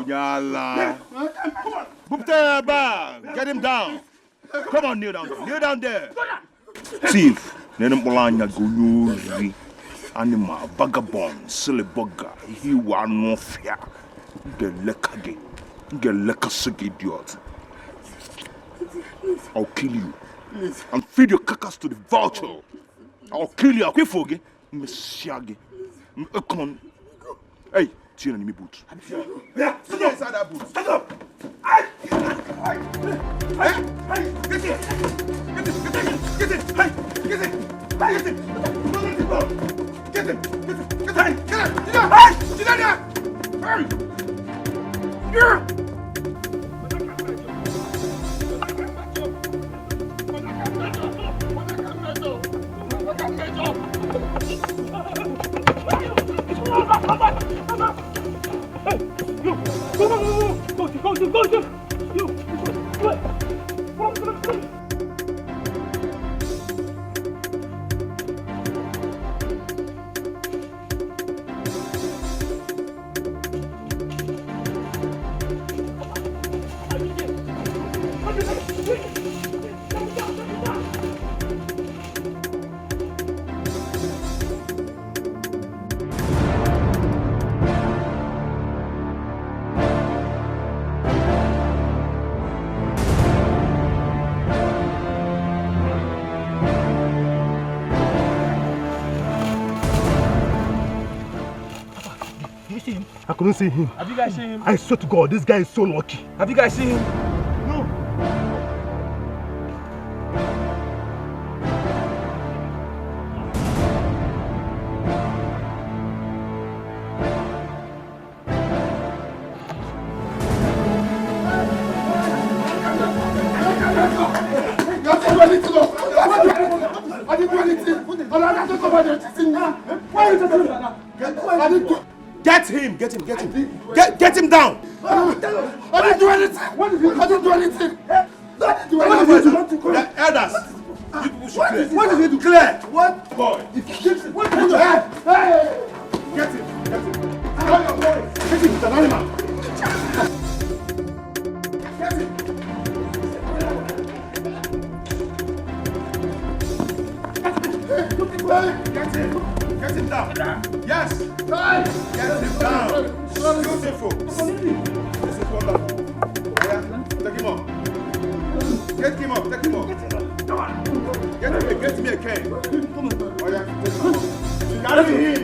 Yalla. Bupta, get him down. Come on, kneel down there. Kneel down there. Thief. Nenem Polanya Guyuri. Animal, vagabond, silly bugger. He want no fear. Get lekage. Get lekasig idiot. I'll kill you. And feed your carcass to the vulture. I'll kill you. I'll quit for you. Messiage. Come on. Hey, see you in my boot. Yeah, sit inside that boot. Stand up. Hey, get it. Get it. Get it. Hey, get it. Get it. Don't let it go. Get it. Get it. Get it. Get it. Hey, sit down there. Hey. Yeah. I couldn't see him. Have you guys seen him? I swear to God, this guy is so lucky. Have you guys seen him? No. I didn't do anything. Why are you talking about that? Get him! Get him! Get him! Get him down! I didn't do anything! I didn't do anything! What did he do? Elders! You people should clear. What did he do? Clear! What? Boy! What did he do? Hey! Get him! Get him! Tell your boy! Get him! He's an animal! Get him! Get him! Get him down! Yes! Get him down! Beautiful! This is wonderful. Yeah? Take him up. Get him up! Take him up! Get me a cane! Oh yeah, take him up. Carry him!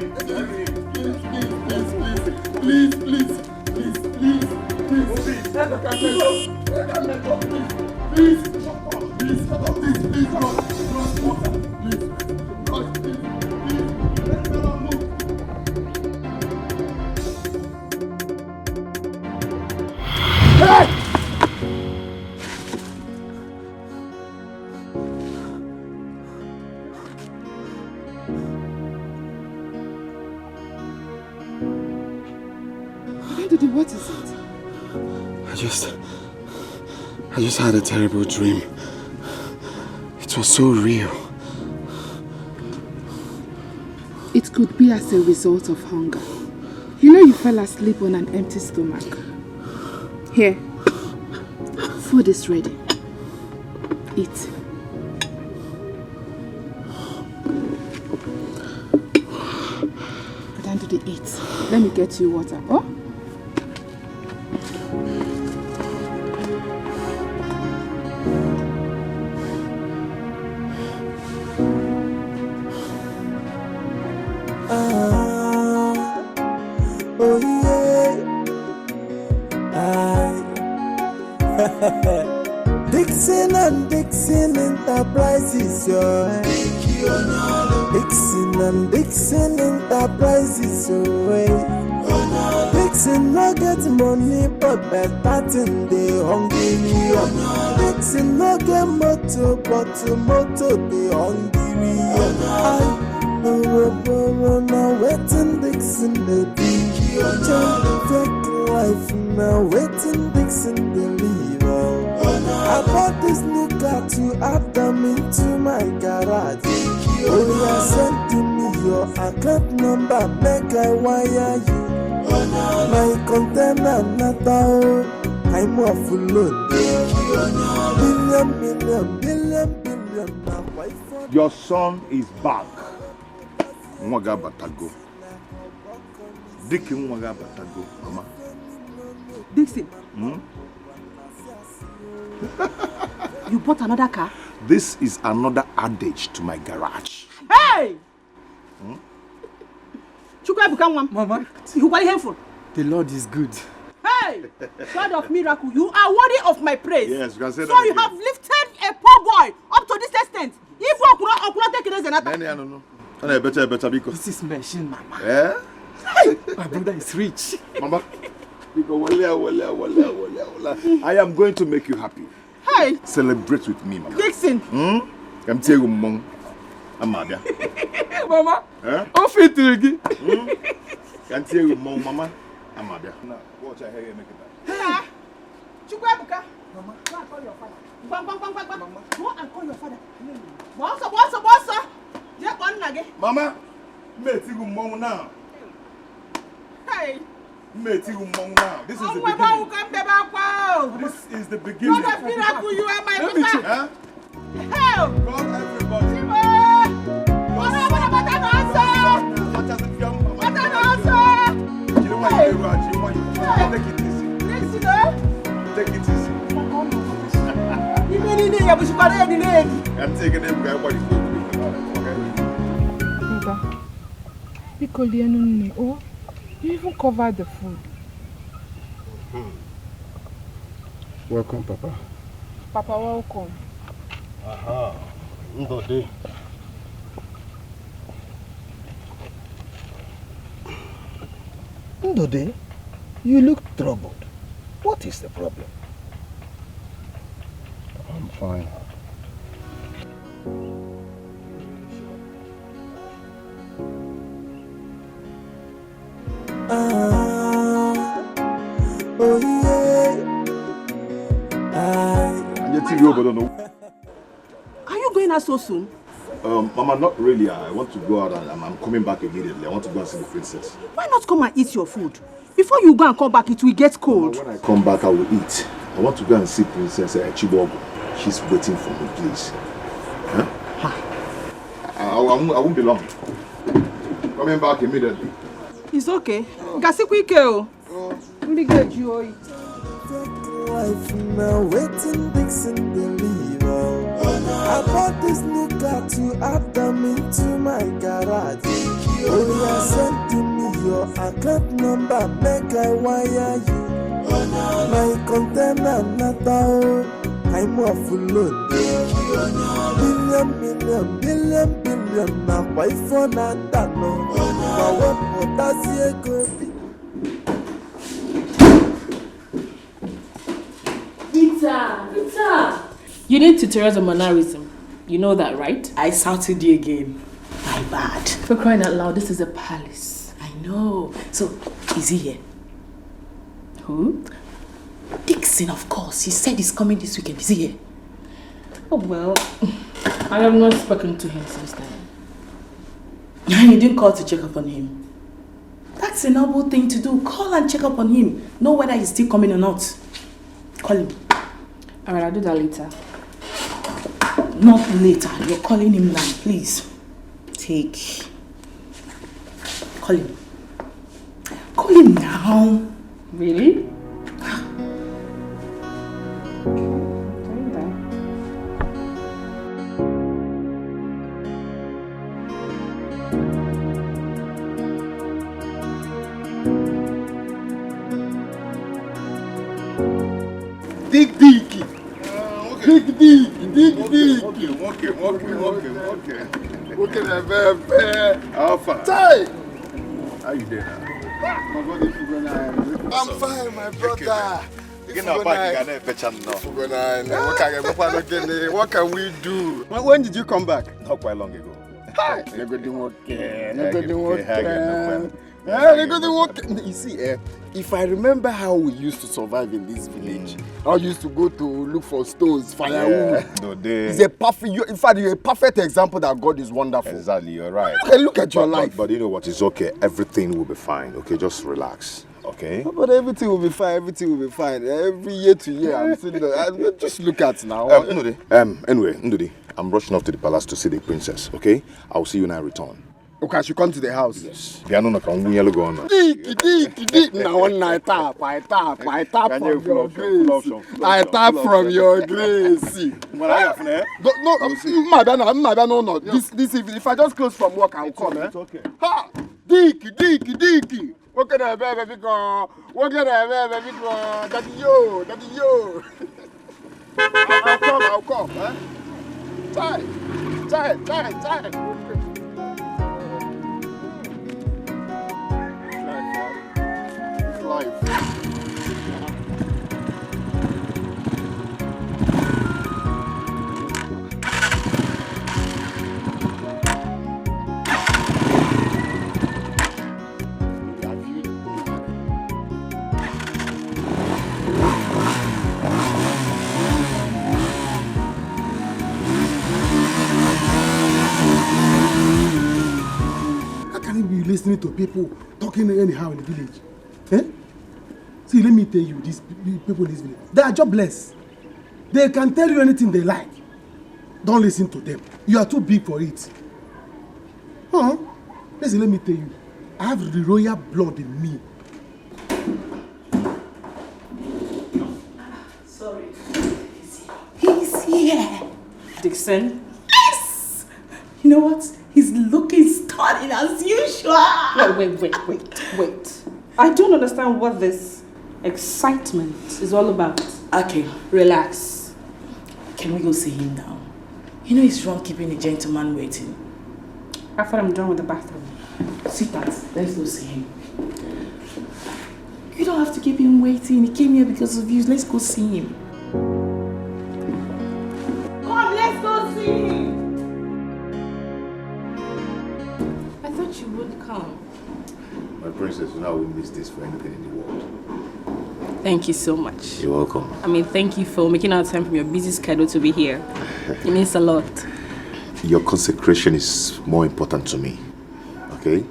What is it? I just had a terrible dream. It was so real. It could be as a result of hunger. You know you fell asleep on an empty stomach. Here, food is ready. Eat. Go down to the eat. Let me get you water. Oh? Dixon Enterprises, Dixon Enterprises, Dixon no get money, but better thing they hungry. Dixon no get motor, but motor they hungry. Now waiting Dixon they be. Take life now waiting Dixon they live. I bought this new car to add them into my garage. Oh, yeah, send to me your account number, make I wire you. My container Natal. I'm off load. Billion. Your son is back. Mwaga Batago. Dickie Mwaga Batago, Mama. Dixon. You bought another car? This is another adage to my garage. Hey! Mama, you are helpful. The Lord is good. Hey! God of miracle, you are worthy of my praise. Yes, you can say that. So you have lifted a poor boy up to this extent. If you could take it as another. No. Better because This is machine, Mama. eh? My brother is rich. Mama, I am going to make you happy. Hey! Celebrate with me, Mama. Dixon. I'm telling you, Mom. Amadia. Mama, Eh? I'm fit to again. Can tell you, Mama. Amadia. Now, watch I hear you make it that. Chukwuebuka. Mama, go and call your father. Bang. Mama. Go and call your father. Boss. Yeah, one again. Mama, mate you Mom now. Hey. Mate you Mom now. This is the beginning. This is the beginning. God of miracle, you are my Let me check. father. Huh? Help! God, everybody. What Take it easy. Take it easy. I'm taking everybody. Okay? Oh, you even covered the food. Welcome, Papa. Papa, welcome. Aha. Ndode. Ndode, you look troubled. What is the problem? I'm fine. Oh yeah. Are you going out so soon? Mama, not really. I want to go out and I'm coming back immediately. I want to go and see the princess. Why not come and eat your food? Before you go and come back, it will get cold. Mama, when I come back, I will eat. I want to go and see Princess Chibogo. She's waiting for me, please. Huh? I won't be long. Coming back immediately. It's okay. Gasi kwike. Really good, joy. Life now waiting Dixon deliver. I bought this new car to add them into my garage. Only I sent to me your account number, make I wire you. My container Natal, I'm off load. Billion, now why for Natano? What does he go? Peter! You need tutorials on mannerism. You know that, right? I shouted you again. My bad. For crying out loud, this is a palace. I know. So, is he here? Who? Dixon, of course. He said he's coming this weekend. Is he here? Oh, well, I have not spoken to him since then. You didn't call to check up on him. That's a noble thing to do. Call and check up on him. Know whether he's still coming or not. Call him. Alright, I'll do that later. Not later. You're calling him now, please. Take. Call him. Call him now. Really? Dig deep. Okay. Look at that baby. Alpha. Ty! How you doing now? I'm fine, my brother. What can we do? When did you come back? Not quite long ago. You see, if I remember how we used to survive in this village, I used to go to look for stones, firewood. It's a perfect. In fact, you're a perfect example that God is wonderful. Exactly, you're right. Look at your life. But you know what? It's okay. Everything will be fine. Okay, just relax. Okay. But everything will be fine. Everything will be fine. Every year to year, I'm saying that. Just look at now. Anyway, Ndudi, I'm rushing off to the palace to see the princess. Okay, I'll see you when I return. Okay, I should come to the house. Yes. Piano no can win yellow go on. Now one I tap from your grace. I tap from your grace. No. This evening, if I just close from work, I'll come. It's okay. Ha! Dicky. What can I baby go? Daddy yo. I'll come. Time. Life. How can you be listening to people talking anyhow in the village? See, let me tell you, these people in this village, they are jobless. They can tell you anything they like. Don't listen to them. You are too big for it. Listen, let me tell you, I have the royal blood in me. Sorry. He's here. Dixon? Yes! You know what? He's looking stunning as usual. Wait. I don't understand what this excitement is all about. Okay, relax. Can we go see him now? You know it's wrong keeping a gentleman waiting. After I'm done with the bathroom. Sweetheart, let's go see him. You don't have to keep him waiting. He came here because of you. Let's go see him. Come, let's go see him. I thought you would come. My princess, you know I wouldn't miss this for anything in the world. Thank you so much. You're welcome. I mean, thank you for making out time from your busy schedule to be here. It means a lot. Your consecration is more important to me. Okay?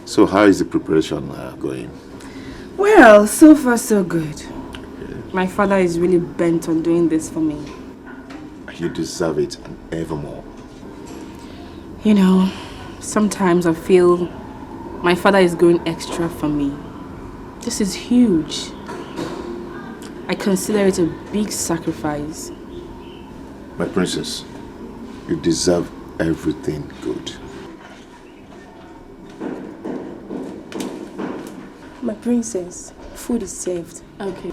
So how is the preparation going? Well, so far so good. My father is really bent on doing this for me. You deserve it and ever more. You know, sometimes I feel my father is going extra for me. This is huge. I consider it a big sacrifice. My princess, you deserve everything good. My princess, food is served. Okay,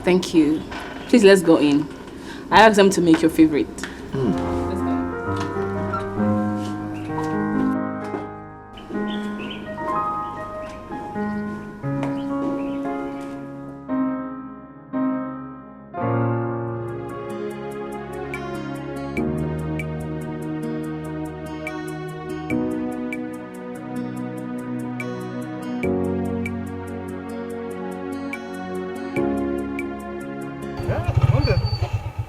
thank you. Please, let's go in. I asked them to make your favorite. Let's go.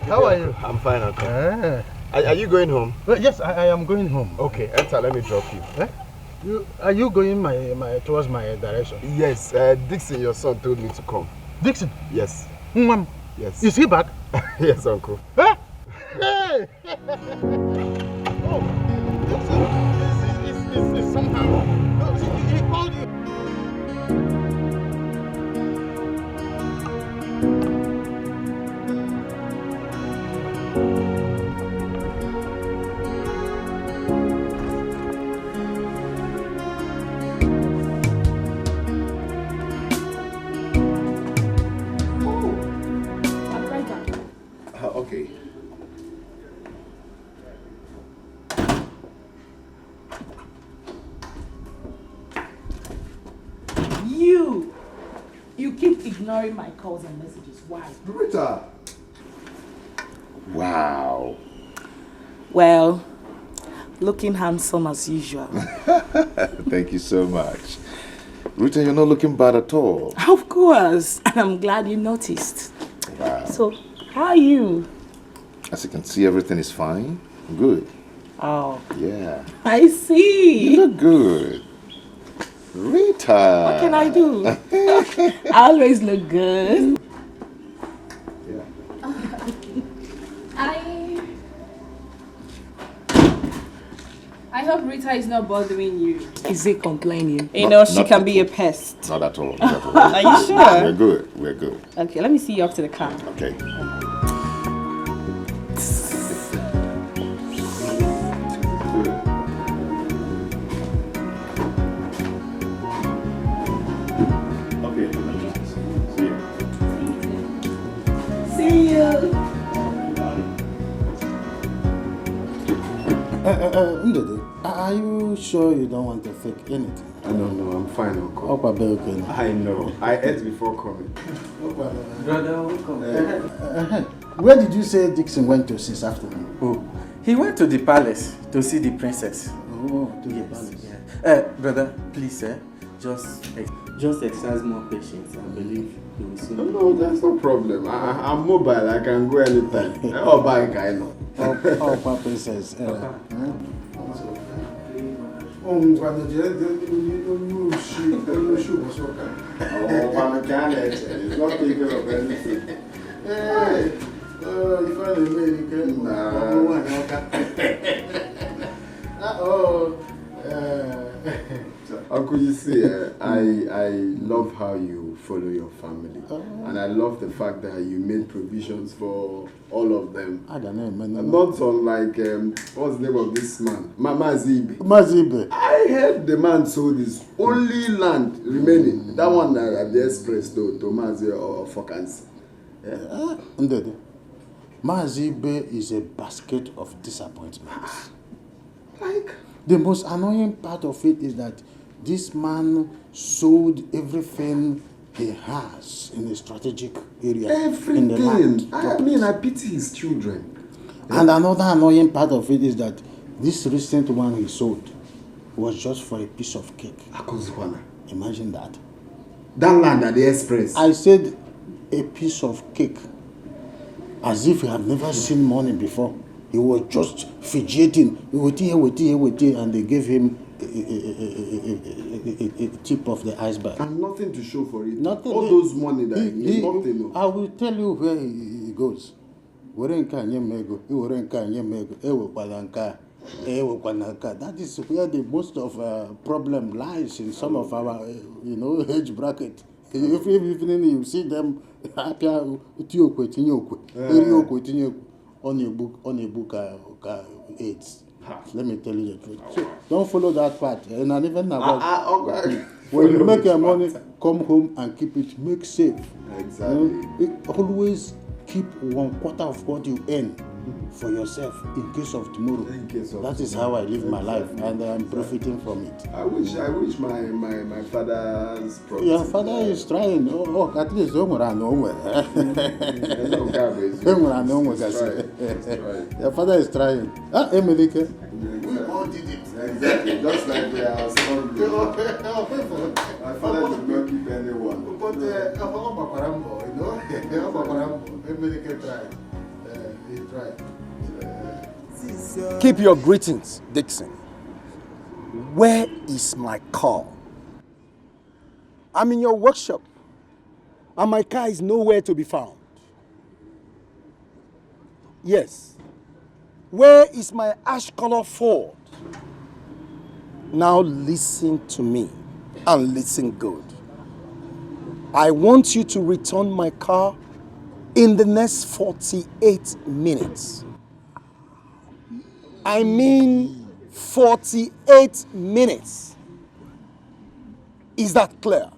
How are you? I'm fine, Uncle. Are you going home? Well, yes, I am going home. Okay, enter, let me drop you. Are you going towards my direction? Yes, Dixon, your son, told me to come. Dixon? Yes. Mom? Yes. Is he back? Yes, Uncle. Huh? Hey! Oh, Dixon is somehow. No, he called you. Okay. You keep ignoring my calls and messages. Why? Rita! Wow. Well, looking handsome as usual. Thank you so much. Rita, you're not looking bad at all. Of course. And I'm glad you noticed. Wow. So, how are you? As you can see, everything is fine. Good. Oh. Yeah. I see. You look good. Rita. What can I do? I always look good. I hope Rita is not bothering you. Is he complaining? You know, she can be a pest. Not at all. Not at all. Are you sure? We're good. We're good. Okay, let me see you up to the car. Okay. See you. Ndede, are you sure you don't want to fake anything? No, I'm fine, Uncle. Okay. I know. I ate before coming. Brother, welcome. Where did you say Dixon went to since afternoon? Oh, he went to the palace to see the princess. Oh, to the palace. Yeah. Brother, please, just exercise more patience. I believe he will soon. No, that's no problem. I'm mobile. I can go anytime. I'll buy a guy now. Oh, princess. It's not taking of anything. Hey, you find American? Uncle, you see, I love how you follow your family. And I love the fact that you made provisions for all of them. I don't know, man. Not unlike, what's the name of this man? Mazibe. Mazibe. I heard the man sold his only land remaining. That one at the express to Mazi or Fokansi. Yeah. Mazibe is a basket of disappointments. Like? The most annoying part of it is that this man sold everything he has in a strategic area. Everything. In the land. I mean, I pity his children. And another annoying part of it is that this recent one he sold was just for a piece of cake. Imagine that. That land at the express. I said a piece of cake. As if he had never seen money before. He was just fidgeting. And they gave him a tip of the iceberg. And nothing to show for it. Nothing. All those money that he nothing. I will tell you where he goes. That is where the most of problem lies in some of our, age bracket. If you see them on a book AIDS. Let me tell you the truth. So don't follow that part. And even when you make your money, come home and keep it. Make safe. Exactly. Always keep 1/4 of what you earn for yourself in case of tomorrow. That is how I live my life, and I'm profiting from it. I wish my father's property. Your father is trying. At least your father is trying. Emily. We all did it. Exactly. Just like we are struggling. My father did not keep anyone. But Emily tried. He tried. Keep your greetings, Dixon. Where is my car? I'm in your workshop, and my car is nowhere to be found. Yes. Where is my ash-colored Ford? Now listen to me, and listen good. I want you to return my car in the next 48 minutes. I mean 48 minutes. Is that clear?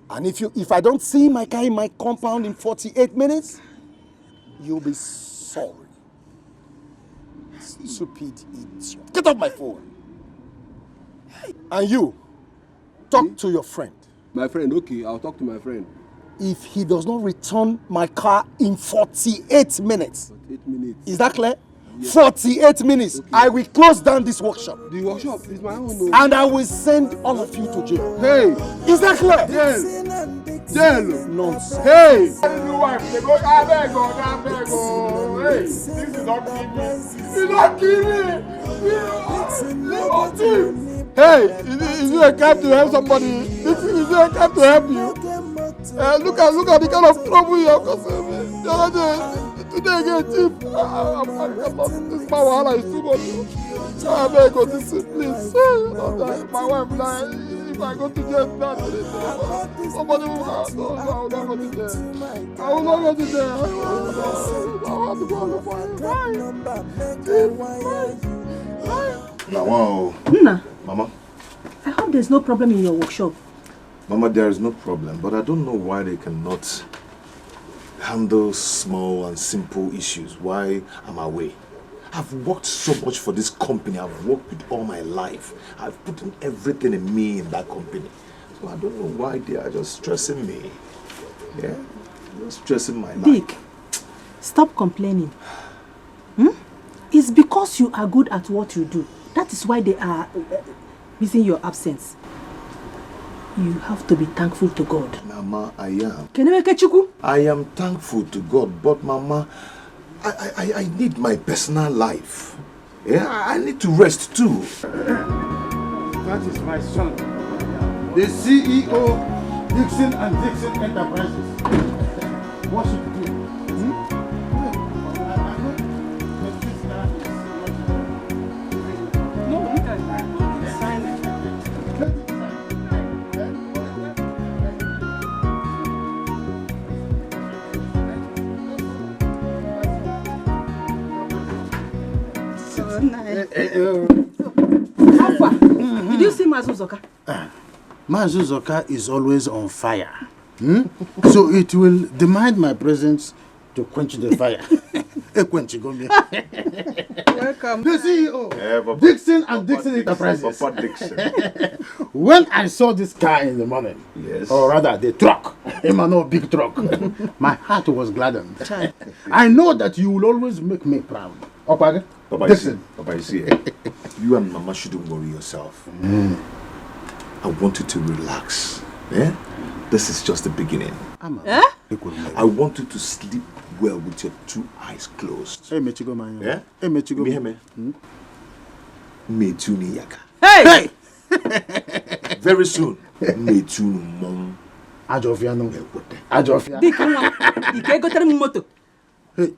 And if I don't see my car in my compound in 48 minutes, you'll be sorry. Stupid idiot. Get off my phone. And you, talk to your friend. My friend, okay, I'll talk to my friend. If he does not return my car in 48 minutes. 48 minutes. Is that clear? 48 minutes, okay. I will close down this workshop. The workshop is my own. And I will send all of you to jail. Hey! Is that clear? Jail! Nonsense. Hey! Hey, this is not giving. It's not giving. Hey, is it a cab to help somebody? Is it a cab to help you? Look at the kind of trouble you have caused me. Today again, Chief, this my wahala is too much. I beg you, please. My wife, if I go to jail, somebody will go. No, I will not go to jail. I will not go to jail. I want to go to Now, Nna. Mama. I hope there's no problem in your workshop. Mama, there is no problem, but I don't know why they cannot handle small and simple issues. Why am I away? I've worked so much for this company. I've worked with all my life. I've put in everything in me in that company. So I don't know why they are just stressing me. Yeah? Just stressing my life. Dick, stop complaining. It's because you are good at what you do. That is why they are missing your absence. You have to be thankful to God. Mama, I am. I am thankful to God, but Mama, I need my personal life. Yeah, I need to rest too. That is my son, the CEO, Dixon and Dixon Enterprises. What should we do? No, look at that. Sign it. So nice. How far? Did you see Mazuzoka? Mazuzoka is always on fire. So it will demand my presence to quench the fire. Welcome. The CEO, Dixon and Dixon Enterprises. When I saw this car in the morning, or rather the truck, a big truck, my heart was gladdened. I know that you will always make me proud. Papa, Dixon. Papa, you see, you and Mama shouldn't worry yourself. I want you to relax. Yeah? This is just the beginning. I want you to sleep well with your two eyes closed. Hey, Mechigo, man. Yeah? Hey, Mechigo. Metuni yaka. Hey! Very soon. Metunu mom. Ajofia.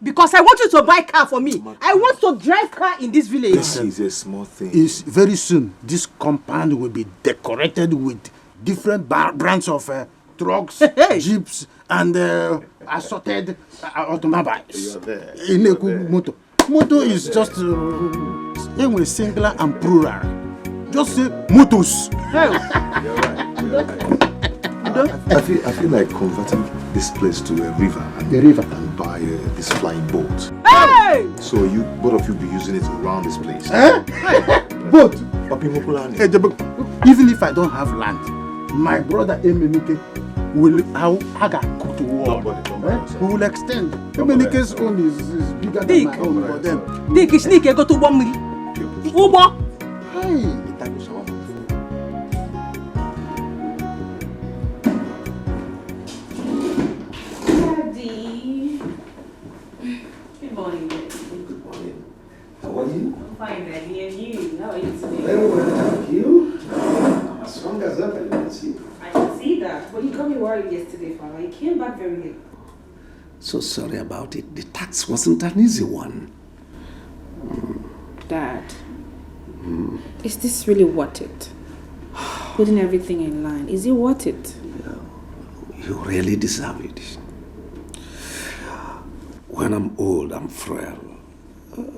Because I want you to buy car for me. I want to drive car in this village. This is a small thing. It's very soon. This compound will be decorated with different brands of trucks, jeeps, and assorted automobiles. Moto is just singular and plural. Just say motos. You're right. I feel like converting this place to a river and buy this flying boat. Hey! So both of you be using it around this place. Boat? Even if I don't have land, my brother Emenike will go to war. We will extend. Emenike's own is bigger than my own. But then Dick is sneaky go to 1 million. Ubo. Hey. Good morning. Good morning. How are you? I'm fine, Daddy. And you? How are you today? Very well, thank you. I'm as strong as ever, you can see. I can see that. But you got me worried yesterday, Father. You came back very late. So sorry about it. The tax wasn't an easy one. Dad, is this really worth it? Putting everything in line, is it worth it? You really deserve it. When I'm old and frail,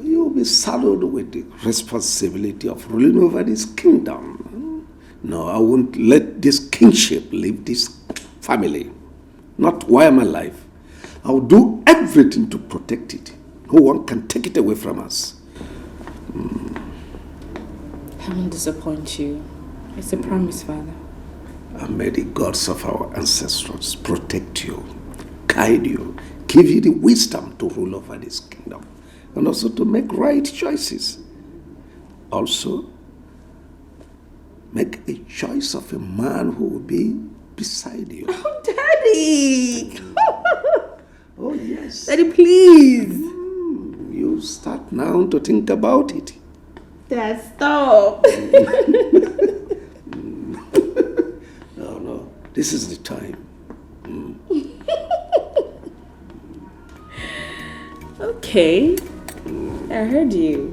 you'll be saddled with the responsibility of ruling over this kingdom. No, I won't let this kingship leave this family. Not while I'm alive. I'll do everything to protect it. No one can take it away from us. I won't disappoint you. It's a promise, Father. And may the gods of our ancestors protect you, guide you, give you the wisdom to rule over this kingdom. and also to make right choices. Also, make a choice of a man who will be beside you. Oh, Daddy! Oh, yes. Daddy, please. You start now to think about it. Dad, stop. No. This is the time. Okay. I heard you.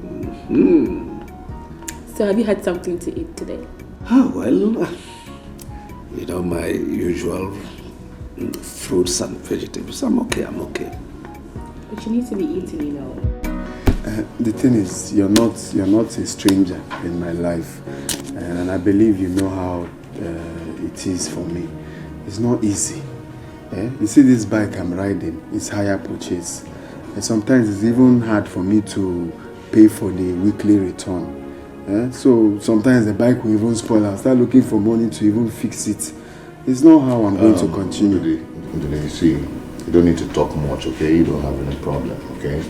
So have you had something to eat today? Well, my usual fruits and vegetables. I'm okay. But you need to be eating, The thing is, you're not a stranger in my life, and I believe you know how it is for me. It's not easy. You see this bike I'm riding, it's hire purchase, and sometimes it's even hard for me to pay for the weekly return. So sometimes the bike will even spoil. I'll start looking for money to even fix it. It's not how I'm going to continue. You see, you don't need to talk much, okay? You don't have any problem, okay?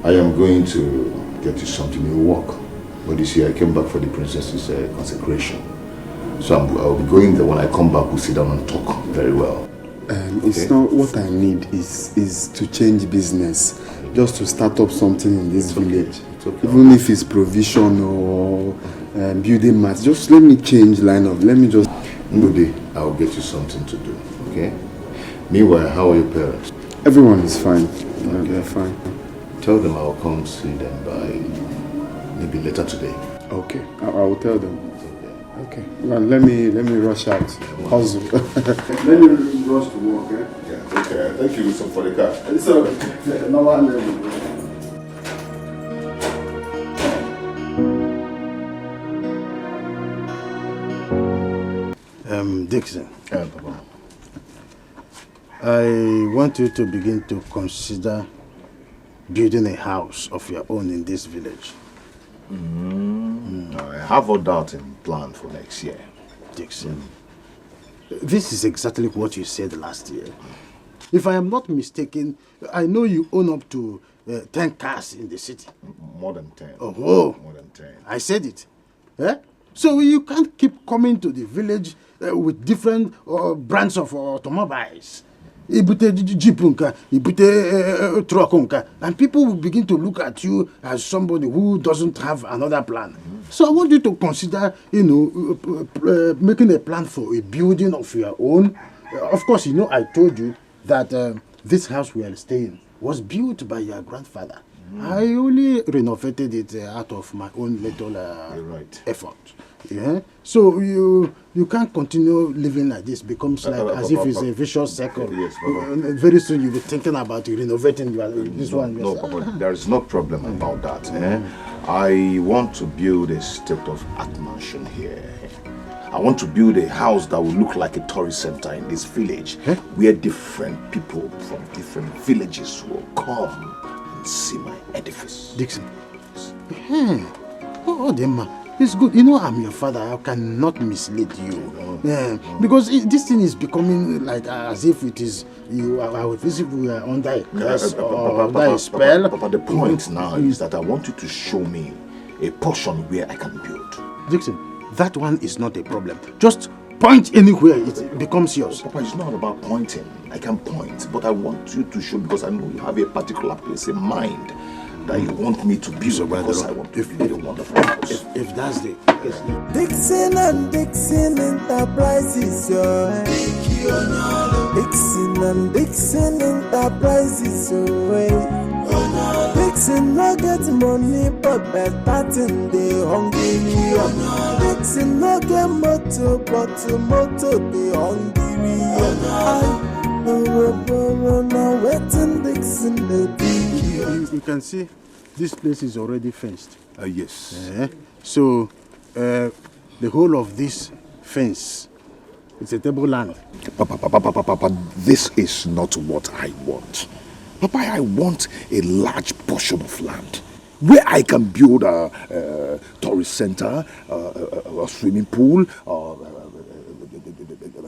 I am going to get you something, you work. But you see, I came back for the princess's consecration. So I'll be going there. When I come back, we'll sit down and talk very well. It's not what I need is to change business, just to start up something in this village. Okay. Even if it's provision or building mats, just let me change line up. Let me just... Good, I'll get you something to do, okay? Meanwhile, how are your parents? Everyone is fine. They're fine. Tell them I'll come see them by maybe later today. Okay, I will tell them. Okay. Well, let me rush out. Hustle. Let me rush to work, eh? Yeah, okay. Thank you for the car. It's all right. No one. Dixon. Papa. I want you to begin to consider building a house of your own in this village. I have all that in plan for next year. Dixon, this is exactly what you said last year. If I am not mistaken, I know you own up to 10 cars in the city. More than 10. Oh, more than 10. I said it. So you can't keep coming to the village with different brands of automobiles. Ibute jeep ibute truck and people will begin to look at you as somebody who doesn't have another plan. So I want you to consider, making a plan for a building of your own. Of course, I told you that this house we are staying was built by your grandfather. I only renovated it out of my own little effort. Yeah. So you can't continue living like this. Becomes like as if it's a vicious circle. Yes, very soon you'll be thinking about renovating this one. No, Papa, there is no problem about that. I want to build a state-of-art mansion here. I want to build a house that will look like a tourist center in this village, where different people from different villages will come and see my edifice. Dixon. Demma. It's good. I'm your father. I cannot mislead you. Because this thing is becoming like as if it is you are as if we are under a curse or under a spell. Papa, the point now is that I want you to show me a portion where I can build. Dixon, that one is not a problem. Just point anywhere, it becomes yours. Papa, it's not about pointing. I can point, but I want you to show because I know you have a particular place in mind that you want me to build because I want to build a wonderful house. If that's the case. Dixon and Dixon Enterprises, Dixon and Dixon Enterprises, Dixon no get money but better thing they hungry. Dixon no get motor but motor they hungry. No waiting Dixon the You can see this place is already fenced. Yes. So the whole of this fence, it's a tableland. Papa, this is not what I want. Papa, I want a large portion of land where I can build a tourist center, a swimming pool,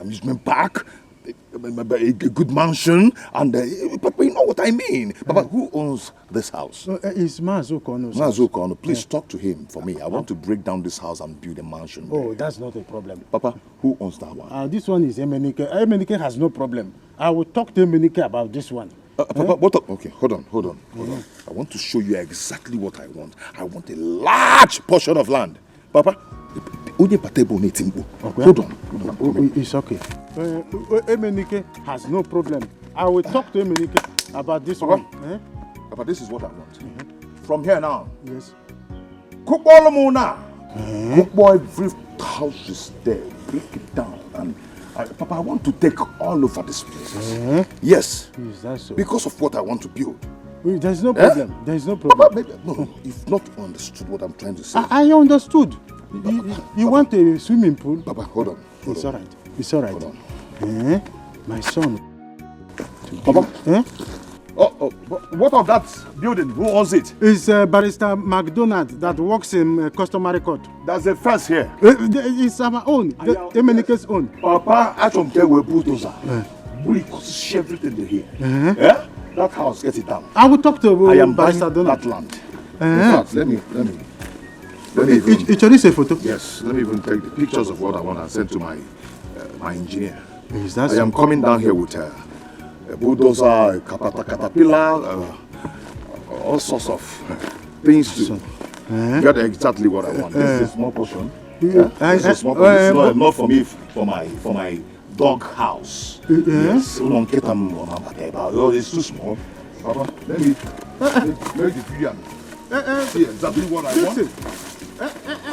amusement park, a good mansion, and but what I mean. Papa, who owns this house? It's Mazuko. Mazuko, please talk to him for me. I want to break down this house and build a mansion. Oh, that's not a problem. Papa, who owns that one? This one is Emenike. Emenike has no problem. I will talk to Emenike about this one. Papa, what? Okay, hold on. I want to show you exactly what I want. I want a large portion of land. Papa, hold on. It's okay. Emenike has no problem. I will talk to Emenike about this one. Papa, this is what I want. From here now. Yes. Cook all the now. Cook boy, every house is there. Break it down. And Papa, I want to take all over this place. Yes. Is that so? Because of what I want to build. There's no problem. There's no problem. Papa, no, you've not understood what I'm trying to say. I understood. You want a swimming pool? Papa, hold on. It's all right. It's all right. Hold on. My son. Papa? What of that building? Who owns it? It's Barrister McDonald that works in customary court. That's the first here. It's our own. Emenike's own. Papa, I don't care where bulldozer. We could everything here. That house, get it down. I will talk to I am Barrister buying Donald. that land. In fact, let me It's a photo? Yes, let me even take the pictures of what I want to send to my engineer. Is that I am coming down here with a bulldozer, a caterpillar, all sorts of things to get exactly what I want. This is a small portion. This is a small portion. It's not enough for me for my dog house. Yes. It's too small. Papa, let me make the video. See exactly what I want.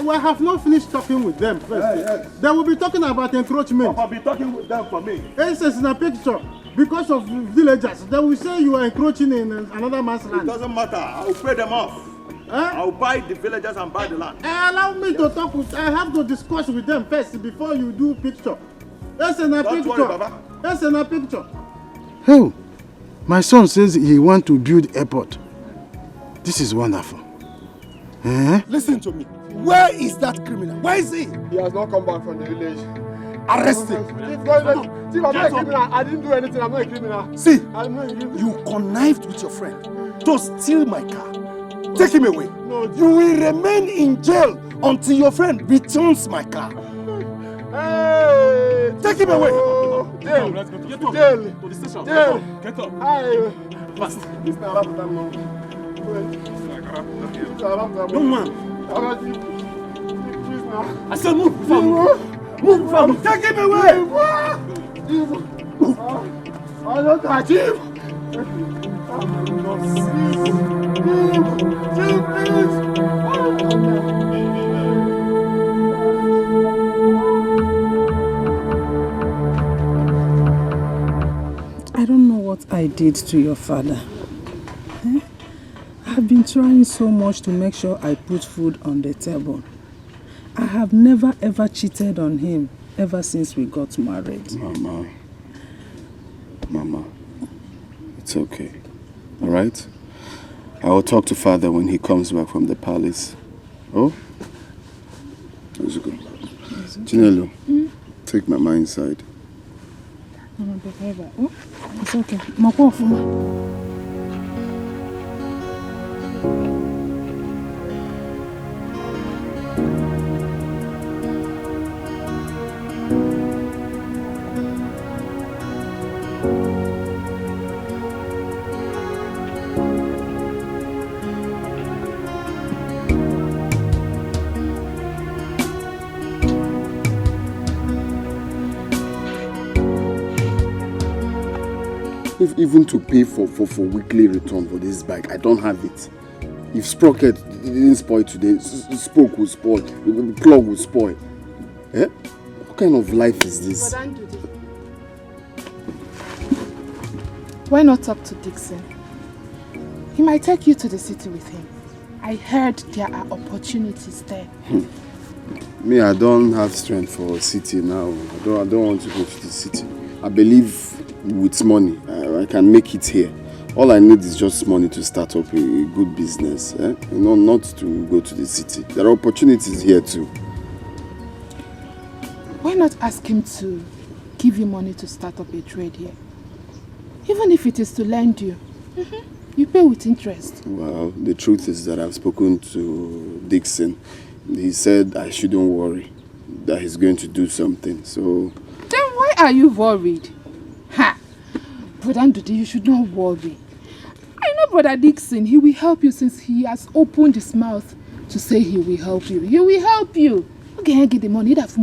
We have not finished talking with them first. They will be talking about encroachment. Papa, be talking with them for me. It's in a picture. Because of villagers, they will say you are encroaching in another man's land. It doesn't matter. I will pay them off. I will buy the villagers and buy the land. Allow me to talk with. I have to discuss with them first before you do picture. It's in a picture. Worry, Baba. It's in a picture. Oh, my son says he wants to build airport. This is wonderful. Listen to me. Where is that criminal? Where is he? He has not come back from the village. Arrest him. See, I'm not a criminal. I didn't do anything. I'm not a criminal. See, I'm not a criminal. you connived with your friend to steal my car. Take him away. No, you will remain in jail until your friend returns my car. Hey! Take him away. Jail. Let's go to Jail. To the station. Jail. Get up. Hi. Fast. Young man. I said move before move before move. Take him away. I don't touch him. I don't know what I did to your father. I've been trying so much to make sure I put food on the table. I have never ever cheated on him ever since we got married. Mama, it's okay. All right? I will talk to father when he comes back from the palace. Oh? Let's go. Chinelo, take Mama inside. It's okay. If even to pay for weekly return for this bike, I don't have it. If sprocket didn't spoil today, spoke will spoil, the plug will spoil. Eh? What kind of life is this? Why not talk to Dixon? He might take you to the city with him. I heard there are opportunities there. Me, I don't have strength for a city now. I don't want to go to the city. I believe with money, I can make it here. All I need is just money to start up a good business. Not to go to the city. There are opportunities here too. Why not ask him to give you money to start up a trade here? Even if it is to lend you. You pay with interest. Well, the truth is that I've spoken to Dixon. He said I shouldn't worry, that he's going to do something, so... Then why are you worried? Ha! Brother Ndude, you should not worry. I know Brother Dixon, he will help you since he has opened his mouth to say he will help you. He will help you. Okay, I get the money. He'll give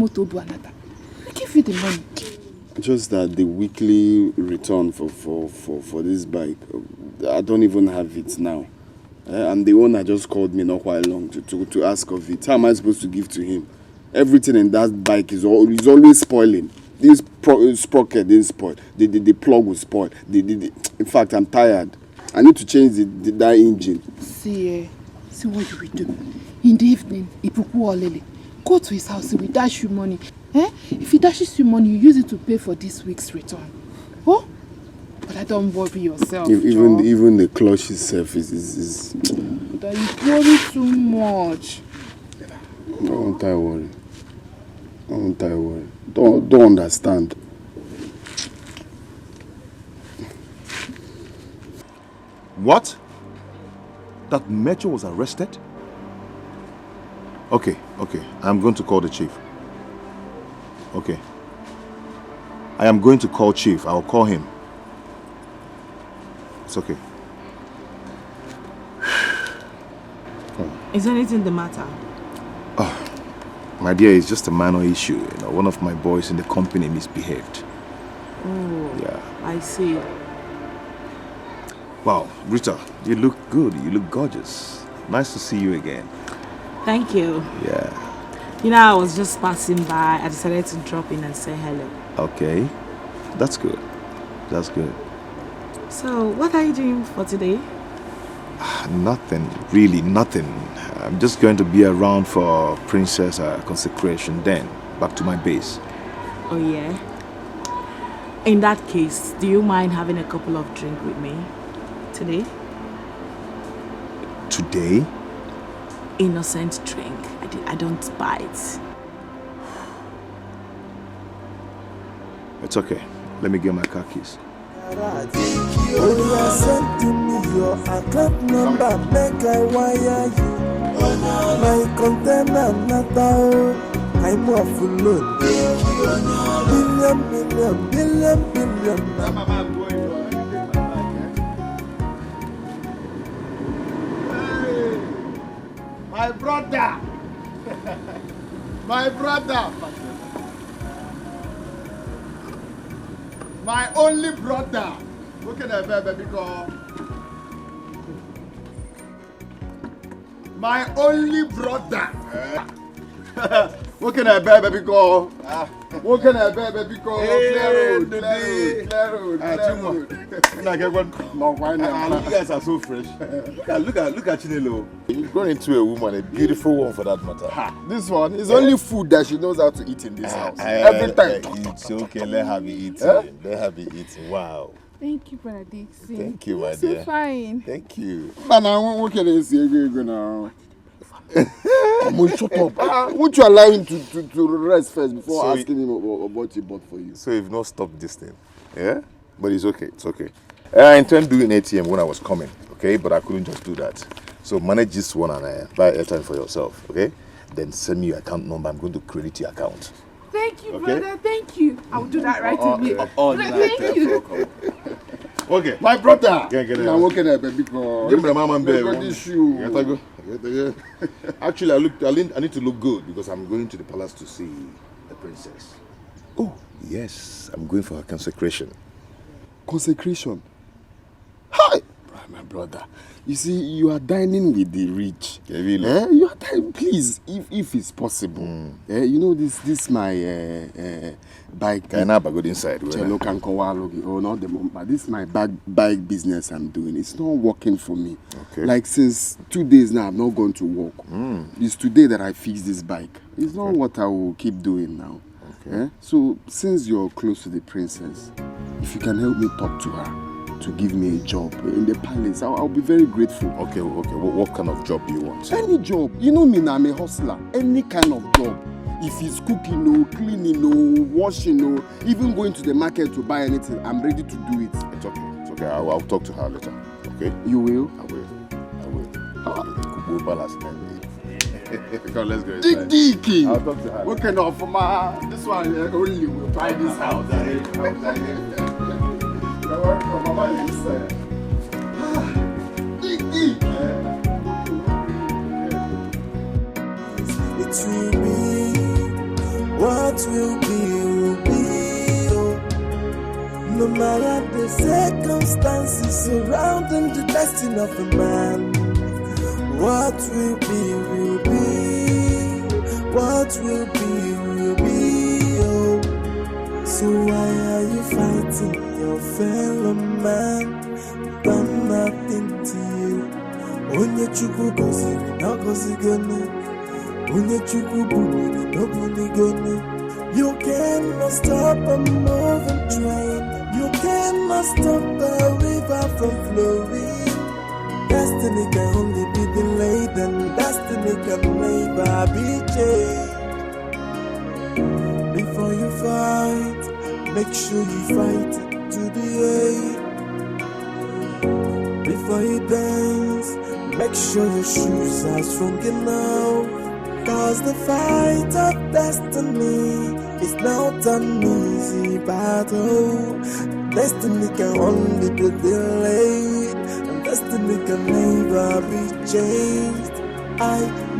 you the money. Just that the weekly return for this bike, I don't even have it now. And the owner just called me not quite long to ask of it. How am I supposed to give to him? Everything in that bike is always spoiling. This sprocket didn't spoil. The plug was spoiled. In fact, I'm tired. I need to change that engine. See what you will do. In the evening, go to his house, he will dash you money. If he dashes you money, you use it to pay for this week's return. Oh? But I don't worry yourself. Even the clutch itself is... But you worry too much. Don't I worry. Don't understand. What? That Metro was arrested? Okay. I'm going to call the chief. Okay. I am going to call Chief. I'll call him. It's okay. Is anything the matter? Oh, my dear, it's just a minor issue. One of my boys in the company misbehaved. Oh, yeah. I see. Wow, Rita, you look good. You look gorgeous. Nice to see you again. Thank you. Yeah. I was just passing by. I decided to drop in and say hello. Okay. That's good. That's good. So, what are you doing for today? Nothing. Really, nothing. I'm just going to be around for Princess consecration, then back to my base. Oh, yeah? In that case, do you mind having a couple of drinks with me today? Today? Innocent drink. I don't buy it. It's okay. Let me get my car keys. Send to me your account number, make I wire you. My container not out. I'm off alone. Billion. My brother! My brother! My only brother! Look at that baby girl. My only brother! What can I bear, baby girl? What can I bear, baby girl? Clear road. You guys are so fresh. Look at Chinelo. You've grown into a woman, a beautiful one for that matter. This one is only food that she knows how to eat in this house. Every time. It's okay, let her be eating. Let her be eating. Wow. Thank you, Brother Dixon. Thank you, my You're dear. so fine. Thank you. Man, what can I say now? Shut up. Won't you allow him to rest first before asking him what he bought for you? So you've not stopped this thing, yeah? But it's okay, it's okay. I intend doing ATM when I was coming, okay? But I couldn't just do that. So manage this one and buy airtime for yourself, okay? Then send me your account number. I'm going to credit your account. Thank you, Okay. brother. Thank you. I'll do that right away. Thank you. Okay. My brother! Now, what can I baby girl? Give me the mama bear. Look at this shoe. Actually, I need to look good because I'm going to the palace to see the princess. Oh, yes. I'm going for her consecration. Consecration? Hi! My brother. You see, you are dining with the rich. Really? You are dining, please, if it's possible. You know, this my bike. Can I go inside? Oh, not the moment. But this is my bike business I'm doing. It's not working for me. Okay. Like since 2 days now, I've not gone to work. It's today that I fixed this bike. It's not what I will keep doing now. Okay. So since you're close to the princess, if you can help me talk to her to give me a job in the palace, I'll be very grateful. Okay. What kind of job do you want? Any job. You know me now, I'm a hustler. Any kind of job. If it's cooking, cleaning, washing, even going to the market to buy anything, I'm ready to do it. It's okay. I'll talk to her later. okay? You will? I will. Kubu Palace. Come, let's go Dig inside. Dicky! I'll talk to her. We can offer this one only will buy this house. Mama is Dicky! It will be, what will be, oh. No matter the circumstances surrounding the destiny of a man, what will be, what will be, oh. So why are you fighting your fellow man? Done nothing to you. Onye chukwu goziri, no gozigonu. Onye chukwu buni, no bunigonu. You cannot stop a moving train. You cannot stop the river from flowing. Destiny can only be delayed, and destiny can never be changed. Before you fight, make sure you fight to the end. Before you dance, make sure your shoes are strong enough. Cause the fight of destiny is not an easy battle. Destiny can only be delayed, and destiny can never be changed.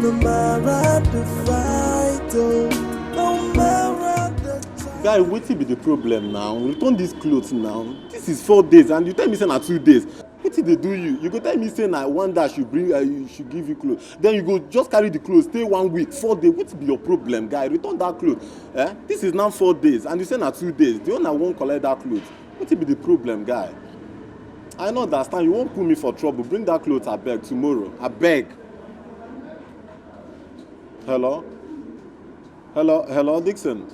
No matter the fight, oh, no matter the Guy, what be the problem now? Return these clothes now. This is 4 days, and you tell me say na 2 days. What did they do you? You go tell me say na one day should bring, you should give you clothes. Then you go just carry the clothes, stay 1 week, 4 days. What be your problem, guy? Return that clothes. Eh? This is now 4 days, and you say na 2 days. The owner won't collect that clothes. What be the problem, guy? I don't understand. You won't put me for trouble. Bring that clothes, I beg, tomorrow. I beg. Hello? Hello, Dixon?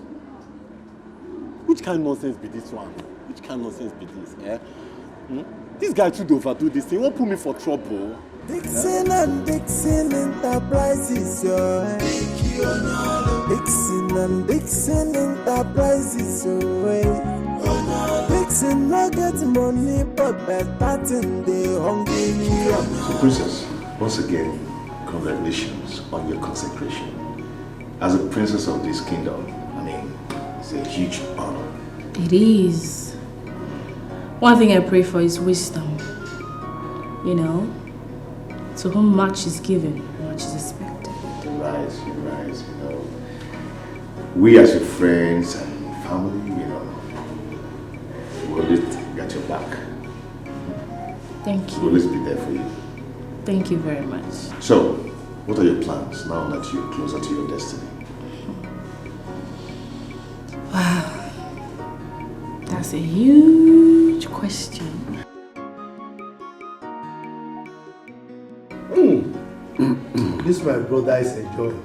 Which kind of nonsense be this one? Which kind of nonsense be this, eh? This guy too overdo this thing. He won't put me for trouble. Dixon and Dixon Enterprises, Dixon and Dixon Enterprises, Dixon no get money, but better thing they hungry. So, Princess, once again, congratulations on your consecration. As a princess of this kingdom, I mean, it's a huge honor. It is. One thing I pray for is wisdom. You know, to whom much is given, much is expected. You're right, you know. We as your friends and family, you know, we'll always got your back. Thank you. We'll always be there for you. Thank you very much. So, what are your plans now that you're closer to your destiny? Wow. That's a huge question. This my brother is enjoying.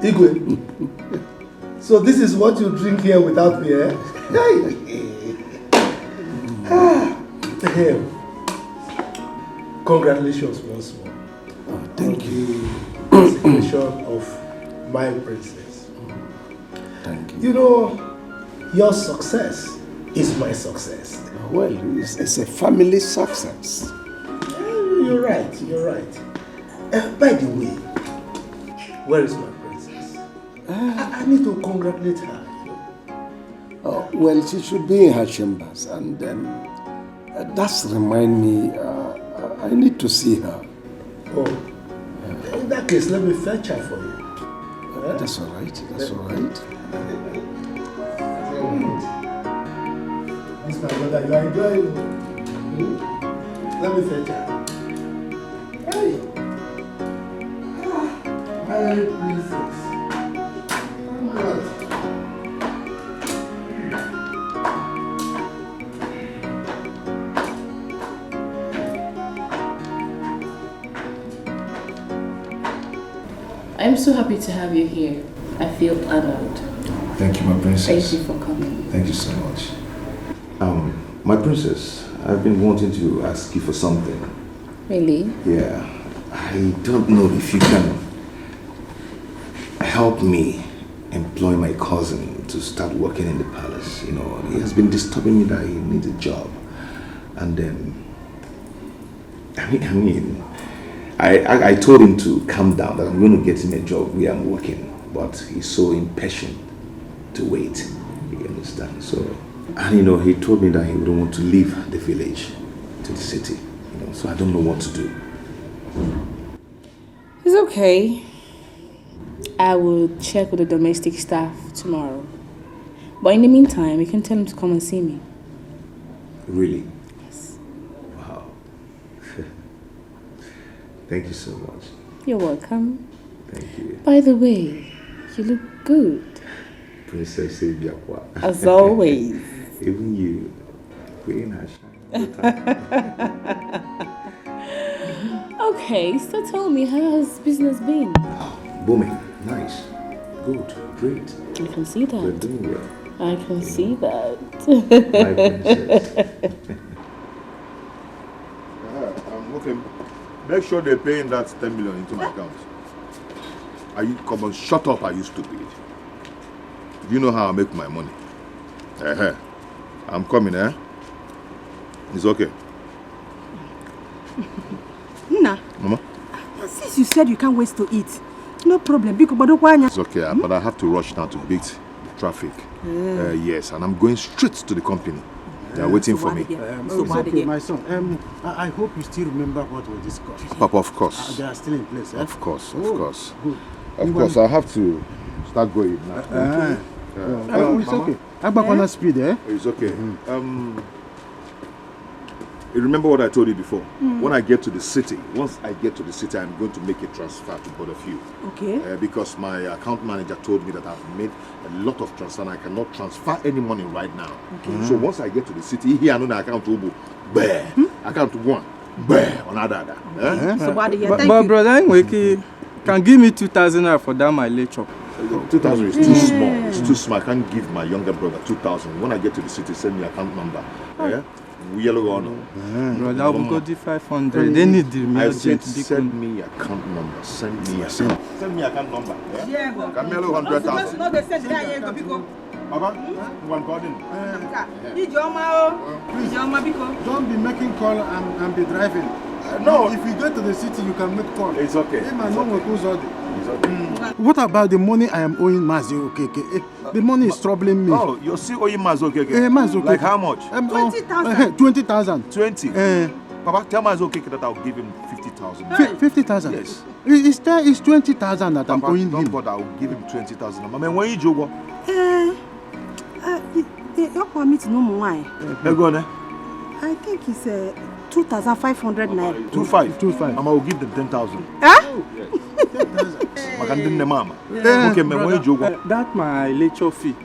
Igwe. So this is what you drink here without me, eh? Hey. Congratulations once more. Oh, thank you. Consecration of my princess. Thank you. You know, your success is my success. Well, it's a family success. You're right. By the way, where is my princess? I need to congratulate her. Oh, well, she should be in her chambers, and then that's remind me, I need to see her. Oh, in that case, let me fetch her for you. That's all right. That's all right. This my brother, you are enjoying. Let me fetch her. Hey, my princess. I'm so happy to have you here. I feel honored. Thank you, my princess. Thank you for coming. Thank you so much. My princess, I've been wanting to ask you for something. Really? Yeah. I don't know if you can help me employ my cousin to start working in the palace. You know, he has been disturbing me that he needs a job. And then I told him to calm down, that I'm going to get him a job where I'm working, but he's so impatient to wait. You understand? So, and he told me that he wouldn't want to leave the village to the city. So I don't know what to do. It's okay. I will check with the domestic staff tomorrow. But in the meantime, you can tell him to come and see me. Really? Yes. Wow. Thank you so much. You're welcome. Thank you. By the way, you look good. Princess Ebiakwa. As always. Even you. Queen Okay, so tell me, how has business been? Booming. Nice. Good. Great. I can see that. We're doing well. I can see that. My princess. Okay. Make sure they're paying that 10 million into my account. Come on, shut up, are you stupid? You know how I make my money. I'm coming, eh? It's okay. Nna. Mama? Since you said you can't wait to eat, no problem. It's okay, but I have to rush now to beat the traffic. Yes, and I'm going straight to the company. They are waiting for me. It's okay, my son. I hope you still remember what we discussed. Papa, of course. They are still in place, eh? Of course. Good. Of course, I have to start going now. It's okay. I'm back on the speed, eh? It's okay. You remember what I told you before? When I get to the city, once I get to the city, I'm going to make a transfer to both of you. Okay. Because my account manager told me that I've made a lot of transfer and I cannot transfer any money right now. Okay. So once I get to the city, here I know the account will be account one, another. So what do you think? But brother, can give me 2,000 naira for that my lecture. 2,000 is too small. It's too small. I can't give my younger brother 2,000. When I get to the city, send me account number. Yellow on. Brother, I will go to 500. They need the urgent. Send me account number. Send me account number. Camelo 100,000. Baba, one calling. Please, don't be making call and be driving. No. If you go to the city, you can make call. It's okay. What about the money I am owing Mazi Okeke? The money is troubling me. Oh, you're still owing Mazi Okeke? Mazi Okeke. Like how much? 20,000. 20,000. 20? Papa, tell Mazi Okeke that I'll give him 50,000. 50,000? Yes. It's 20,000 that I'm owing him. But I'll give him 20,000. I mean, when you joke? You want me to know more? Go on, I think it's 2,500 naira. 25. I'll give them 10,000. Huh? That's my lecture fee.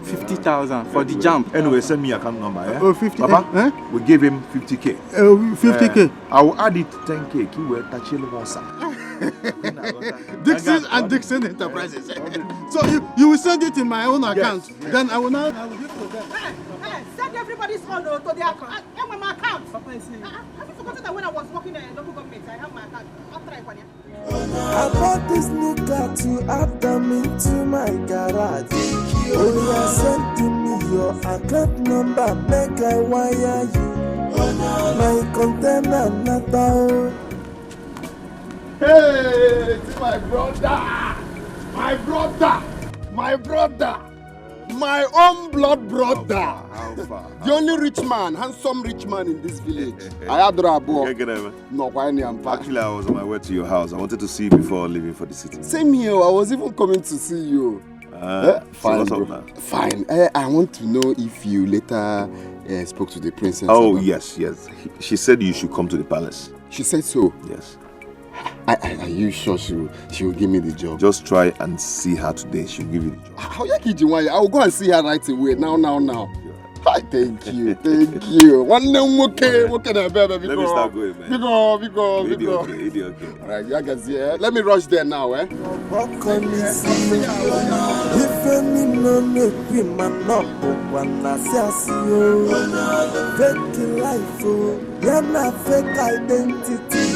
50,000 for the jump. Anyway, send me account number. Eh? Oh, 50. Papa, we give him 50k. 50k. I will add it 10k. Dixon and Dixon Enterprises. So you will send it in my own account. Yes. Then I will give to them. Send everybody's phone to their account. I have my account. Have you forgotten that when I was working in local government, I have my account? I'll try one. I bought this new car to add them into my garage. Only I sent to me your account number, make I wire you. My container not out. Hey, it's my brother, my own blood brother. How far? The only rich man, handsome rich man in this village. I had Rabo. Actually, I was on my way to your house. I wanted to see you before leaving for the city. Same here. I was even coming to see you. Fine, so bro. Fine. I want to know if you later spoke to the princess. Oh, yes. She said you should come to the palace. She said so? Yes. Are you sure she will give me the job? Just try and see her today. She'll give you the job. How you kidding? Why? I will go and see her right away. Now. Thank you. Let me start going, man. Big go. Okay. Alright, you guys here. Let me rush there now, eh? Fake identity.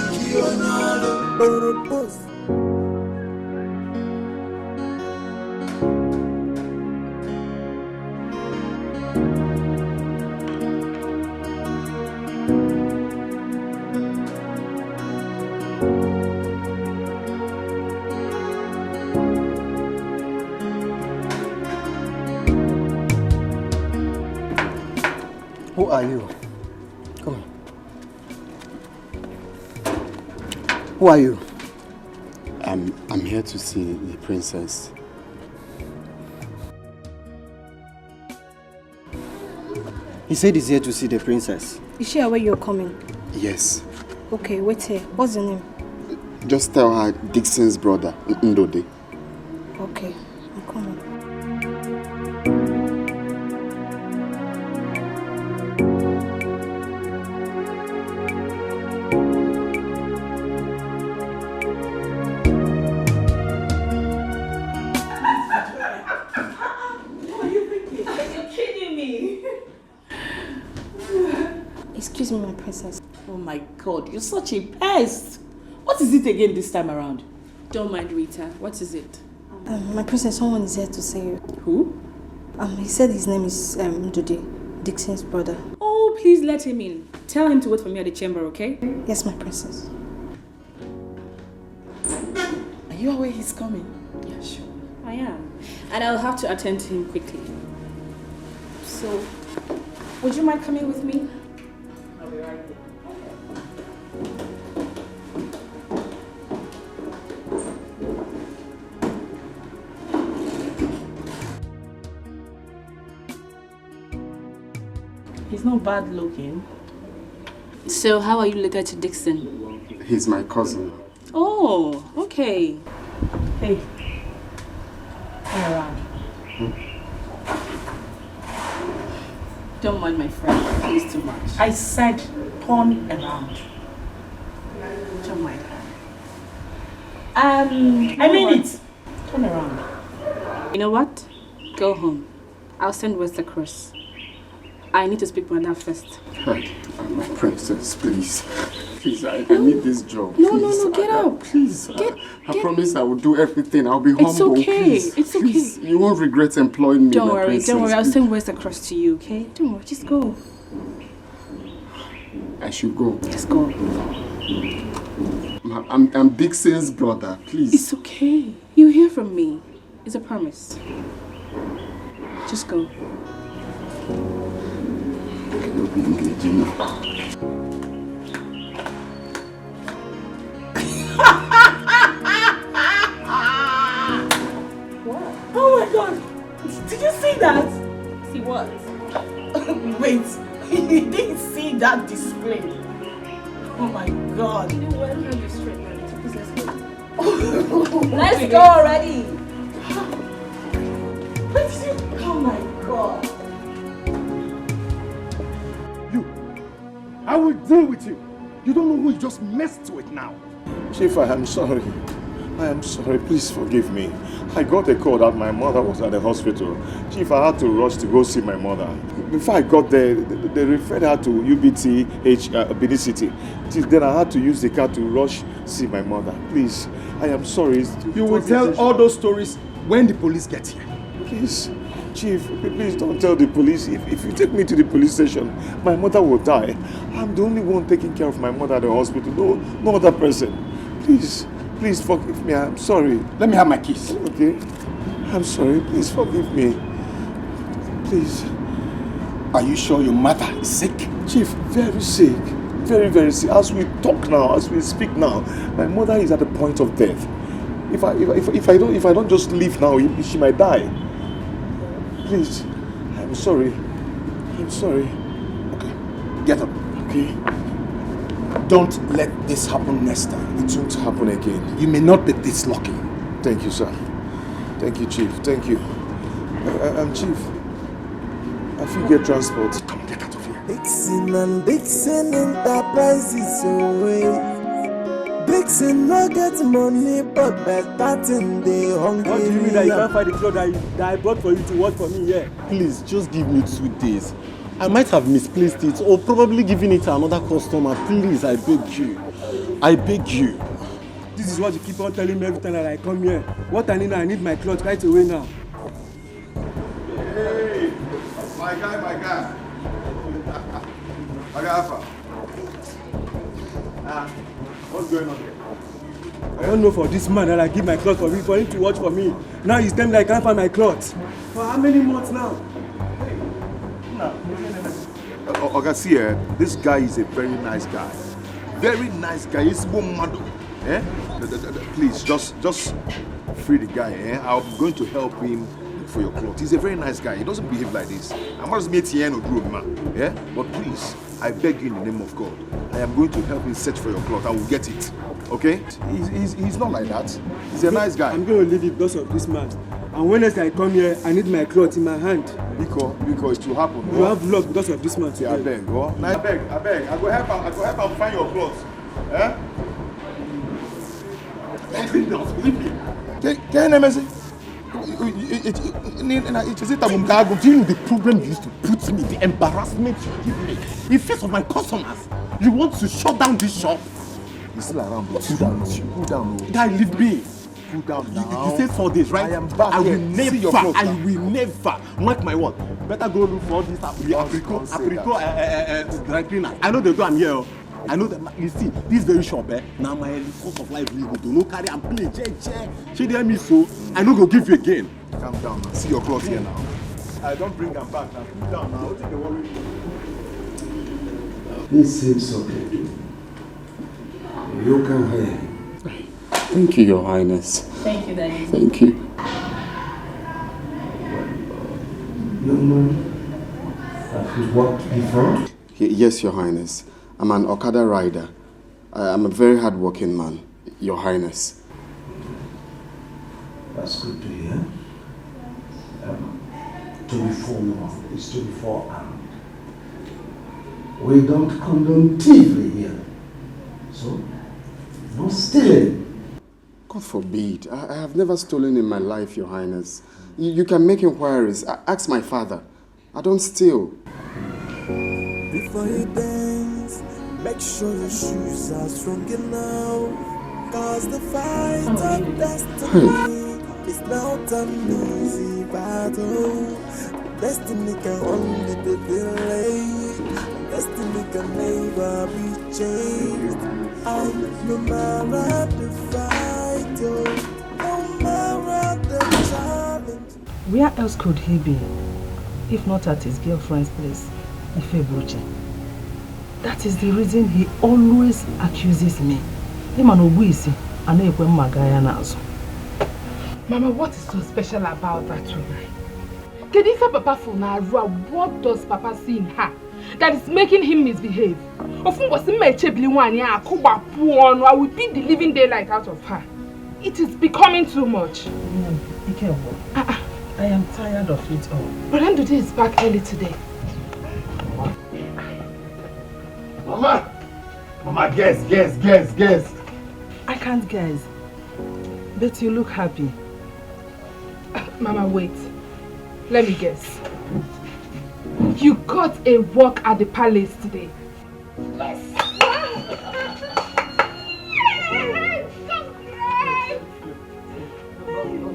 Who are you? Come here. Who are you? I'm here to see the princess. He said he's here to see the princess. Is she aware you're coming? Yes. Okay, wait here. What's your name? Just tell her Dixon's brother, Ndode. Okay, I'm coming. Excuse me, my princess. Oh my God, you're such a pest. What is it again this time around? Don't mind Rita. What is it? My princess, someone is here to see you. Who? He said his name is Ndode, Dixon's brother. Oh, please let him in. Tell him to wait for me at the chamber, okay? Yes, my princess. Are you aware he's coming? Yeah, sure. I am. And I'll have to attend to him quickly. So, would you mind coming with me? I'll be right there. He's not bad looking. So, how are you related to Dixon? He's my cousin. Oh, okay. Hey, turn around. Don't mind my friend, he's too much. I said turn around. Don't mind her. I mean it. Turn around. You know what? Go home. I'll send West across. I need to speak with Nana first. My princess, please. Please, I need this job. No, please. no, get up. Please. I promise I will do everything. I'll be humble. It's okay. Please. It's okay. Please. You won't regret employing me. Don't my worry, princess. don't worry. I'll send West across to you, okay? Don't worry, just go. I should go. Just go. I'm Dixon's brother. Please. It's okay. You'll hear from me. It's a promise. Just go. You'll be engaging. Oh my God! Did you see that? See what? Wait, you didn't see that display? Oh my God! You know what? I don't have you straight now. Please, let's go. Let's go already. Oh my God! I will deal with you. You don't know who you just messed with now. Chief, I am sorry. I am sorry. Please forgive me. I got a call that my mother was at the hospital. Chief, I had to rush to go see my mother. Before I got there, they referred her to UBTH Benin City. Then I had to use the car to rush see my mother. Please, I am sorry. You will tell all those stories when the police get here. Please, Chief, please don't tell the police. If you take me to the police station, my mother will die. I'm the only one taking care of my mother at the hospital. No other person. Please forgive me. I'm sorry. Let me have my keys. Okay. I'm sorry. Please forgive me. Please. Are you sure your mother is sick? Chief, very sick. Very, very sick. As we talk now, as we speak now, my mother is at the point of death. If I don't just leave now, she might die. Please. I'm sorry. I'm sorry. Okay. Get up. Okay. Don't let this happen next time. It won't happen again. You may not be this lucky. Thank you, sir. Thank you, Chief. Thank you. I'm Chief. I feel get transport. Come, get out of here. Dixon and Dixon Enterprises away. Dixon no get money, but better thing they hungry. What do you mean that you can't find the clothes that I bought for you to work for me here? Please, just give me 2 days. I might have misplaced it or probably given it to another customer. Please, I beg you. I beg you. This is what you keep on telling me every time that I come here. What I need my clothes right away now. Hey, my guy. I got Alpha. What's going on here? I don't know for this man that I give my clothes for him to watch for me. Now he's telling me I can't find my clothes. For how many months now? No. Ogasia, this guy is a very nice guy. Very nice guy. He's mad. Eh? Please, just free the guy. Eh? I'm going to help him for your clothes. He's a very nice guy. He doesn't behave like this. I must meet Tien or group, man. Yeah? But please, I beg you in the name of God, I am going to help him search for your clothes. I will get it. Okay? He's not like that. He's a nice guy. I'm going to leave it because of this man. And when I come here, I need my clothes in my hand. Because it will happen. You have luck because of this man today. I beg, go. I beg. I go help him find your clothes. Eh? Leave me. Can you message? Do you know the problem you used to put me, the embarrassment you give me in face of my customers? You want to shut down this shop? He's still around, bro. Cool down. Guy, leave me. Cool down now. You said 4 days, right? I am back. I will never, mark my word. Better go look for all this apricot dry cleaner. I know they do, I'm here. I know that, you see, this very shop, now my cost of livelihood, don't know carry and play, she didn't me so, I know go give you again. Calm down now, see your clothes here now. I don't bring them back now, cool down now, what do you worry? Please say something. You can hear. Thank you, Your Highness. Thank you, Daddy. Thank you. Young man, have you worked before? Yes, Your Highness. I'm an Okada rider. I'm a very hard-working man, Your Highness. That's good to hear. To be forewarned is to be forearmed. We don't condone thievery here. So, no stealing. God forbid. I have never stolen in my life, Your Highness. You can make inquiries. Ask my father. I don't steal. Before you dance, make sure your shoes are strong enough. Cause the fight of destiny is not an easy battle. Destiny can only be delayed. Destiny can never be changed. And no matter the fight, no matter the challenge. Where else could he be, if not at his girlfriend's place, Ifebuchi? That is the reason he always accuses me. Mama, what is so special about that woman? Kedifa Papa Funarua, what does Papa see in her that is making him misbehave? I will beat the living daylight out of her. It is becoming too much. Be careful. I am tired of it all. But Ndude is back early today. Mama, guess. I can't guess. But you look happy. Mama, wait. Let me guess. You got a walk at the palace today. Yes.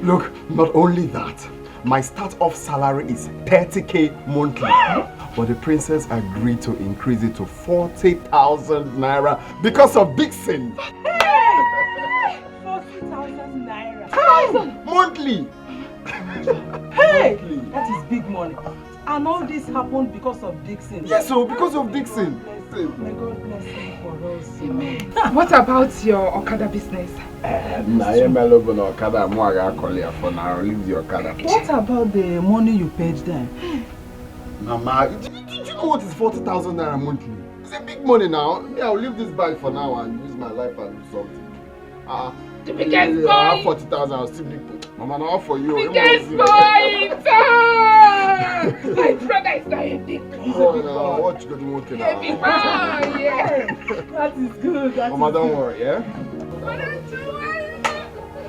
Look, not only that, my start-off salary is 30k monthly. But the princess agreed to increase it to 40,000 naira because of Dixon. 40,000 naira. Monthly. Hey! That is big money. And all this happened because of Dixon. Yes, so because of Dixon. May God bless him for us. Amen. What about your Okada business? What about the money you paid them? Mama, did you know what is 40,000 naira monthly? It's a big money now. Yeah, I'll leave this bag for now and use my life and do something. The biggest boy! I have 40,000, I'll still need to. Mama, now for you. Biggest boy! My brother is not a big boy. What you got to work now? A big boy, yeah. That is good. Mama, don't worry, yeah?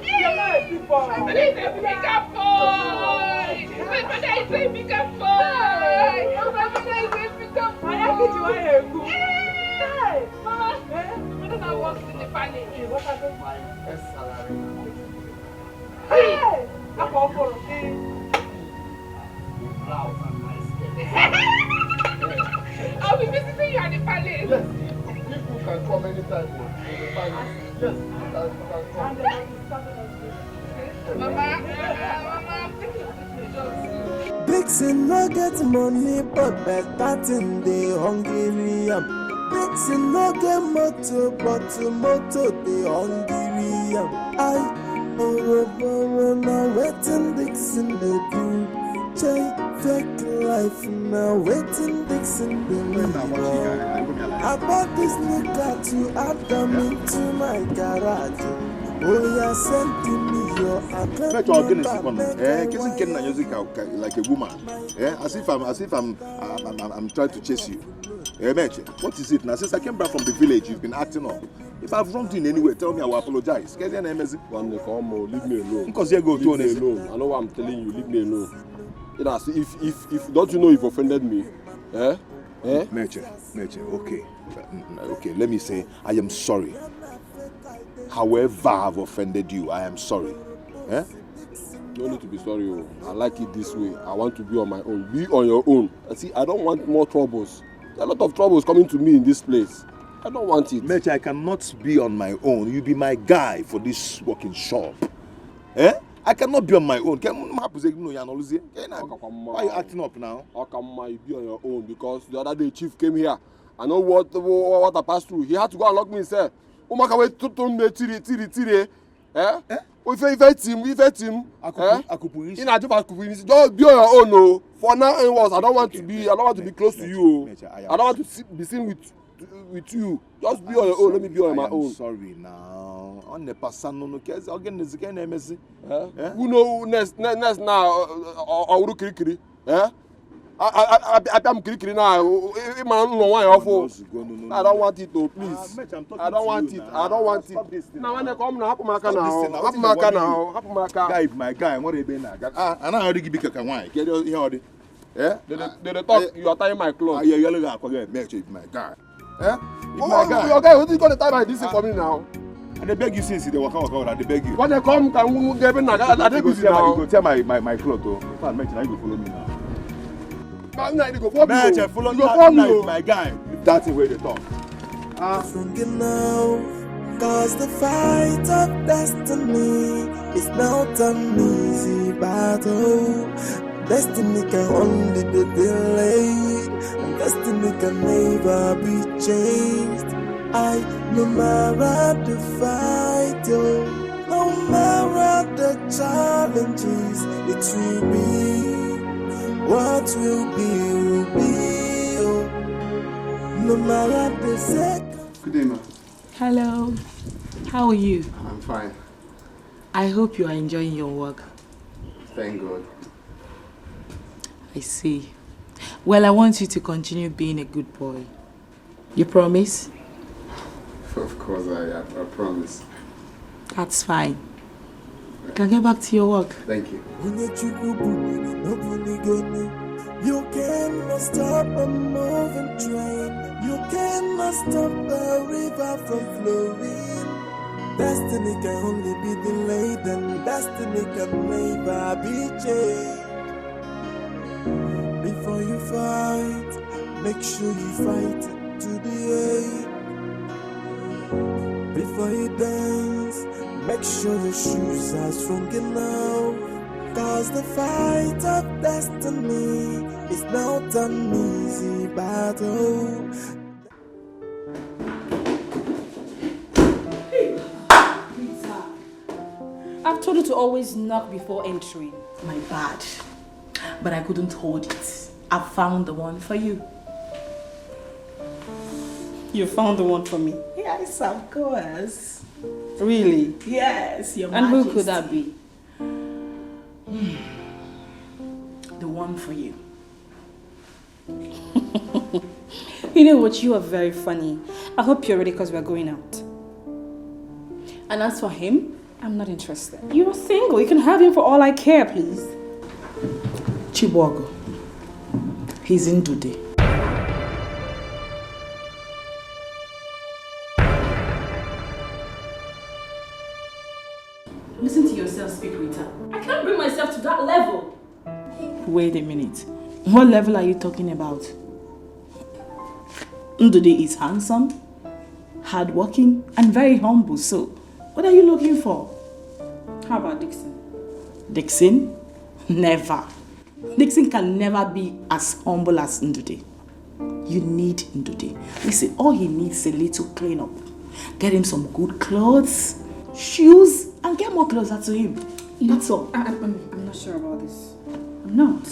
You're not a big boy. My brother is a bigger boy. My brother is a bigger boy. My brother is a bigger boy. Hey, Mama, my brother now works in the palace. What happened? Hey, I'm all for it. I'll be visiting you at the palace. Yes, people can come anytime. Yes, you can come. Mama, I'm thinking of this. Dixon no get money, but better thing they hungry. Dixon no get motor, but motor they hungry. Oh, now waiting Dixon they do. Fake life now waiting Dixon they live. I bought this nigga to add them into my garage. Oh yeah, send to me your account. Kissing Ken and music like a woman. As if I'm trying to chase you. What is it now? Since I came back from the village, you've been acting up. If I've wronged you in any way, tell me I will apologize. Leave me alone. Because you go to leave me alone. I know what I'm telling you. Leave me alone. If don't you know you've offended me? Meche, okay. Okay, let me say I am sorry. However I've offended you, I am sorry. No need to be sorry. I like it this way. I want to be on my own. Be on your own. See, I don't want more troubles. There are a lot of troubles coming to me in this place. I don't want it. Meche, I cannot be on my own. You be my guy for this working shop. I cannot be on my own. Why are you acting up now? How come you be on your own? Because the other day Chief came here. I know what I passed through. He had to go and lock me and say, We fight him. Just be on your own, no. For now, I don't want to be close to you. I don't want to be seen with you. Just be on your own. Let me be on my own. I'm sorry now. On the person no case again is again MSC. Who know next now or kirikiri? I'm kirikiri now. I don't want it though, please. I don't want it. Now when they come now, Guy, my guy, what are they now? And I already give you a wine. Get your They talk. You are tying my clothes. Yeah, you're my guy. My guy. Okay, who's going to tie my this for me now? And they beg you since they walk out, they beg you. When they come, can we get in? I think you go tell my clothes. Oh, if I mention, I go follow me now. You go follow me. Follow me, my guy. That's the way they talk. Cause the fight of destiny is not an easy battle. Destiny can only be delayed, and destiny can never be changed. No matter the fight, no matter the challenges, it will be. What will be. No matter the second. Good day, ma'am. Hello. How are you? I'm fine. I hope you are enjoying your work. Thank God. I see. Well, I want you to continue being a good boy. You promise? Of course, I promise. That's fine. You can get back to your work. Thank you. You cannot stop a moving train. You cannot stop a river from flowing. Destiny can only be delayed, and destiny can never be changed. Before you fight, make sure you fight to the end. Before you dance, make sure your shoes are strong enough. Cause the fight of destiny is not an easy battle. I've told you to always knock before entering. My bad. But I couldn't hold it. I found the one for you. You found the one for me? Yes, of course. Really? Yes, your And Majesty. who could that be? The one for you. You know what? You are very funny. I hope you're ready because we're going out. And as for him, I'm not interested. You're single. You can have him for all I care, please. Chibuogo. He's in today. Listen to yourself speak, Rita. I can't bring myself to that level. Wait a minute. What level are you talking about? Ndude is handsome, hardworking, and very humble. So, what are you looking for? How about Dixon? Dixon? Never. Dixon can never be as humble as Ndude. You need Ndude. Listen, all he needs is a little clean up. Get him some good clothes, shoes, and get more closer to him. That's all. I'm not sure about this. I'm not.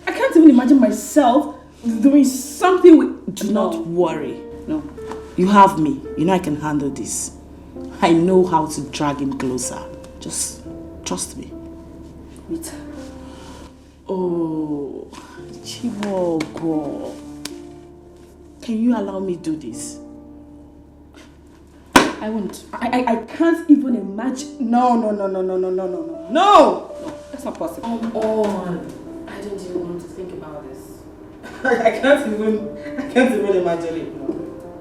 I can't even imagine myself doing something with... Do not worry. No. You have me. You know I can handle this. I know how to drag him closer. Just trust me. Wait. Oh, Chiwogo. Can you allow me to do this? I won't. I can't even imagine. No. No! That's not possible. Come on. I don't even want to think about this. I can't even imagine it. No.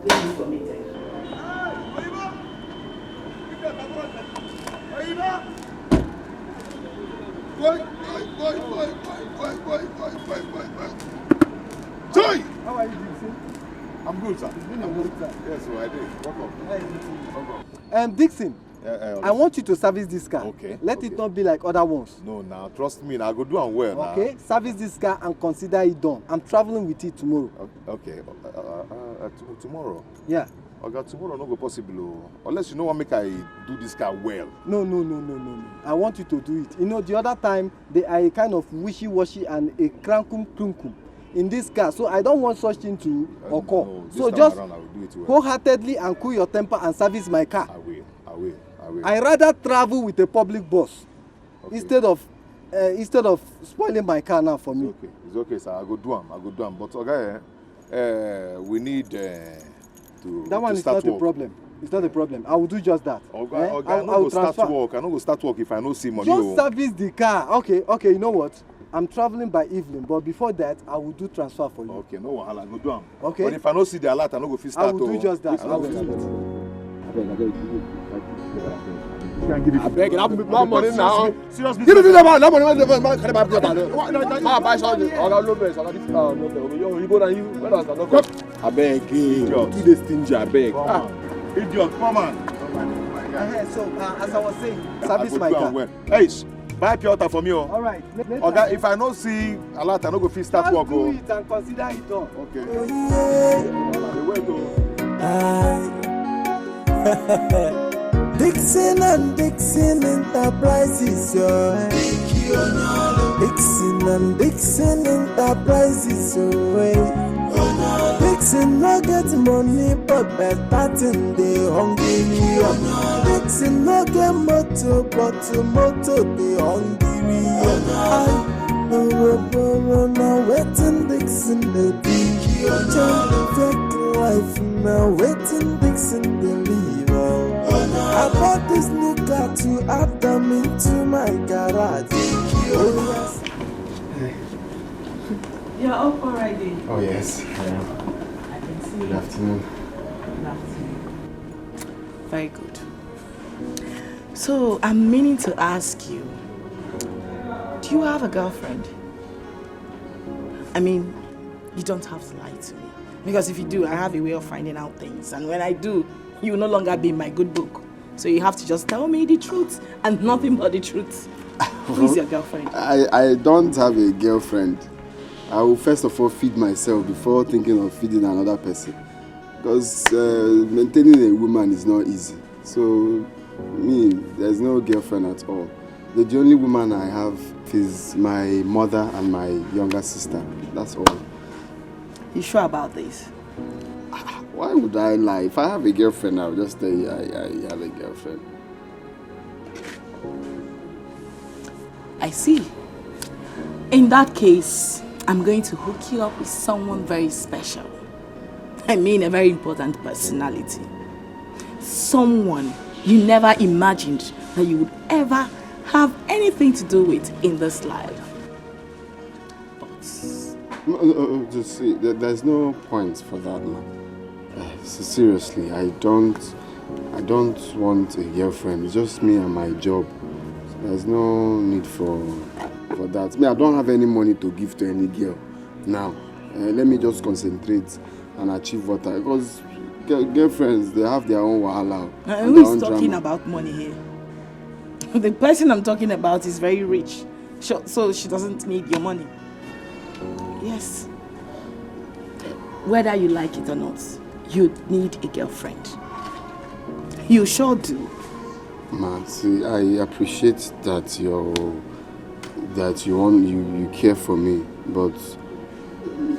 Leave it for me then. Joy! How are you, Dixon? I'm good, sir. It's been a long time. Yes, so I did. Welcome. Dixon, I want you to service this car. Okay. Let it not be like other ones. No, now trust me. I go do am well. Okay. Service this car and consider it done. I'm traveling with it tomorrow. Okay. Tomorrow. Yeah. Okay, tomorrow no go possible. Unless you know what make I do this car well. No. I want you to do it. You know, the other time they are a kind of wishy-washy and a crankum in this car, so I don't want such thing to occur. No, so just wholeheartedly and cool your temper and service my car. I will. I rather travel with a public bus instead of spoiling my car now for me. It's okay, sir. I go do am. But okay, we need to. That one is not a problem. It's not a problem. I will do just that. I no go start work. I no go start work if I no see money. Just service the car. Okay. You know what? I'm traveling by evening, but before that, I will do transfer for you. Okay, no wahala, go do am. Okay. But if I no see the alert, I no go fit start. I will do just that. I will do it. I beg, I have more money now. Serious Give me the money. Can I buy the I buy something. I got no place. I got this. No. Yo, you go down. You where else? I go. I beg you. Do this stingy. I beg. Idiot, come on. So, as I was saying, service my car. Hey, buy pure water for me. All right. Okay, if I no see alert, I no go fit start work. Do it and consider it done. Okay. Dixon and Dixon Enterprises, Dixon and Dixon Enterprises, Dixon no get money, but better thing they hungry. Dixon no get motor, but motor they hungry. Now waiting Dixon the be take life now waiting Dixon the leave. I bought this new car to add them into my garage. Oh yes. You're up already. Oh yes. I can see. Good afternoon. Good afternoon. Very good. So I'm meaning to ask you, do you have a girlfriend? I mean, you don't have to lie to me. Because if you do, I have a way of finding out things. And when I do, you will no longer be in my good book. So you have to just tell me the truth and nothing but the truth. Who is your girlfriend? I don't have a girlfriend. I will first of all feed myself before thinking of feeding another person. Because maintaining a woman is not easy. So, there's no girlfriend at all. The only woman I have is my mother and my younger sister. That's all. You sure about this? Why would I lie? If I have a girlfriend, I'll just tell you I have a girlfriend. I see. In that case, I'm going to hook you up with someone very special. I mean, a very important personality. Someone you never imagined that you would ever have anything to do with in this life. Just see, there's no point for that now. Seriously, I don't want a girlfriend. It's just me and my job. There's no need for that. I don't have any money to give to any girl now. Let me just concentrate and achieve what I... Because girlfriends, they have their own wahala. Who is talking about money here? The person I'm talking about is very rich. So she doesn't need your money. Yes. Whether you like it or not, you need a girlfriend. You sure do. Ma, see, I appreciate that you care for me, but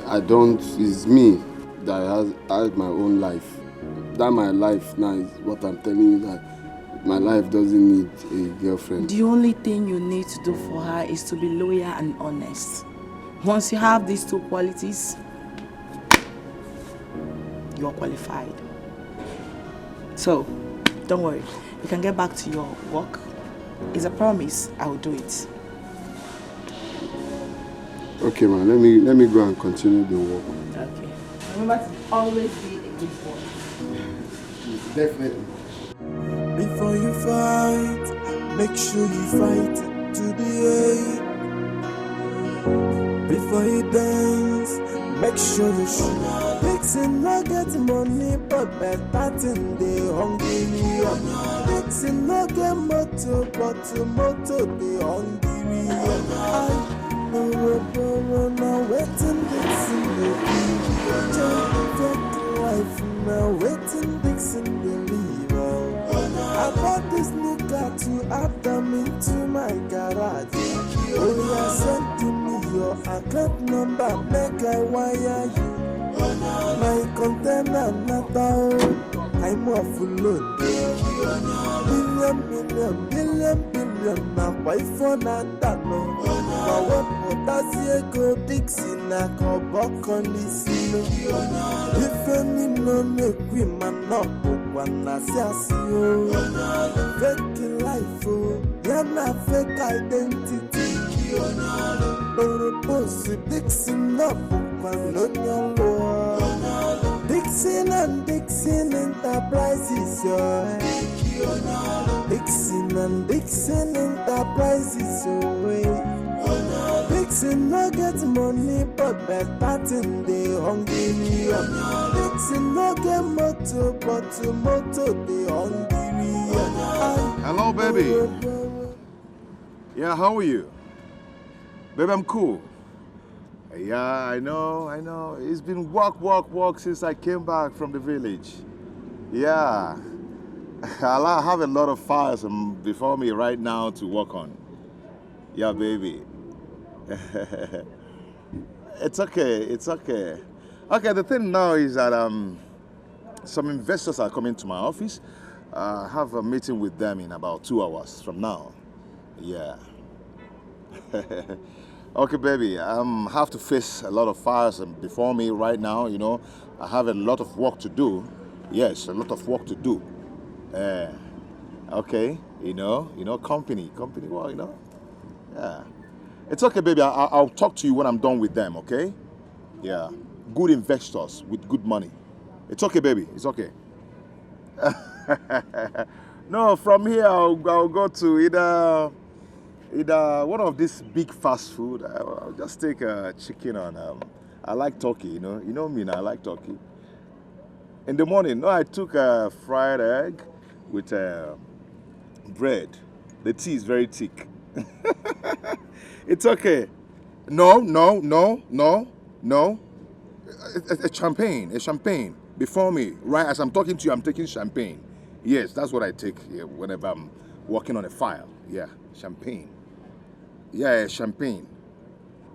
I don't. It's me that has my own life. That my life now is what I'm telling you, that my life doesn't need a girlfriend. The only thing you need to do for her is to be loyal and honest. Once you have these two qualities, you're qualified. So, don't worry. You can get back to your work. It's a promise. I will do it. Okay, man. Let me go and continue the work. Okay. Remember to always be a good boy. Definitely. Before you fight, make sure you fight to the end. Before you dance, make sure you shoot. Dixon no get money, but better thing they hungry. Dixon no get motor, but motor they hungry. Now waiting Dixon the life now waiting Dixon the leave. I bought this new car to add them into my garage. Oh yeah, send to me your account number, make I wire you. My container not out, I'm off load. Billion, now why for that no? Now what does you go Dixie na go back on this? If any no make we man up, one as you fake life, you're not fake identity. Purpose Dixon up, one on your lower. Dixon and Dixon Enterprises, Dixon and Dixon Enterprises, Dixon no get money, but better thing they hungry. Dixon no get motor, but motor they hungry. Hello, baby. Yeah, how are you? Baby, I'm cool. Yeah, I know. It's been work since I came back from the village. Yeah. I have a lot of files before me right now to work on. Yeah, baby. It's okay. Okay, the thing now is that some investors are coming to my office. I have a meeting with them in about 2 hours from now. Yeah. Okay, baby, I have to face a lot of fires before me right now, you know. I have a lot of work to do. Yes, a lot of work to do. Okay, you know, company, well, you know. Yeah. It's okay, baby, I'll talk to you when I'm done with them, okay? Yeah. Good investors with good money. It's okay, baby, it's okay. No, from here I'll go to either one of this big fast food. I'll just take a chicken on. I like turkey, you know me now. I like turkey. In the morning, no, I took a fried egg with bread. The tea is very thick. It's okay. No. A champagne before me. Right as I'm talking to you, I'm taking champagne. Yes, that's what I take whenever I'm working on a file. Yeah, champagne. Yeah, champagne.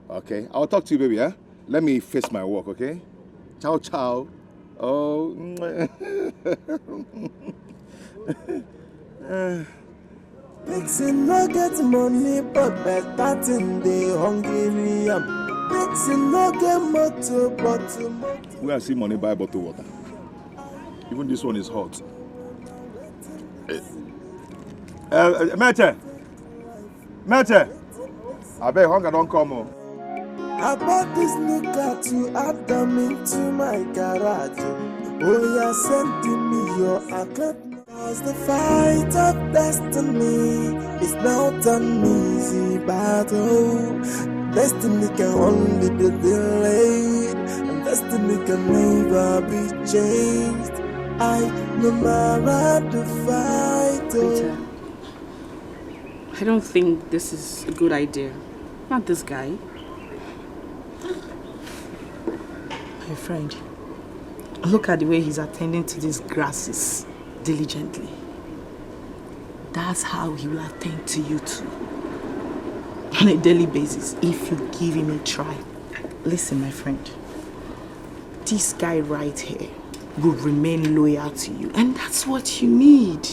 Okay, I'll talk to you, baby, huh? Let me face my work, okay? Ciao, ciao. Oh. Dixon no get money, but better thing they hungry. Dixon no get motor, but motor. Where I see money buy bottle water. Even this one is hot. Mete! I bet hunger don't come on. I bought this new car to add them into my garage. Oh yeah, send to me your account. Cause the fight of destiny is not an easy battle. Destiny can only be delayed, and destiny can never be changed. No matter the fight. Peter, I don't think this is a good idea. Not this guy. My friend, look at the way he's attending to these grasses diligently. That's how he will attend to you too. On a daily basis, if you give him a try. Listen, my friend. This guy right here will remain loyal to you. And that's what you need.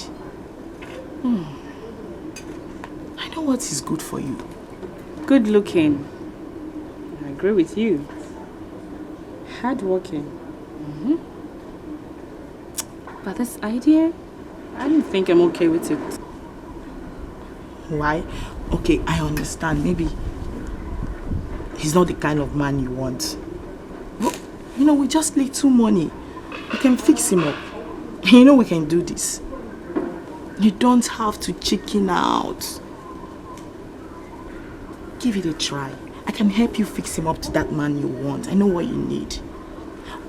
I know what is good for you. Good looking. I agree with you. Hard working. But this idea, I don't think I'm okay with it. Why? Okay, I understand. Maybe he's not the kind of man you want. But, you know, we just little money. We can fix him up. You know we can do this. You don't have to chicken out. Give it a try. I can help you fix him up to that man you want. I know what you need.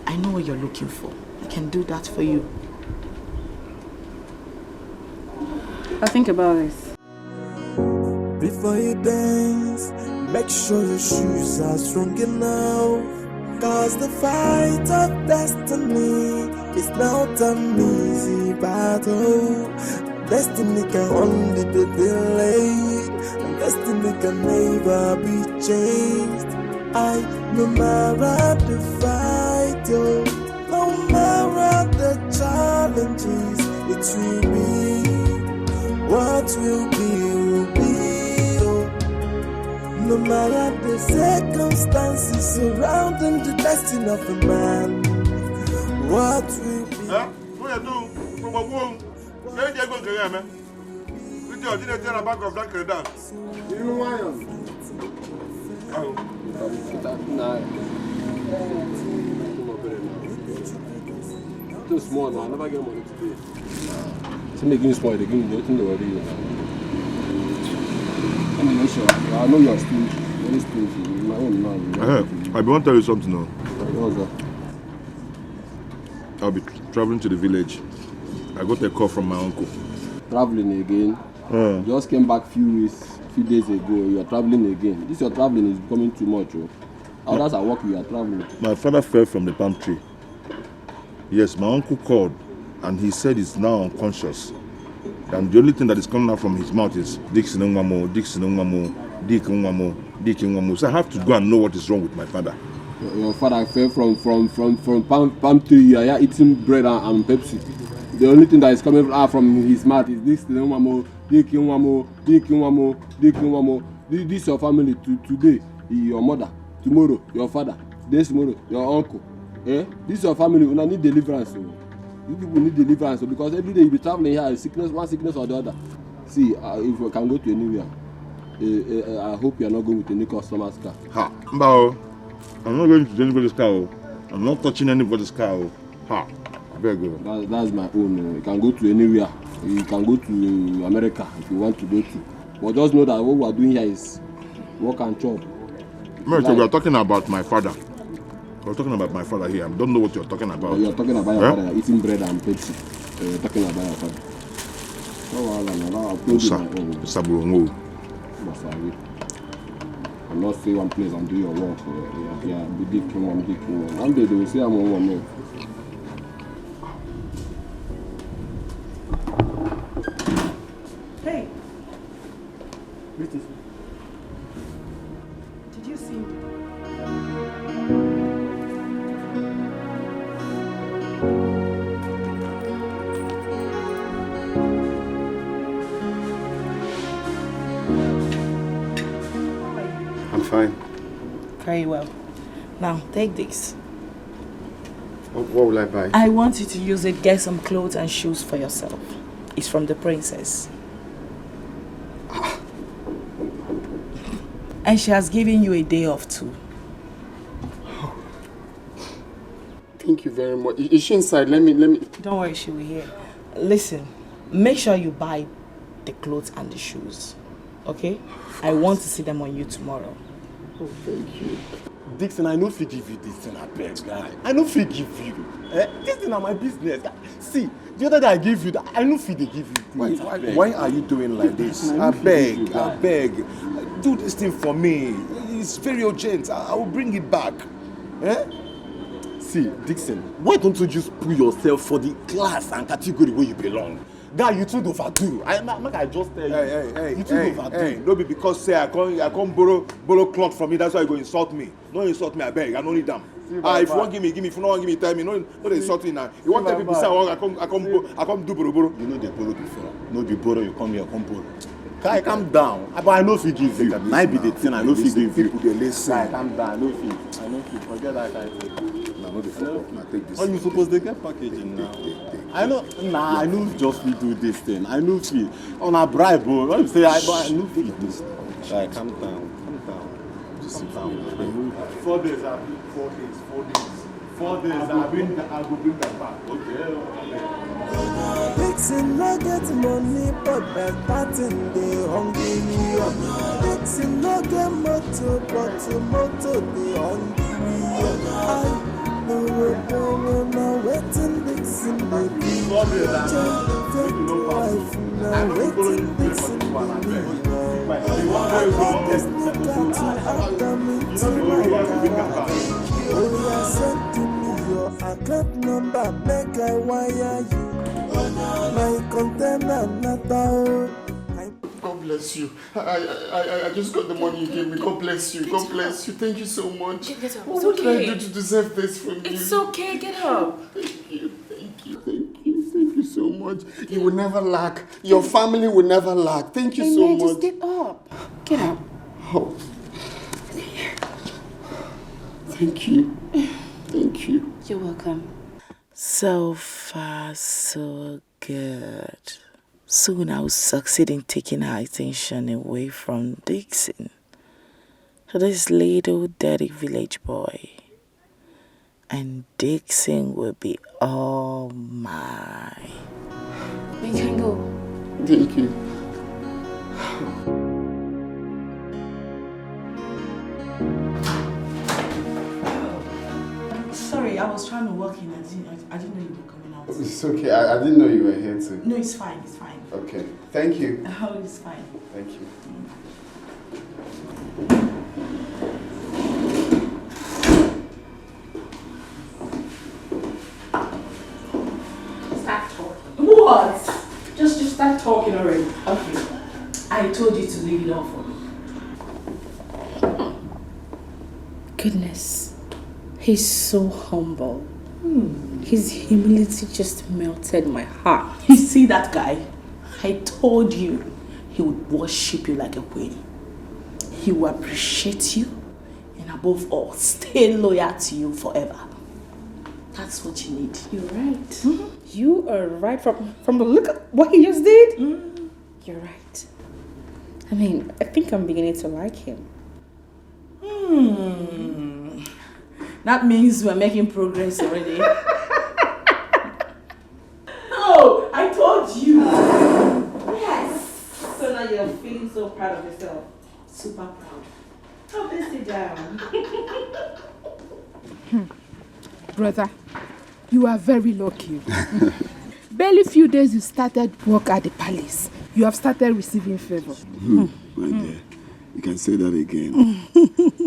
I know what you're looking for. I can do that for you. I'll think about this. Before you dance, make sure your shoes are strong enough. Cause the fight of destiny is not an easy battle. Destiny can only be delayed, and destiny can never be changed. No matter the fight, no matter the challenges, it will be. What will be, will be. No matter the circumstances surrounding the destiny of a man, what will be. What you do? From a womb, where you going to hear me? With your dinner tell back of that credit. You know why? Too small now, I never get money today. So they give me small, they give me nothing to worry. I'm not sure. I know you're stingy. Very stingy. My own man. I want to tell you something now. What's that? I'll be traveling to the village. I got a call from my uncle. Traveling again? Just came back few days ago. You are traveling again. This your traveling is becoming too much. Others are working, you are traveling. My father fell from the palm tree. Yes, my uncle called and he said he's now unconscious. And the only thing that is coming out from his mouth is Dixon Nwamo, Dixon Nwamo, Dixon Nwamo, Dixon Nwamo. So I have to go and know what is wrong with my father. Your father fell from palm tree. You are eating bread and Pepsi. The only thing that is coming out from his mouth is Dixon Nwamo, Dixon Nwamo, Dixon Nwamo, Dixon Nwamo. This is your family today. Your mother. Tomorrow, your father. This tomorrow, your uncle. This is your family. You need deliverance. You people need deliverance because every day you be traveling here, sickness, one sickness or the other. See, if you can go to anywhere, I hope you are not going with any customer's car. Ha, no, I'm not going to anybody's car. I'm not touching anybody's car. Ha, very good. That's my own. You can go to anywhere. You can go to America if you want to go to. But just know that what we are doing here is work and chop. We are talking about my father. We're talking about my father here. I don't know what you're talking about. You're talking about your father eating bread and Pepsi. You're talking about your father. I'm not saying one place and do your work. Yeah, be dicking one. One day they will say I'm on one milk. Hey! Did you see me? I'm fine. Very well. Now, take this. What will I buy? I want you to use it, get some clothes and shoes for yourself. It's from the princess. And she has given you a day off too. Thank you very much. Is she inside? Let me. Don't worry, she will hear. Listen, make sure you buy the clothes and the shoes. Okay? I want to see them on you tomorrow. Oh, thank you. Dixon, I know if you give you this thing, I beg, guy. I know if you give you. This thing is my business. See, the other day I give you that, I know if they give you. Why are you doing like this? I beg. Do this thing for me. It's very urgent. I will bring it back. See, Dixon, why don't you just put yourself for the class and category where you belong? Guy, you too overdo. I just tell you. Hey, you too overdo. Hey, no be because say I can't borrow cloth from me, that's why you go insult me. No insult me, I beg, I don't need them. If you want give me, if you don't want give me, tell me. No they insult me now. You want tell people say I come do borrow. You know they borrow before. No be borrow, you come here, come borrow. Guy, calm down. But I know if you give you. Might be the thing, I know if you give you. People they listen. Guy, calm down. I know if you. Forget that guy. No, take this. Oh, you supposed to get packaging now. I know just we do this thing. I know if you on a bribe, bro. What you say? I know if you do this. Guy, calm down. Just sit down. 4 days. 4 days. I will bring that back. Okay. Dixon no get money, but better thing they hungry. Dixon no get motor, but motor they hungry. No waiting Dixon, baby. Take life now, waiting Dixon, baby. I got this nigga to Adam into my car. Oh, yeah, send to me your account number, make I wire you. My container not out. God bless you. I just got the money you gave me. God bless you. God bless you. Thank you so much. Get up. What did I do to deserve this from you? It's okay. Get up. Thank you so much. You will never lack. Your family will never lack. Thank you so much. Just get up. Get up. Oh. Thank you. Thank you. You're welcome. So far, so good. Soon I will succeed in taking her attention away from Dixon to this little dirty village boy. And Dixon will be all mine. We can go. Thank you. Sorry, I was trying to walk in. I didn't know you were coming out. It's okay. I didn't know you were here too. No, it's fine. Okay. Thank you. Oh, it's fine. Thank you. Start talking. What? Just start talking already. Okay. I told you to leave it all for me. Goodness. He's so humble. His humility just melted my heart. You see that guy? I told you he would worship you like a queen. He will appreciate you and above all, stay loyal to you forever. That's what you need. You're right. Mm-hmm. You are right from the look of what he just did. You're right. I mean, I think I'm beginning to like him. That means we're making progress already. No, I told you. Yes. So now you're feeling so proud of yourself. Super proud. Oh, please sit down. Brother, you are very lucky. Barely few days you started work at the palace. You have started receiving favor. My dear, you can say that again.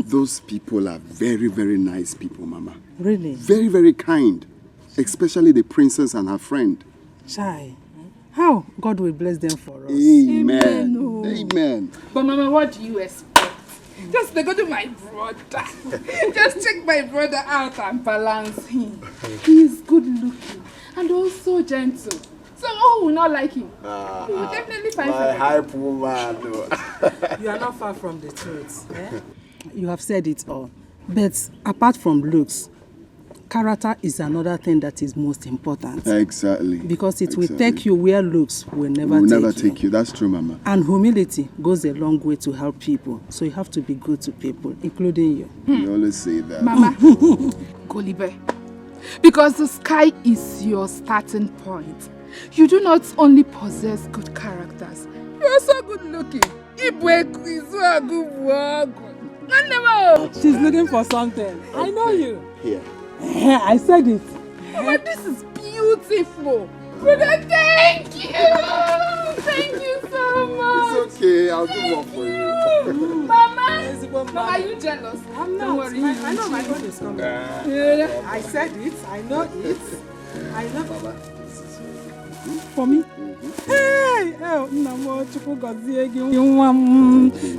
Those people are very, very nice people, Mama. Really? Very, very kind. Especially the princess and her friend. Chai. How God will bless them for us. Amen. Amen. But Mama, what do you expect? Just go to my brother. Just check my brother out and balance him. He is good looking and also gentle. So who will not like him? He will definitely find my hype woman. You are not far from the truth. Eh? You have said it all. But apart from looks, character is another thing that is most important. Exactly. Because it will take you where looks will never take you. That's true, Mama. And humility goes a long way to help people. So you have to be good to people, including you. You always say that. Mama, Golibe, because the sky is your starting point. You do not only possess good characters, you are so good looking. She's looking for something. Okay. I know you. Here. I said it. Mama, this is beautiful. Brother, thank you! Thank you so much! It's okay, I'll do more for you. Mama! Mama, are you jealous? I'm not. Don't worry. I know my God is coming. I said it. I know it. I know. Baba. For me? Hey! Oh, Namo Chukugaziegi.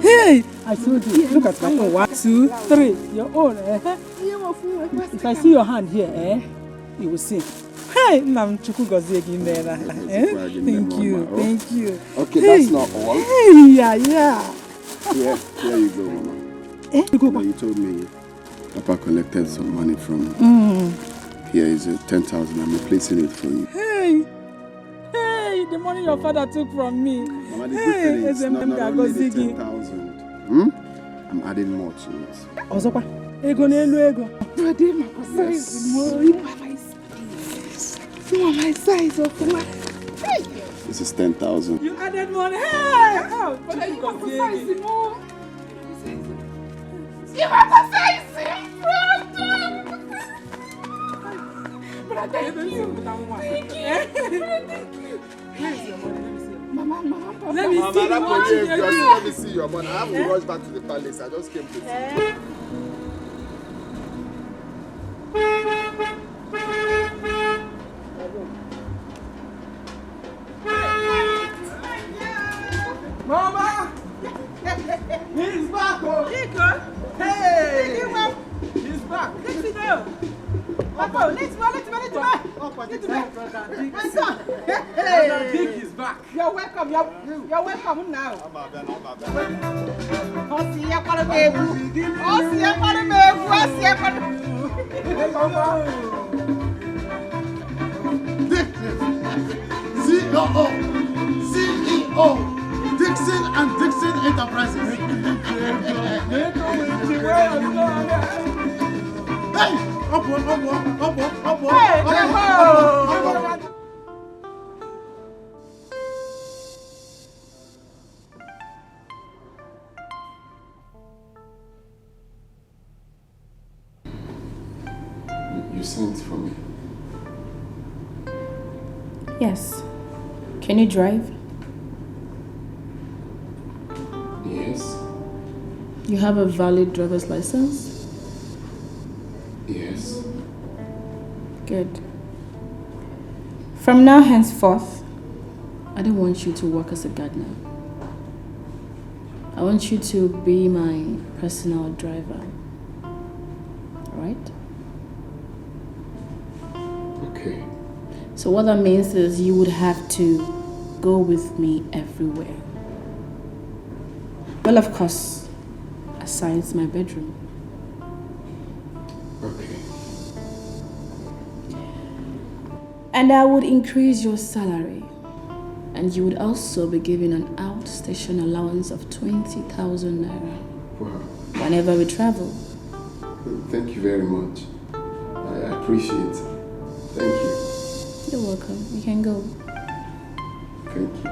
Hey! I told you. Look at my phone. 1, 2, 3. Your own, If I see your hand here, you will see. Hey! Nam Chukugaziegi in there. Thank you. Thank you. Okay, that's not all. Hey! Yeah. Here you go, Mama. You told me Papa collected some money from Here is 10,000. I'm replacing it for you. Hey, the money your father took from me. Mama, the good thing is not only the 10,000. I'm adding more to it. Ozopa, ego n'elu ego. Brother, my size is more. You are my size of what? This is 10,000. You added money. Hey! Oh, but you are my size more. You are my size, brother. Thank you. Thank you. Where is your money? Mama. Let me see your money. I have to rush back to the palace. I just came to see you. Mama! He's back! Hey! He's back! Let's go! Hey! Dick is back! You're welcome! You're welcome now! CEO! Dixon and Dixon Enterprises. Hey! Up. You sent for me. Yes. Can you drive? Yes. You have a valid driver's license? Yes. Good. From now henceforth, I don't want you to work as a gardener. I want you to be my personal driver. Alright? Okay. So what that means is you would have to go with me everywhere. Well, of course, aside my bedroom. Okay. And I would increase your salary. And you would also be given an outstation allowance of 20,000 naira. Wow. Whenever we travel. Thank you very much. I appreciate it. Thank you. You're welcome. You can go. Thank you.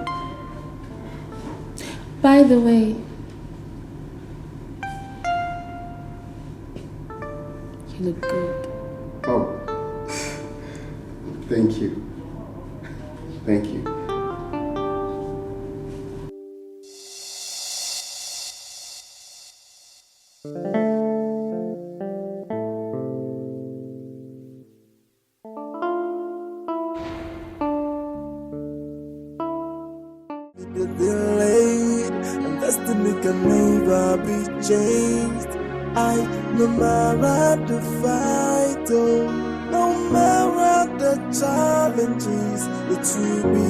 By the way, you look good. Oh. Thank you. Thank you. Delayed, and destiny can never be changed. No matter the fight, no matter the challenges, it will be.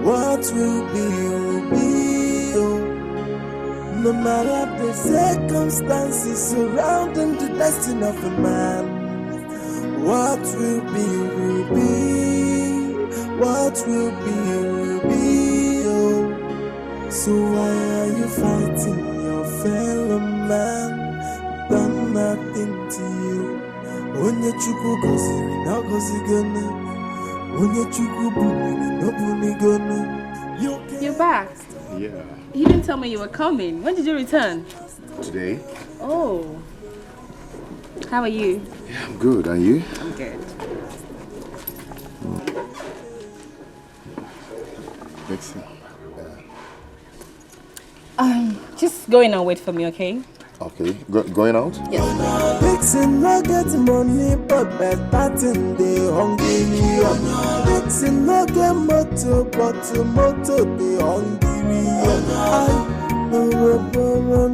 What will be, will be. No matter the circumstances surrounding the destiny of a man, what will be, will be. What will be, will be. So why are you fighting your fellow man? Done nothing to you. Onye chukwu goziri na gozigona. Onye chukwu buniri no bunigona. You're back. Yeah. You didn't tell me you were coming. When did you return? Today? Oh. How are you? Yeah, I'm good. Are you? I'm good. vexing. Just go in and wait for me, okay? Okay, going out? Yes. Vixen no get money, but better thing they hungry. Vixen no get motor, but motor they hungry.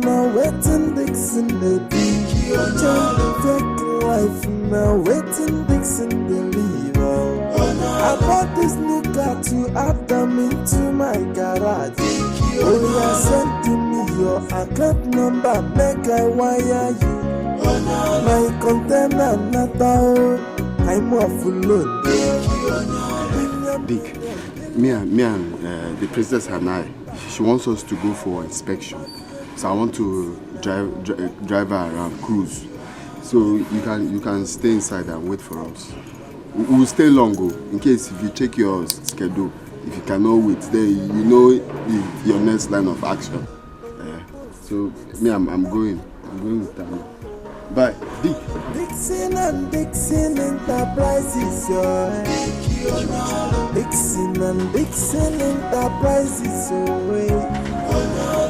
Now waiting Dixon the be fake life now waiting Dixon the leave. I bought this new car to add them into my garage. Oh yeah, send to me your account number, make I wire you. My container not out, I'm off load. Dick, me and the princess and I, she wants us to go for inspection. So I want to drive her around, cruise. So you can stay inside and wait for us. We'll stay longer in case if you check your schedule. If you cannot wait, then you know your next line of action. So me, I'm going with them. Bye, Dick. Dixon and Dixon Enterprises, Dixon and Dixon Enterprises,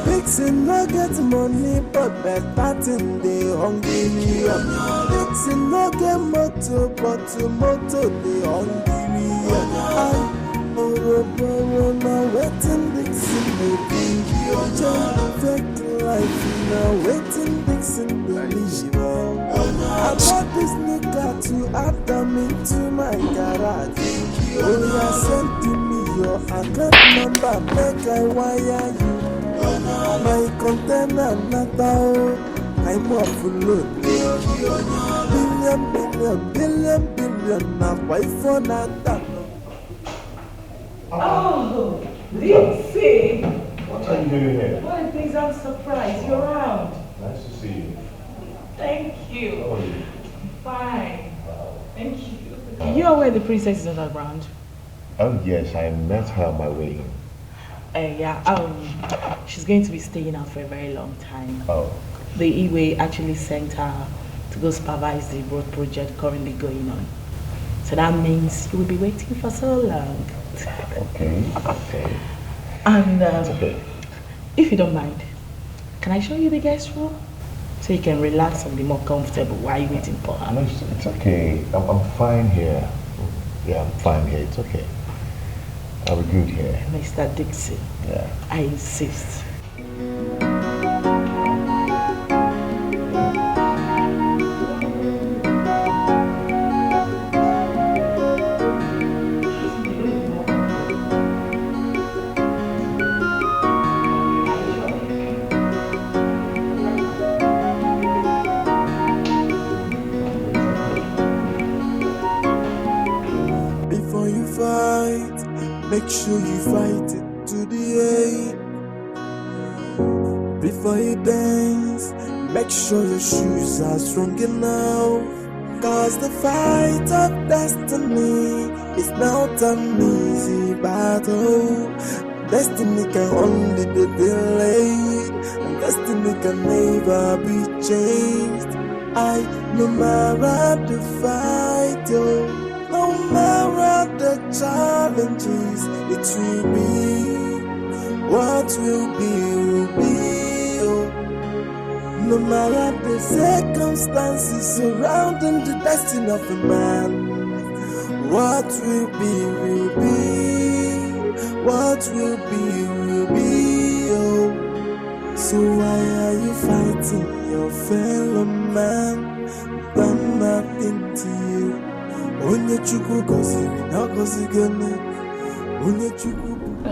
Dixon no get money, but better thing they hungry. Dixon no get motor, but motor they hungry. Now waiting Dixon baby, fake life now waiting Dixon baby. I bought this new car to add them into my garage. Oh yeah, send to me your account number, make I wire you. My container not out, I'm off load. Billion, now why for not that? Oh, Dixie! What are you doing here? What a pleasant surprise. You're around. Nice to see you. Thank you. How are you? Fine. Thank you. You are where the princess is not around? Oh yes, I met her on my way in. She's going to be staying out for a very long time. Oh. The Iwe actually sent her to go supervise the road project currently going on. So that means you will be waiting for so long. Okay. And okay. If you don't mind, can I show you the guest room? So you can relax and be more comfortable while you're waiting for her. No, it's okay. I'm fine here. Yeah, I'm fine here. It's okay. I'll be good here. Mr. Dixon. Yeah. I insist. Make sure you fight it to the end. Before you dance, make sure your shoes are strong enough. Cause the fight of destiny is not an easy battle. Destiny can only be delayed, and destiny can never be changed. No matter the fight, no matter the challenges, it will be. What will be, will be. No matter the circumstances surrounding the destiny of a man, what will be, will be. What will be, will be. So why are you fighting your fellow man? Done nothing to you. Are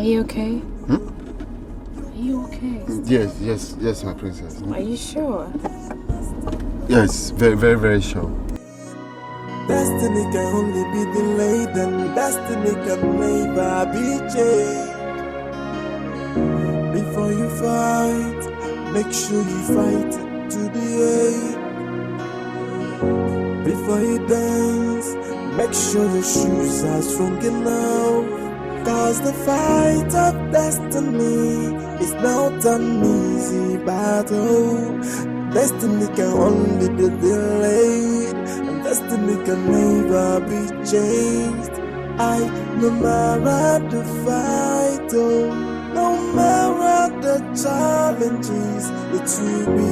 you okay? Are you okay? Yes, my princess. Are you sure? Yes, very, very, very sure. Destiny can only be delayed, and destiny can never be changed. Before you fight, make sure you fight it to the end. Before you dance, make sure your shoes are strong enough. Cause the fight of destiny is not an easy battle. Destiny can only be delayed, and destiny can never be changed. No matter the fight, fight, oh. No matter the challenges, it will be.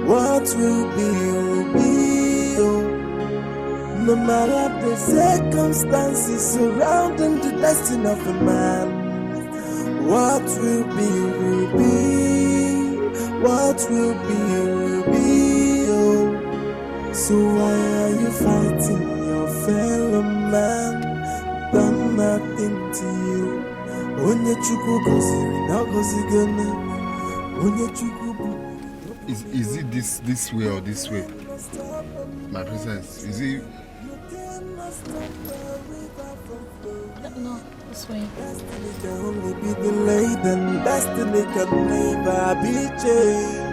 What will be, oh. No matter the circumstances surrounding the destiny of a man, what will be, what will be, oh. So why are you fighting your fellow man? Done nothing to you. Onye Chukwu goziri, now gozigene. Onye Chukwu. Is it this way or this way? My princess, is it? No, this way. Destiny can only be delayed, and destiny can never be changed.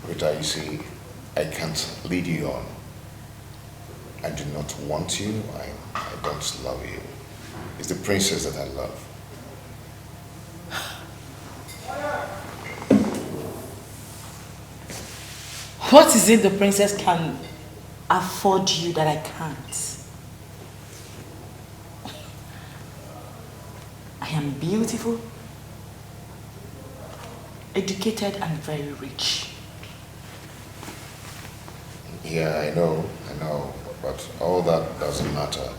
Rita, you see, I can't lead you on. I do not want you. I don't love you. It's the princess that I love. What is it the princess can afford you that I can't? I am beautiful, educated, and very rich. Yeah, I know, but all that doesn't matter.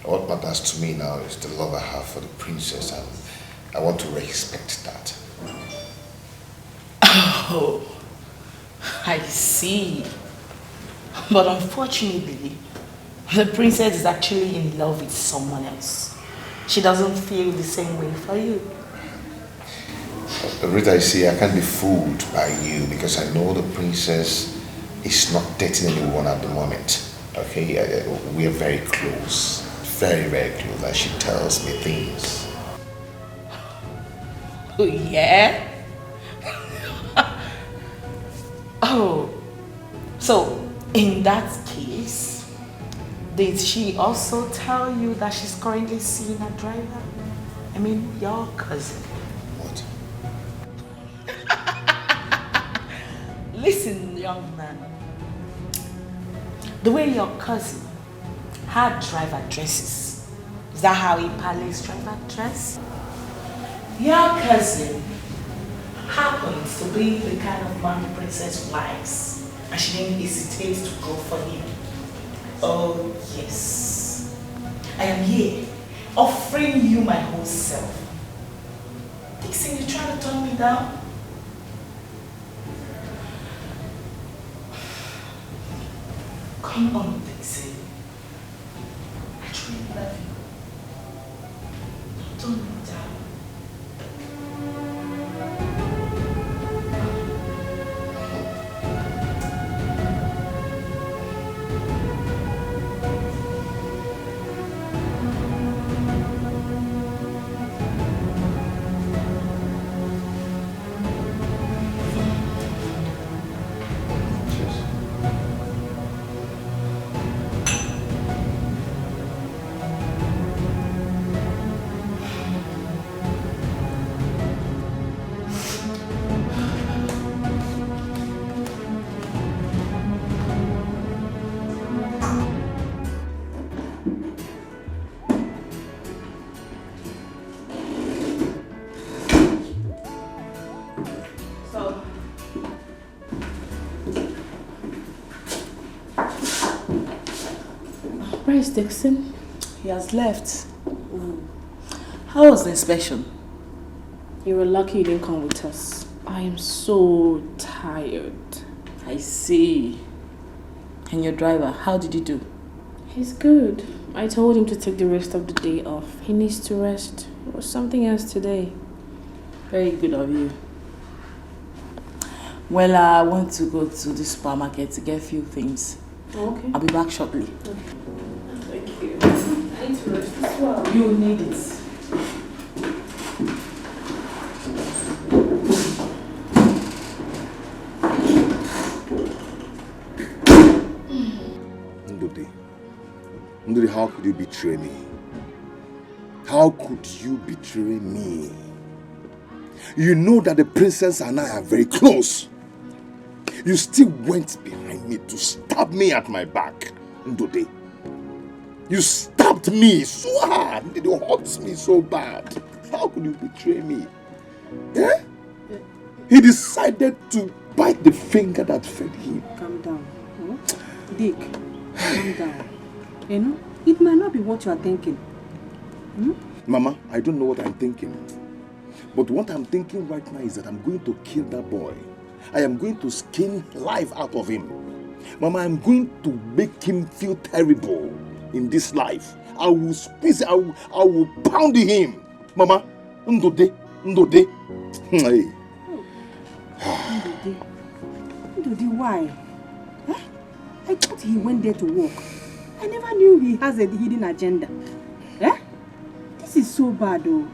What matters to me now is the love I have for the princess, and I want to respect that. Oh, I see. But unfortunately, the princess is actually in love with someone else. She doesn't feel the same way for you. Rita, you see, I can't be fooled by you because I know the princess is not dating anyone at the moment. Okay, we are very close, very, very close. Like she tells me things. Oh, yeah? Oh, so in that case, did she also tell you that she's currently seeing a driver? I mean, your cousin. What? Listen, young man. The way your cousin had driver dresses, is that how he parlays driver dress? Your cousin happens to be the kind of man the princess likes, and she didn't hesitate to go for him. Oh yes, I am here offering you my whole self. Dixon, you trying to turn me down? Come on, Dixie. I truly love you. Don't turn me down. Where is Dixon? He has left. How was the inspection? You were lucky you didn't come with us. I am so tired. I see. And your driver, how did he do? He's good. I told him to take the rest of the day off. He needs to rest. It was something else today. Very good of you. Well, I want to go to the supermarket to get a few things. Okay. I'll be back shortly. Thank you. I need to rest as well. You'll need it. Ndudi, how could you betray me? How could you betray me? You know that the princess and I are very close. You still went behind me to stab me at my back, Ndudi. You stabbed me so hard. It hurts me so bad. How could you betray me? Eh? He decided to bite the finger that fed him. Calm down. Hmm? Dick, calm down. You know, it might not be what you are thinking. Hmm? Mama, I don't know what I'm thinking. But what I'm thinking right now is that I'm going to kill that boy. I am going to skin life out of him. Mama, I'm going to make him feel terrible in this life. I will squeeze, I will pound him. Mama, Ndode. Hey. Ndode, why? Huh? I thought he went there to work. I never knew he has a hidden agenda. Eh? This is so bad, though.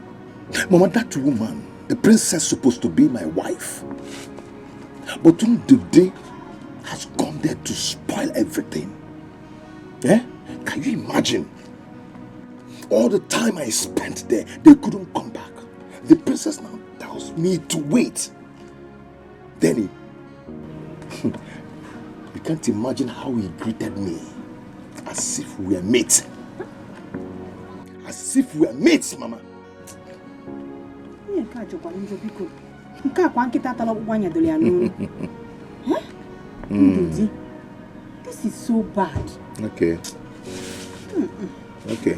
Mama, that woman, the princess supposed to be my wife. But Ndode has gone there to spoil everything. Eh? Can you imagine? All the time I spent there, they couldn't come back. The princess now tells me to wait. Then you can't imagine how he greeted me. As if we were mates. As if we were mates, Mama. This is so bad. Okay. Okay.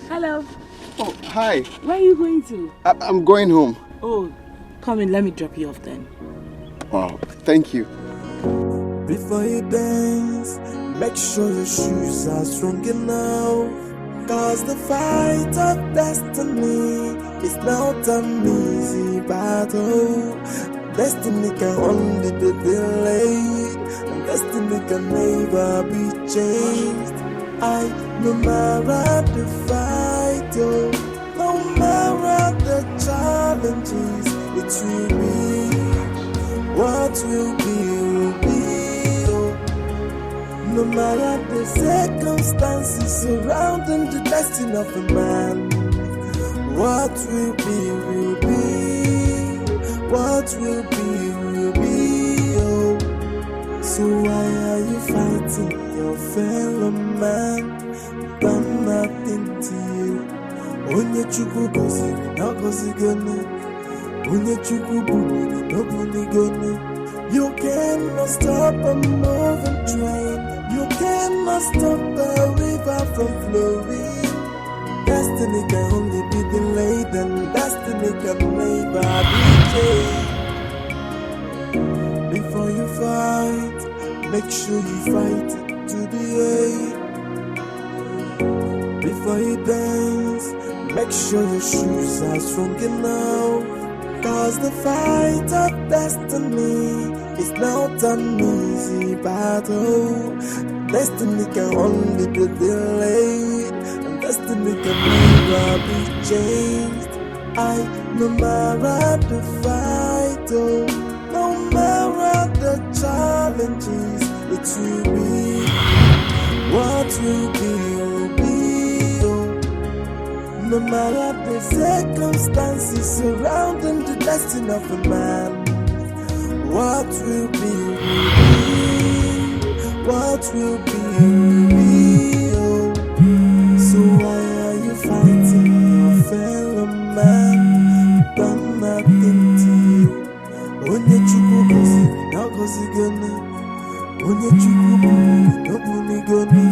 Hello. Oh, hi. Where are you going to? I'm going home. Oh, come in, let me drop you off then. Wow, thank you. Before you dance, make sure your shoes are strong enough. Cause the fight of destiny is not an easy battle. Destiny can only be delayed, and destiny can never be changed. No matter the fight, no matter the challenges, it will be. What will be, no matter the circumstances surrounding the destiny of a man. What will be, what will be, oh. So why are you fighting your fellow man? Done nothing to you. Onye chukwu goziri, no gozigoni. Onye chukwu buri, no bunigoni. You cannot stop a moving train. You cannot stop the river from flowing. Destiny can only be delayed, and destiny can never be changed. Before you fight, make sure you fight it to the end. Before you dance, make sure your shoes are strong enough. Cause the fight of destiny is not an easy battle. Destiny can only be delayed, and destiny can never be changed. No matter the fight, no matter the challenges, it will be. What will be, no matter the circumstances surrounding the destiny of a man. What will be, what will be, oh. So why are you fighting your fellow man? Done nothing to you. Onye chukwu gozi, no gozigoni. Onye chukwu buri, no bunigoni.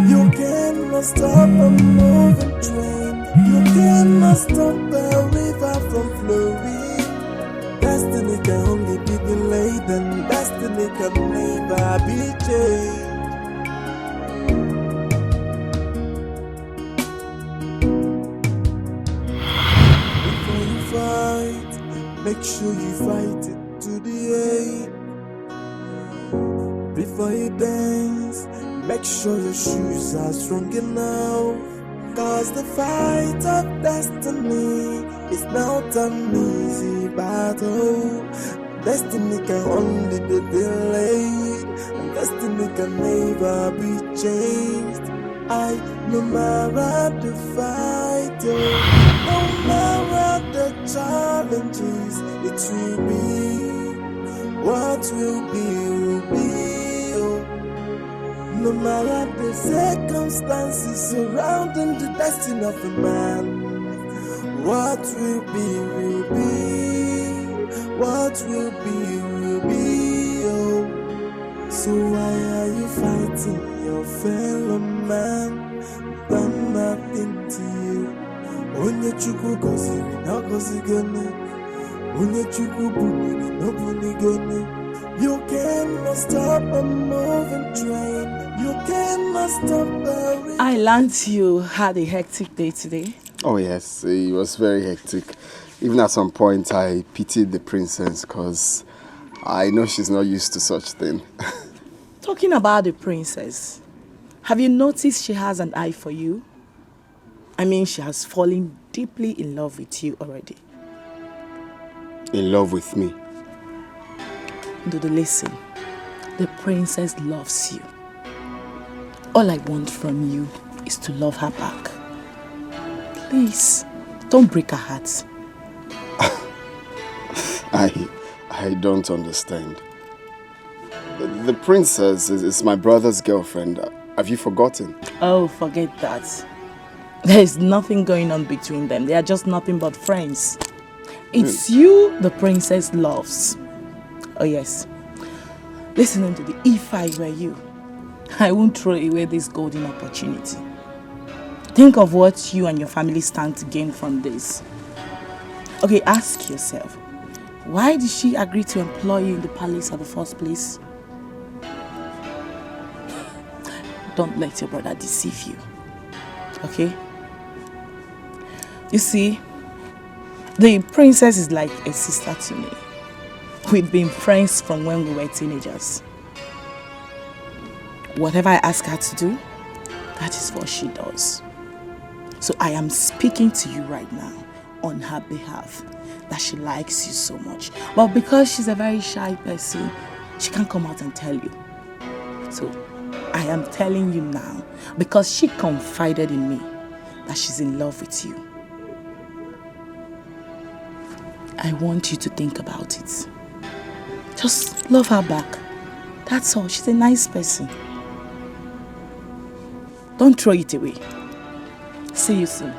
You cannot stop a moving train. You cannot stop the river from flowing. Destiny can only be delayed, and destiny can never be changed. make sure you fight it to the end. Before you dance, make sure your shoes are strong enough. Cause the fight of destiny is not an easy battle. Destiny can only be delayed, and destiny can never be changed. No matter the fight, no matter the challenges, it will be what will be. No matter the circumstances surrounding the destiny of a man, what will be, what will be, oh. So why are you fighting your fellow man? Done nothing to you. Onye chukwu goziri na gozigone, onye chukwu buniri no bunigone. You cannot stop a moving train. You cannot stop the... I learned you had a hectic day today. Oh yes, it was very hectic. Even at some point, I pitied the princess because I know she's not used to such thing. Talking about the princess, have you noticed she has an eye for you? I mean, she has fallen deeply in love with you already. In love with me? Dudu, listen. The princess loves you. All I want from you is to love her back. Please, don't break her heart. I don't understand. The princess is my brother's girlfriend. Have you forgotten? Oh, forget that. There is nothing going on between them. They are just nothing but friends. It's you the princess loves. Oh yes. Listening to the if I were you, I won't throw away this golden opportunity. Think of what you and your family stand to gain from this. Okay, ask yourself, why did she agree to employ you in the palace at the first place? Don't let your brother deceive you, okay? You see, the princess is like a sister to me. We've been friends from when we were teenagers. Whatever I ask her to do, that is what she does. So I am speaking to you right now on her behalf that she likes you so much. But because she's a very shy person, she can't come out and tell you. So I am telling you now because she confided in me that she's in love with you. I want you to think about it. Just love her back. That's all. She's a nice person. Don't throw it away. See you soon.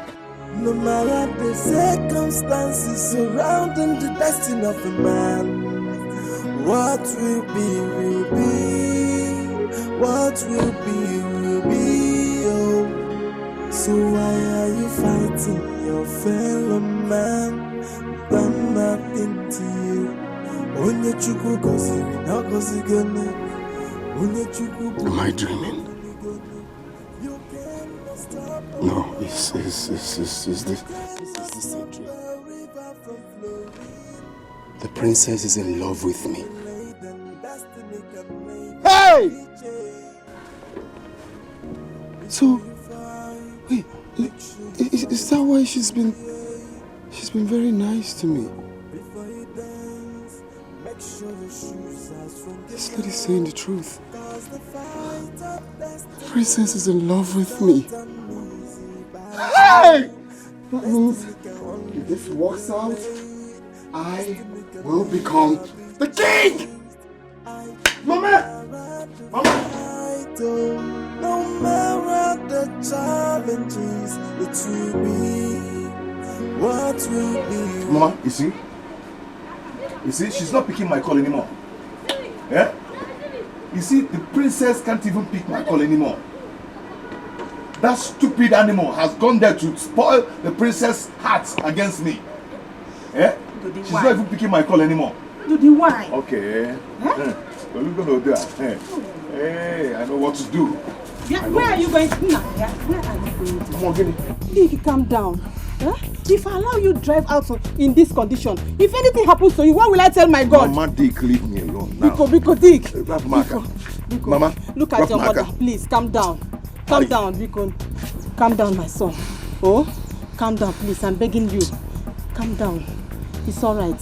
No matter the circumstances surrounding the destiny of a man, what will be, what will be, oh. So why are you fighting your fellow man? Done nothing to you. Onye chukwu goziri na gozigone, onye chukwu... Am I dreaming? No, is this a dream? The princess is in love with me. Hey! So, wait, is that why she's been very nice to me? This lady's saying the truth. The princess is in love with me. Hey! That means if this works out, I will become the king! Mama! No matter the challenges, it will be what will be. Mama, you see, she's not picking my call anymore. Yeah? You see, the princess can't even pick my call anymore. That stupid animal has gone there to spoil the princess' heart against me. Yeah? She's not even picking my call anymore. Do the why? Okay. Huh? What are you going to do? Hey, I know what to do. Yeah, where are you going to now? Yeah? Where are you going to? Come on, give me. Big, calm down. If I allow you drive out in this condition, if anything happens to you, what will I tell my God? Mama, Dick, leave me alone now. Biko, Dick. Biko. Mama, look at your mother. Please, calm down. Calm down, Biko. Calm down, my son. Oh, calm down, please. I'm begging you. Calm down. It's all right.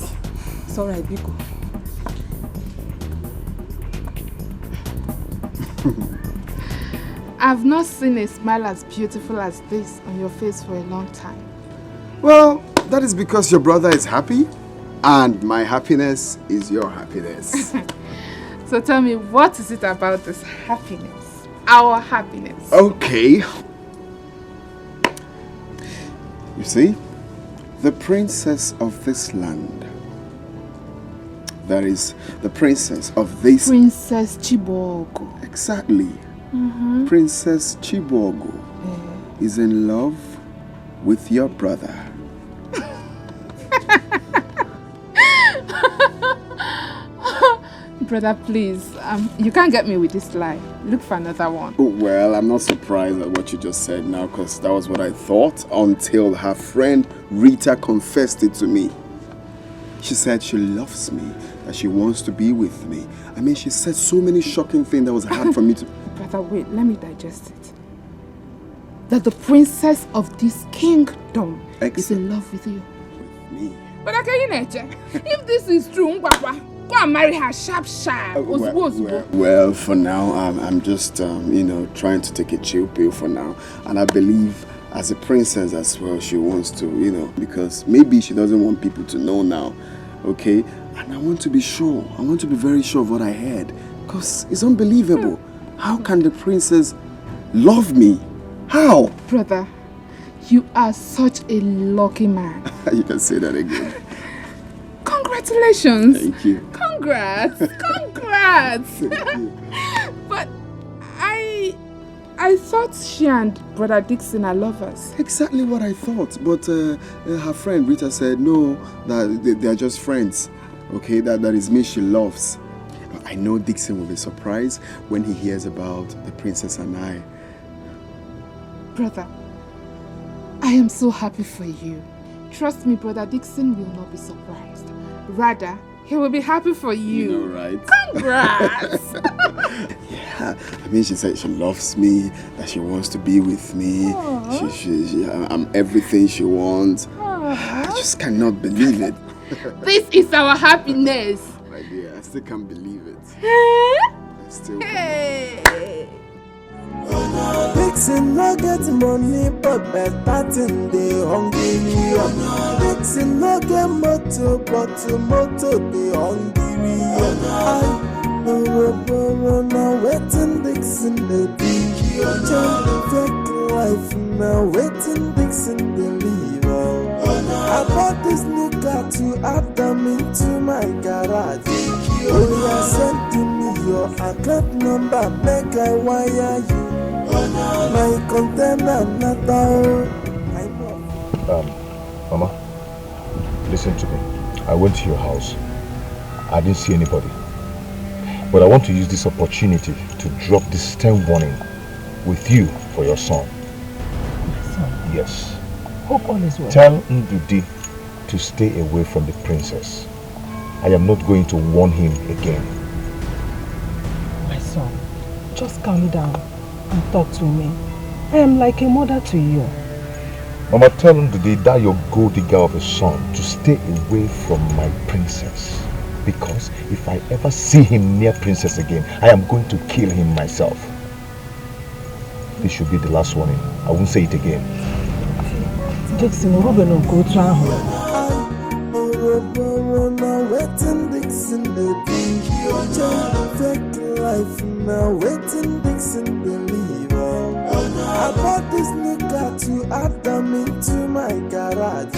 It's all right, Biko. I've not seen a smile as beautiful as this on your face for a long time. Well, that is because your brother is happy, and my happiness is your happiness. So tell me, what is it about this happiness? Our happiness. Okay. You see, the princess of this land, that is the princess of this... Princess Chibogo. Exactly. Princess Chibogo is in love with your brother. Brother, please, you can't get me with this lie. Look for another one. Well, I'm not surprised at what you just said now, because that was what I thought until her friend Rita confessed it to me. She said she loves me, that she wants to be with me. I mean, she said so many shocking things that was hard for me to... Brother, wait, let me digest it. That the princess of this kingdom is in love with you. With me? But if this is true, Papa, go and marry her sharp. Well, for now, I'm just, trying to take a chill pill for now. And I believe as a princess as well, she wants to, because maybe she doesn't want people to know now, okay? And I want to be sure. I want to be very sure of what I heard. Because it's unbelievable. How can the princess love me? How? Brother, you are such a lucky man. You can say that again. Congratulations. Thank you. Congrats. Thank you. But I thought she and Brother Dixon are lovers. Exactly what I thought. But her friend Rita said no, that they are just friends. Okay, that is me she loves. But I know Dixon will be surprised when he hears about the princess and I. Brother, I am so happy for you. Trust me, Brother Dixon will not be surprised. Rather, he will be happy for you. You know, right? Congrats! Yeah, I mean, she said she loves me, that she wants to be with me. I'm everything she wants. I just cannot believe it. This is our happiness. My dear, I still can't believe it. I still can't. Dixon no get money, but better thing they hungry. Dixon no get motor, but motor they hungry. I no waiting Dixon the be. Take life now, waiting Dixon the leave. I bought this new car to add them into my garage. Oh, yeah, send to me your account number, make I wire you. My container not Mama, listen to me. I went to your house. I didn't see anybody. But I want to use this opportunity to drop this stern warning with you for your son. My son? Yes. Hope all is well. Tell Ndudi to stay away from the princess. I am not going to warn him again. My son, just calm down and talk to me. I am like a mother to you. Mama, tell Ndudi that your gold digger of a son to stay away from my princess. Because if I ever see him near princess again, I am going to kill him myself. This should be the last warning. I won't say it again. Dixon, we're going to go to our home. Waiting Dixon the take life now, waiting Dixon the leave. I bought this new car to add them into my garage.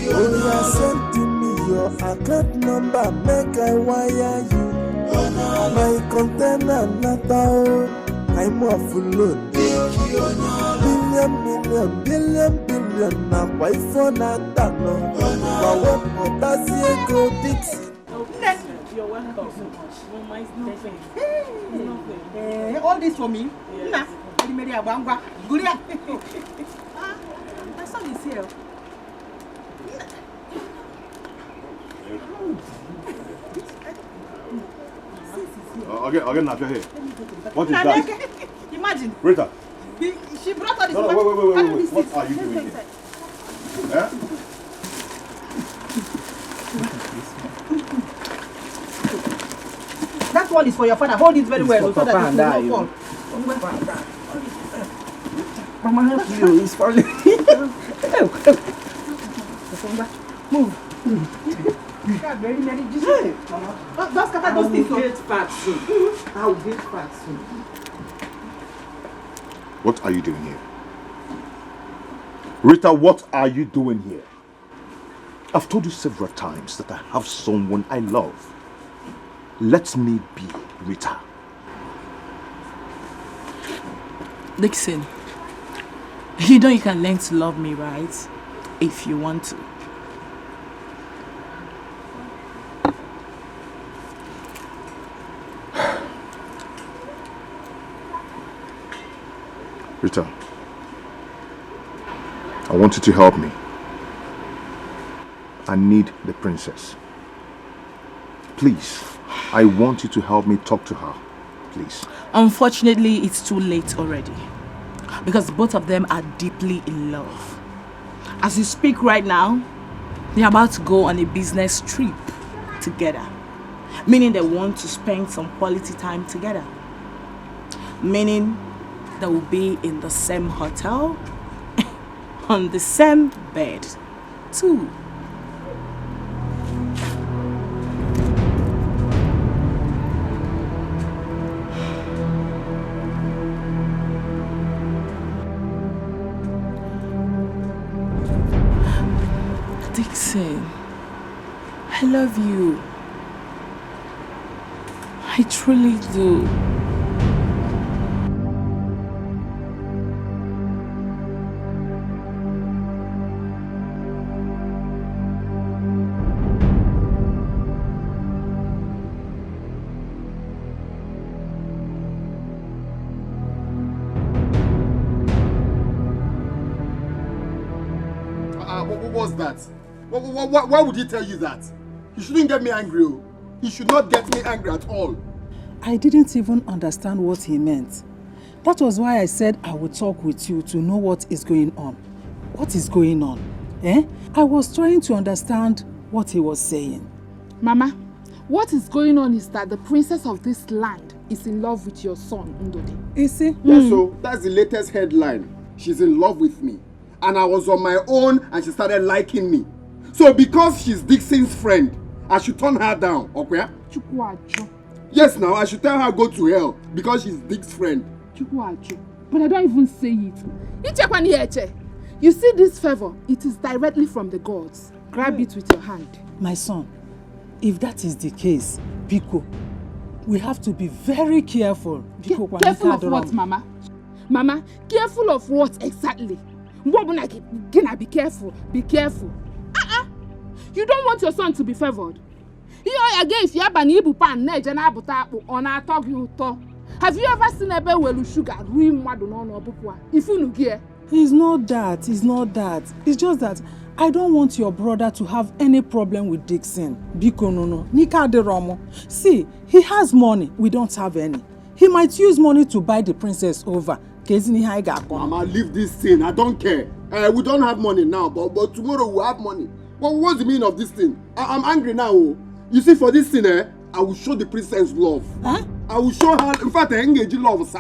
Oh, yeah, send to me your account number, make I wire you. My container not out, I'm off alone. Billion, now why for not that no? But that's it, go Dixon. You're welcome. All this for me? Nah. My son is here. Again, now, here. What is that? Imagine. Rita. She brought all this. No, wait. What are you doing here? Eh? That one is for your father. Hold it very well so that it will not fall. Mama, help you. It's falling. Move. Don't scatter those things. I will get fat soon. What are you doing here? Rita, what are you doing here? I've told you several times that I have someone I love. Let me be Rita. Dixon, you know you can learn to love me, right? If you want to. Rita, I want you to help me. I need the princess. Please, I want you to help me talk to her. Please. Unfortunately, it's too late already. Because both of them are deeply in love. As you speak right now, they're about to go on a business trip together. Meaning they want to spend some quality time together. Meaning they will be in the same hotel, on the same bed, too. Dixon, I love you. I truly do. What was that? Why would he tell you that? You shouldn't get me angry. He should not get me angry at all. I didn't even understand what he meant. That was why I said I would talk with you to know what is going on. What is going on? I was trying to understand what he was saying. Mama, what is going on is that the princess of this land is in love with your son, Ndodi. Is he? Yes, so that's the latest headline. She's in love with me. And I was on my own and she started liking me. So because she's Dixon's friend, I should turn her down, okay? Yes, now I should tell her go to hell because she's Dick's friend. But I don't even say it. You see this favor, it is directly from the gods. Grab it with your hand. My son, if that is the case, Biko, we have to be very careful. Careful of what, Mama? Mama, careful of what exactly? Be careful. Be careful. You don't want your son to be favored. Have you ever seen a bear with sugar? It's not that. It's not that. It's just that I don't want your brother to have any problem with Dixon. Biko no. Nika de Romo. See, he has money. We don't have any. He might use money to buy the princess over. Mama, leave this thing. I don't care. We don't have money now, but tomorrow we'll have money. What's the meaning of this thing? I'm angry now. You see, for this thing, I will show the princess love. Huh? I will show her. In fact, I engage love.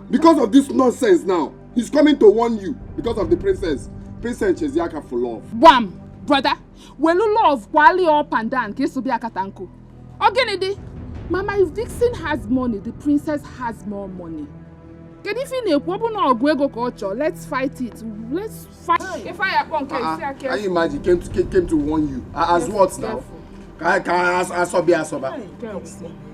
Because of this nonsense now, he's coming to warn you because of the princess. Princess Cheziaka for love. Wham, brother. When you love, quali up and down, kesu be akatanko. Ogenidi. Mama, if Dixon has money, the princess has more money. Let's fight it. Let's fight. If I can you imagine came to warn you? As what now?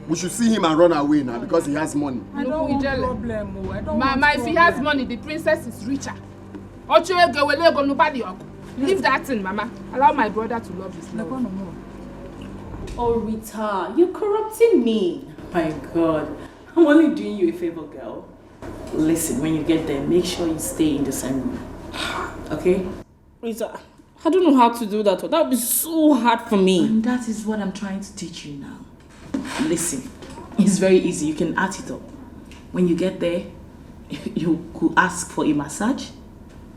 We should see him and run away now because he has money. I don't want problem. Mama, if he has money, the princess is richer. Leave that in, Mama. Allow my brother to love his love. Oh, Rita, you're corrupting me. My God, I'm only doing you a favor, girl. Listen, when you get there, make sure you stay in the same room. Okay? Rita, I don't know how to do that. That would be so hard for me. And that is what I'm trying to teach you now. Listen, it's very easy. You can add it up. When you get there, you could ask for a massage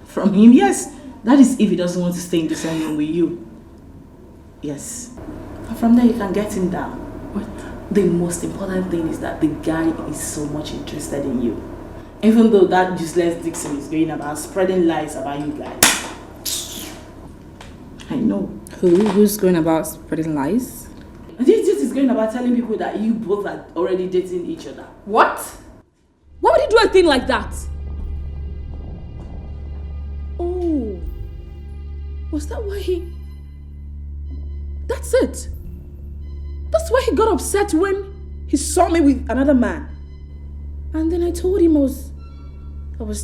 from him. Yes, that is if he doesn't want to stay in the same room with you. Yes. And from there, you can get him down. But the most important thing is that the guy is so much interested in you. Even though that useless Dixon is going about spreading lies about you guys. I know. Who's going about spreading lies? This is going about telling people that you both are already dating each other. What? Why would he do a thing like that? Oh. Was that why he... That's it. That's why he got upset when he saw me with another man. And then I told him I was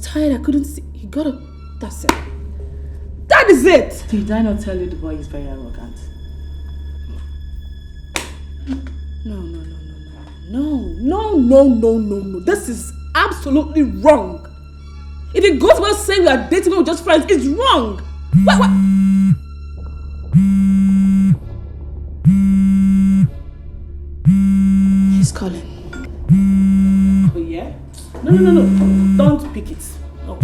tired, I couldn't see. He got up. That's it. That is it! Did I not tell you the boy is very arrogant? No. This is absolutely wrong. If it goes without saying we are dating or just friends, it's wrong. What? He's calling. Oh yeah? No. Don't pick it. No.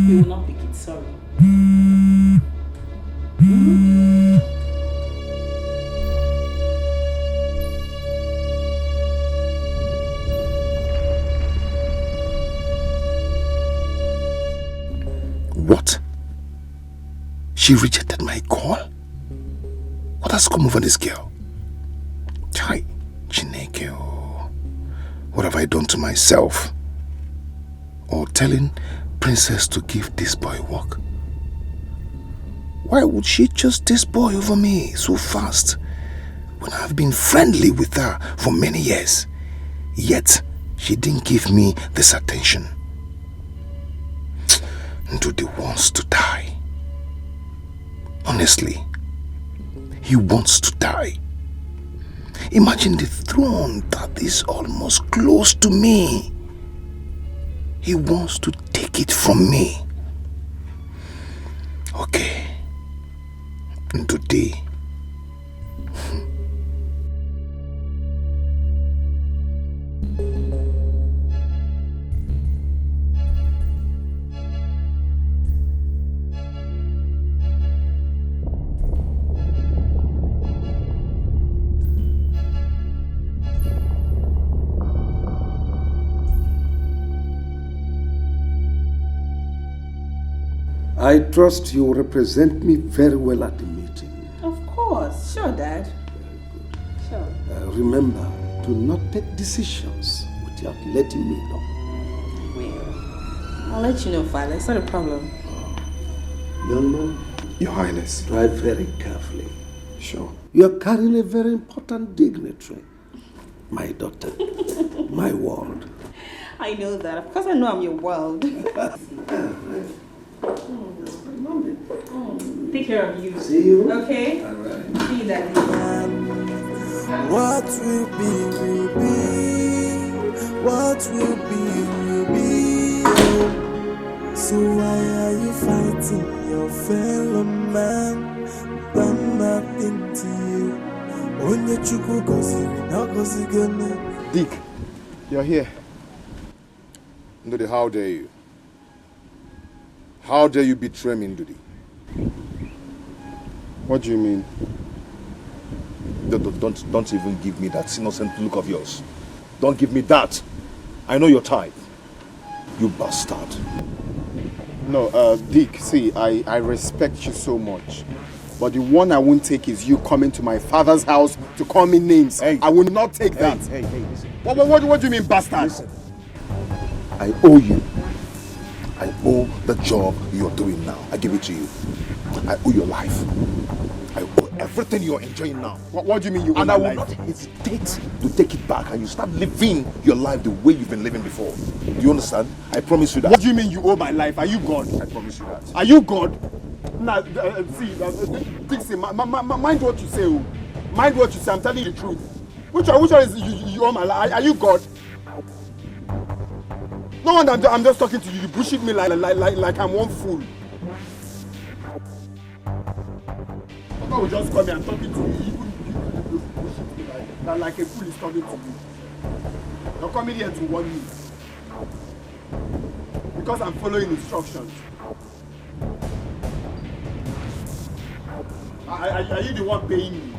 You will not pick it, sorry. What? She rejected my call? What has come over this girl? Chai, Chineke, what have I done to myself? Or telling Princess to give this boy work? Why would she choose this boy over me so fast when I've been friendly with her for many years? Yet she didn't give me this attention. Ndudi wants to die. Honestly, he wants to die. Imagine the throne that is almost close to me. He wants to take it from me. Okay. Ndudi. I trust you will represent me very well at the meeting. Of course. Sure, Dad. Sure. Remember, do not take decisions without letting me know. Well, I'll let you know, Father. It's not a problem. Young man. Your Highness. Drive very carefully. Sure. You are carrying a very important dignitary. My daughter. My world. I know that. Of course I know I'm your world. Take care of you. See you. Okay? All right. See you, Daddy. What will be, will be. What will be. So why are you fighting your fellow man? Done nothing to you. Onye chukwu goziri, not gozigone. Dick, you're here. Ndudi, how dare you? How dare you betray me, Ndudi? What do you mean? Don't even give me that innocent look of yours. Don't give me that. I know your type. You bastard. No, Dick, see, I respect you so much. But the one I won't take is you coming to my father's house to call me names. Hey. I will not take that. Hey, listen. What do you mean, bastard? Listen. I owe you. I owe the job you're doing now. I give it to you. I owe your life. I owe everything you're enjoying now. What do you mean you owe and my I will life? not hesitate to take it back and you start living your life the way you've been living before. Do you understand? I promise you that. What do you mean you owe my life? Are you God? I promise you that. Are you God? Now, see, Dixie, mind what you say. Oh. Mind what you say. I'm telling you the truth. Which one is you owe my life? Are you God? No, I'm just talking to you. You bullshit me like I'm one fool. Papa will just come here and talking to me, even like a fool is talking to me. You're coming here to warn me. Because I'm following instructions. Are you the one paying me?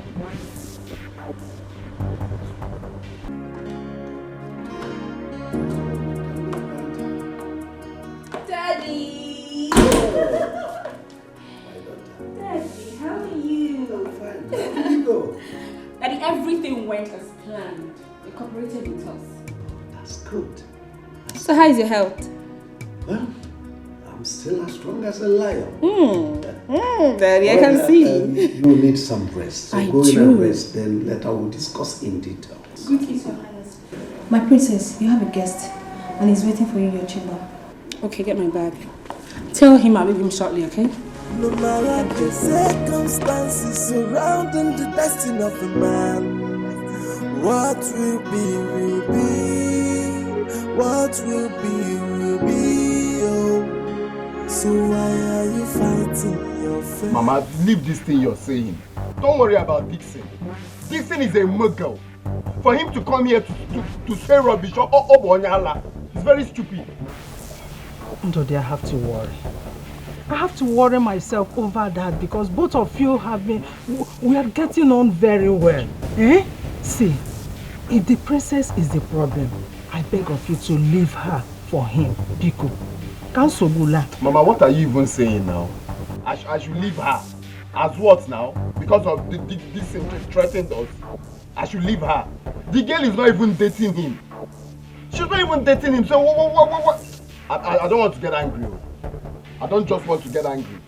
Daddy! Daddy, how are you? I'm fine. How did you go? Daddy, everything went as planned. You cooperated with us. That's good. So how is your health? Well, I'm still as strong as a lion. Daddy, I can see. You need some rest. So go in and rest, then later we'll discuss in detail. Good kiss, Your Highness. My princess, you have a guest, and he's waiting for you in your chamber. Okay, get my bag. Tell him I'll leave him shortly, okay? No matter the circumstances surrounding the destiny of a man, what will be, will be. What will be, oh. So why are you fighting your faith? Mama, leave this thing you're saying. Don't worry about Dixon. Dixon is a muggle. For him to come here to say rubbish or Bonyala, it's very stupid. Ndodi, I have to worry. I have to worry myself over that because both of you we are getting on very well. Eh? See, if the princess is the problem, I beg of you to leave her for him, Biko. Kansobula. Mama, what are you even saying now? I should leave her. As what now? Because of this threatened us. I should leave her. The girl is not even dating him. She's not even dating him. So what? I don't want to get angry. I don't just want to get angry.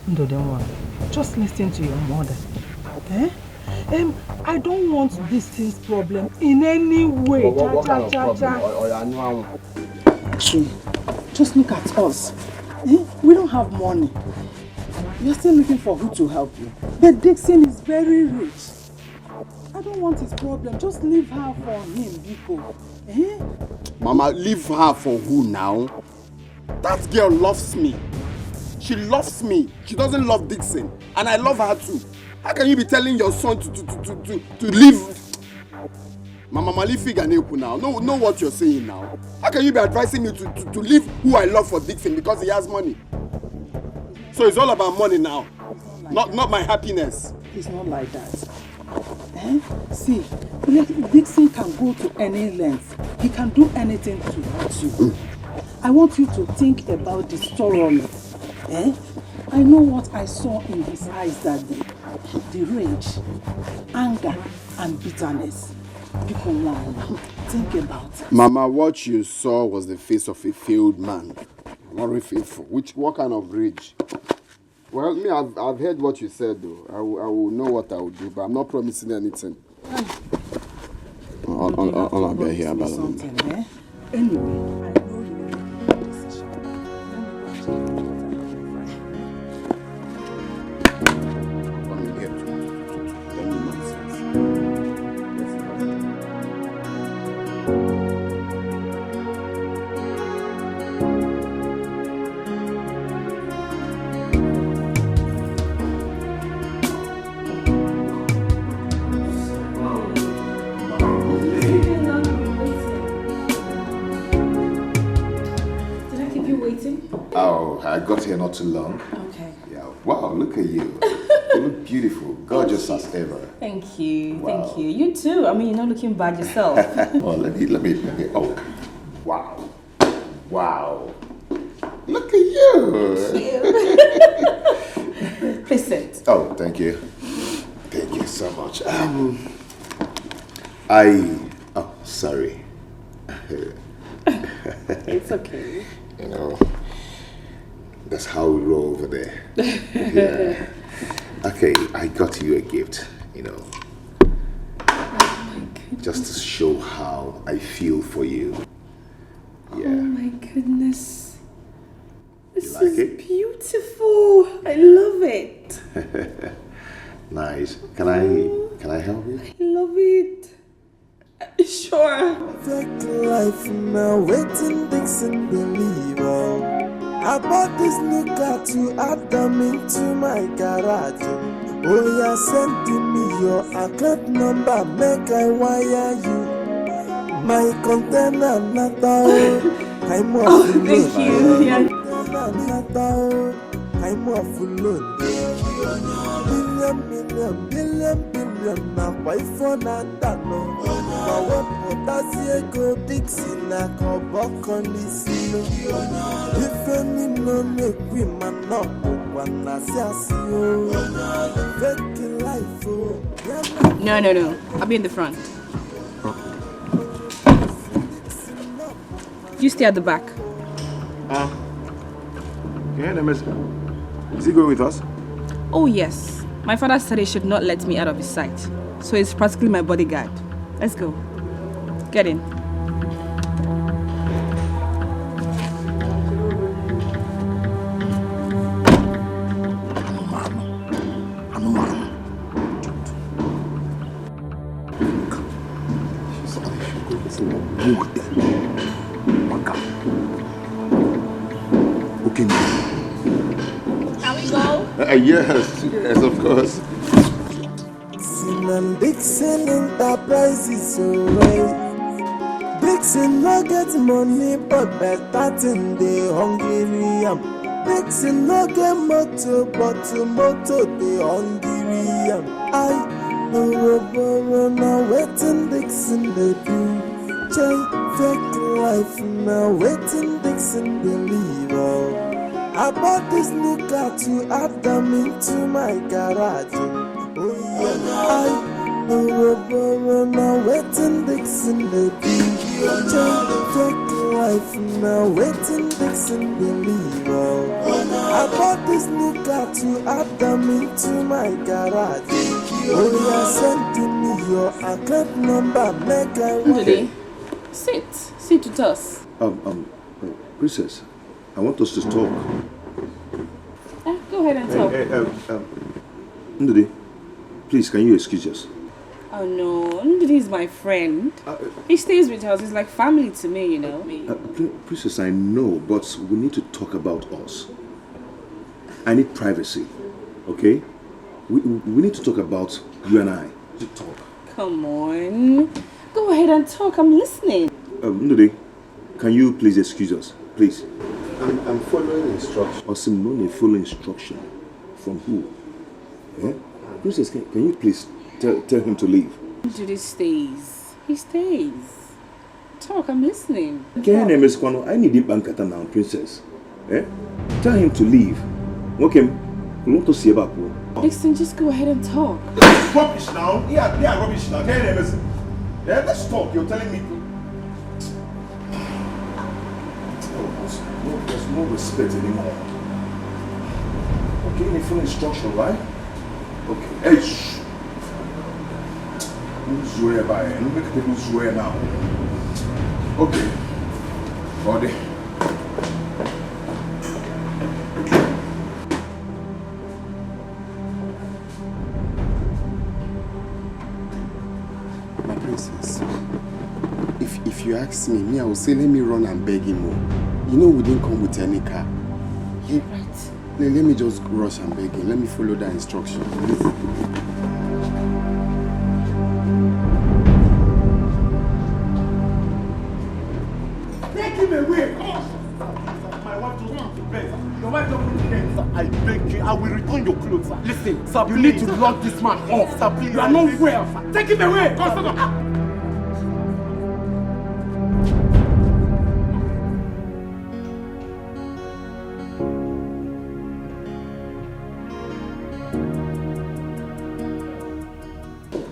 No, don't worry. Just listen to your mother. Eh? I don't want this thing's problem in any way. What kind of problem? Just look at us. We don't have money. You're still looking for who to help you. But Dixon is very rich. I don't want his problem. Just leave her for him, Biko. Mama, leave her for who now? That girl loves me. She loves me. She doesn't love Dixon. And I love her too. How can you be telling your son to leave? Mama, leave Figaneku now. Know what you're saying now. How can you be advising me to leave who I love for Dixon because he has money? So it's all about money now. Not my happiness. It's not like that. See, Dixon can go to any length. He can do anything to hurt you. I want you to think about this thoroughly. I know what I saw in his eyes that day. The rage, anger, and bitterness. People lie. Think about it. Mama, what you saw was the face of a failed man. Not faithful. What kind of rage? Well, me, I've heard what you said though. I will know what I will do, but I'm not promising anything. I'll be here about something. Anyway, I know you will make a decision. I got here not too long. Okay. Yeah. Wow, look at you. You look beautiful, gorgeous as ever. Thank you. Wow. Thank you. You too. I mean, you're not looking bad yourself. Oh, let me. Oh, wow. Wow. Look at you. Please sit. Oh, thank you. Thank you so much. Oh, sorry. It's okay. You know, that's how we roll over there. Yeah. Okay, I got you a gift, you know. Just to show how I feel for you. Yeah. Oh my goodness. This like is it? beautiful. I love it. Nice. Can I help you? I love it. Sure. Take life now, waiting, Dixon, believer. I bought this new car to add them into my garage. Oh yeah, send me your account number, make I wire you. My container nata, I'm off the load. Thank you. Yeah. I'm off the load. Billion, now why for nata no? Now what potassium go Dixie na kobok on this silo. If any no make we man up, one na siasio. Fake life, oh. No. I'll be in the front. You stay at the back. Is he going with us? Oh yes. My father said he should not let me out of his sight. So he's practically my bodyguard. Let's go. Get in. Okay. Can we go? Yes, of course. And Dixon Enterprises away. Dixon no get money, but better thing they hungry. Dixon no get motor, but motor they hungry. I borrow now waiting Dixon they do. Change fake life now waiting Dixon they live. I bought this new car to add them into my garage. I borrow now waiting Dixon they do. Change fake life now waiting Dixon they live. I bought this new car to add them into my garage. Oh yeah, send me your account number, make I Today, sit with us. Princess, I want us to talk. Go ahead and talk. Ndudi, please, can you excuse us? Oh no, Ndudi is my friend. He stays with us. He's like family to me, you know. Princess, I know, but we need to talk about us. I need privacy, okay? We need to talk about you and I. To talk. Come on. Go ahead and talk. I'm listening. Ndudi, can you please excuse us? Please. I'm following instructions. Osim, full instruction. From who? Eh? Princess, can you please tell him to leave? Ndudi stays. He stays. Talk, I'm listening. I need him bankata now, Princess. Eh? Tell him to leave. Okay, we want to see about you. Dixon, just go ahead and talk. It's rubbish now. Yeah, rubbish now. Yeah, let's talk. You're telling me to. There's no respect anymore. Okay, any full instruction, right? Okay. Hey, shh. Who's swear by it? Make people swear now. Okay. Body. My princess, if you ask me, I will say let me run and beg him more. You know we didn't come with any car. You're right. Let me just rush and beg him. Let me follow that instruction. Take him away! My wife just wants to bed. Your wife don't want to bed. I beg you, I will return your clothes. Sir. Listen, sir, you need to lock this man off. Sir, please. You are not well, sir. Take him away! Come, stand up.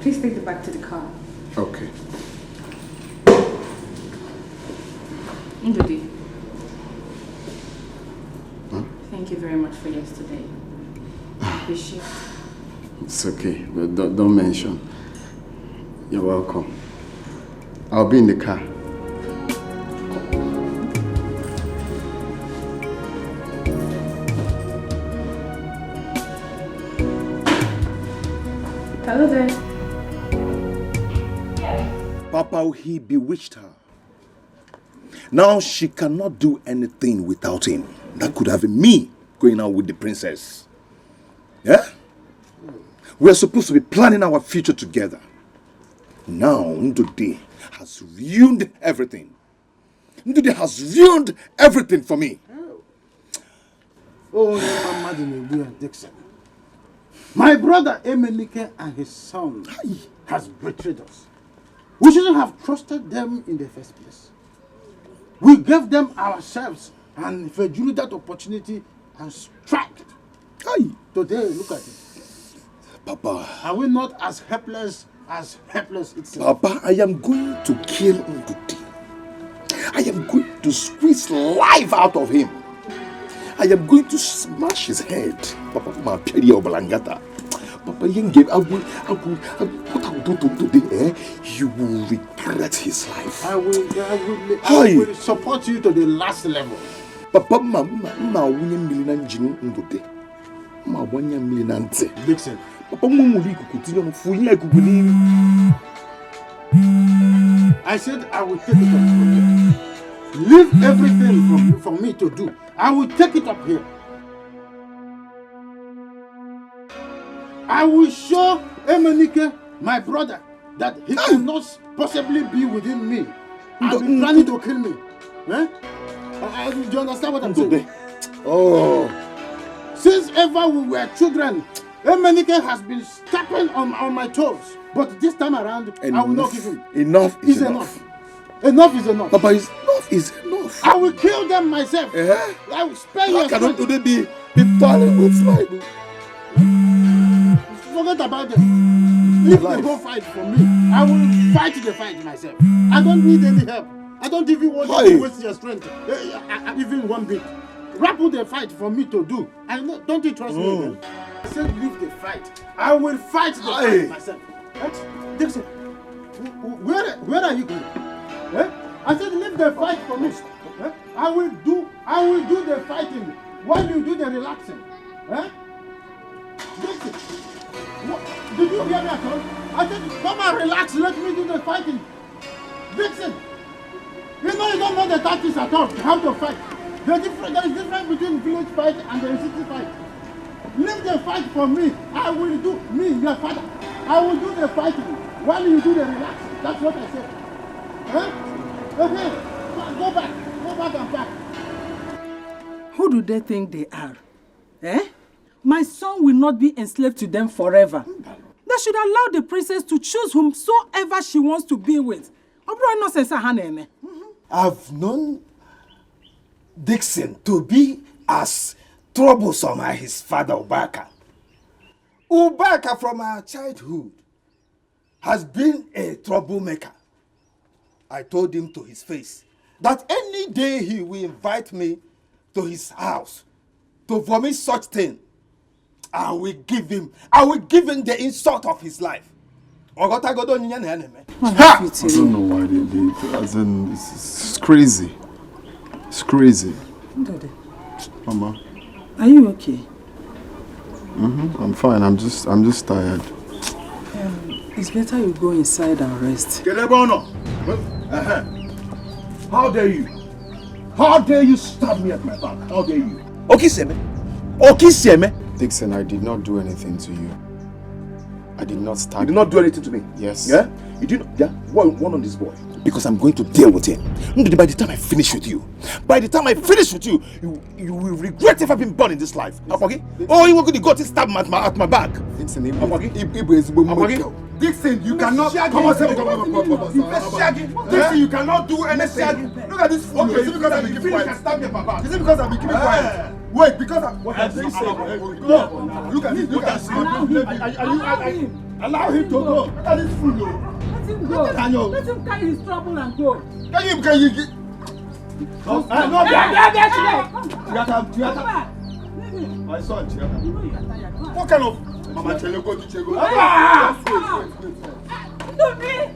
Please take the bag to the car. Okay. Ndudi. Huh? Thank you very much for yesterday. I appreciate it. It's okay, but don't mention. You're welcome. I'll be in the car. Hello there. Papa, he bewitched her. Now she cannot do anything without him. That could have been me going out with the princess. Yeah? We are supposed to be planning our future together. Now, Ndude has ruined everything. Ndude has ruined everything for me. Oh, Dixon. My brother Emenike and his son has betrayed us. We shouldn't have trusted them in the first place. We gave them ourselves, and if they drew that opportunity and struck. Today, look at it. Papa. Are we not as helpless itself? Papa, I am going to kill Ndude. I am going to squeeze life out of him. I am going to smash his head. Papa, my peri obalangata. Papa, what I will do today, you will regret his life. I will support you to the last level. Papa, ma wunye milina njinu Ndude. Ma wanya milina nte. Listen. Papa, mumuli kukutinyo mfuye kukuni. I said I will take it up from here. Leave everything for me to do. I will take it up here. I will show Emenike, my brother, that he cannot possibly be within me. I've been planning to kill me. Eh? Do you understand what I'm saying? Oh. Since ever we were children, Emenike has been stepping on my toes. But this time around, I will not give him. Enough is enough. Enough is enough. Papa, enough is enough. I will kill them myself. I will spare your strength. Today be toiling with slide. Forget about them. Leave the whole fight for me. I will fight the fight myself. I don't need any help. I don't even want you to waste your strength. Even one bit. Wrap up the fight for me to do. Don't you trust me? Man? I said leave the fight. I will fight the fight myself. Dixon, where are you going? I said leave the fight for me. I will do the fighting while you do the relaxing. Dixon, did you hear me at all? I said come and relax, let me do the fighting. Dixon, you don't know the tactics at all, how to fight. There is difference between village fight and the city fight. Leave the fight for me. I will do, your father. I will do the fighting while you do the relaxing. That's what I said. Okay, go back and back. Who do they think they are? My son will not be enslaved to them forever. They should allow the princess to choose whomsoever she wants to be with. I've known Dixon to be as troublesome as his father Ubaka. Ubaka from our childhood has been a troublemaker. I told him to his face that any day he will invite me to his house to vomit such thing, I will give him the insult of his life. I don't know why they as in, it's crazy. It's crazy. Mama. Are you okay? I'm fine. I'm just tired. It's better you go inside and rest. How dare you? How dare you stab me at my back? How dare you? Okiseme? Dixon, I did not do anything to you. I did not stab you. You did not do anything to me? Yes. Yeah? You did not? Yeah? One on this boy. Because I'm going to deal with him. By the time I finish with you, you will regret ever being born in this life. Okay? Oh, you were going to go to stab me at my back. Dixon, Dixon, you cannot. Dixon, you cannot do anything. Look at this fool. Okay, is it because I've been keeping quiet? Is it because I've been keeping quiet? Wait, because what I'm saying. Look at this. Look at this. Allow him to go. Look at this fool. Let him go. Let him carry his trouble and go. Can you get? No, my son, what kind of Mama Chelego Chichego? Wait.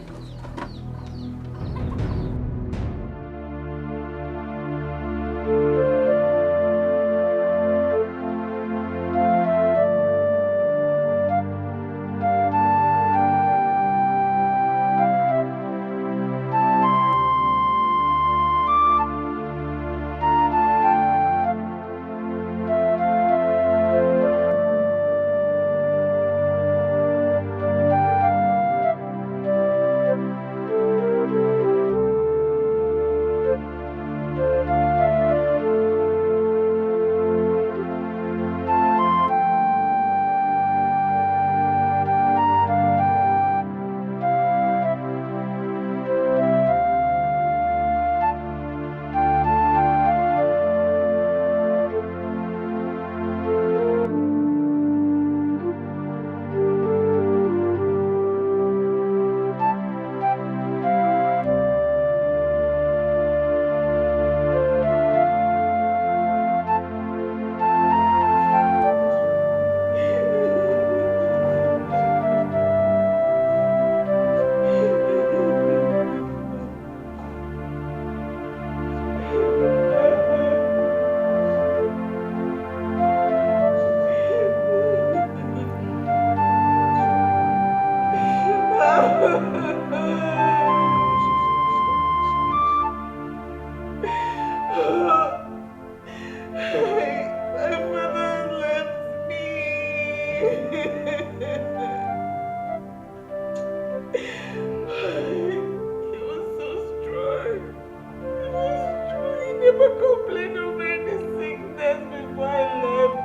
Never complained of any sickness before I left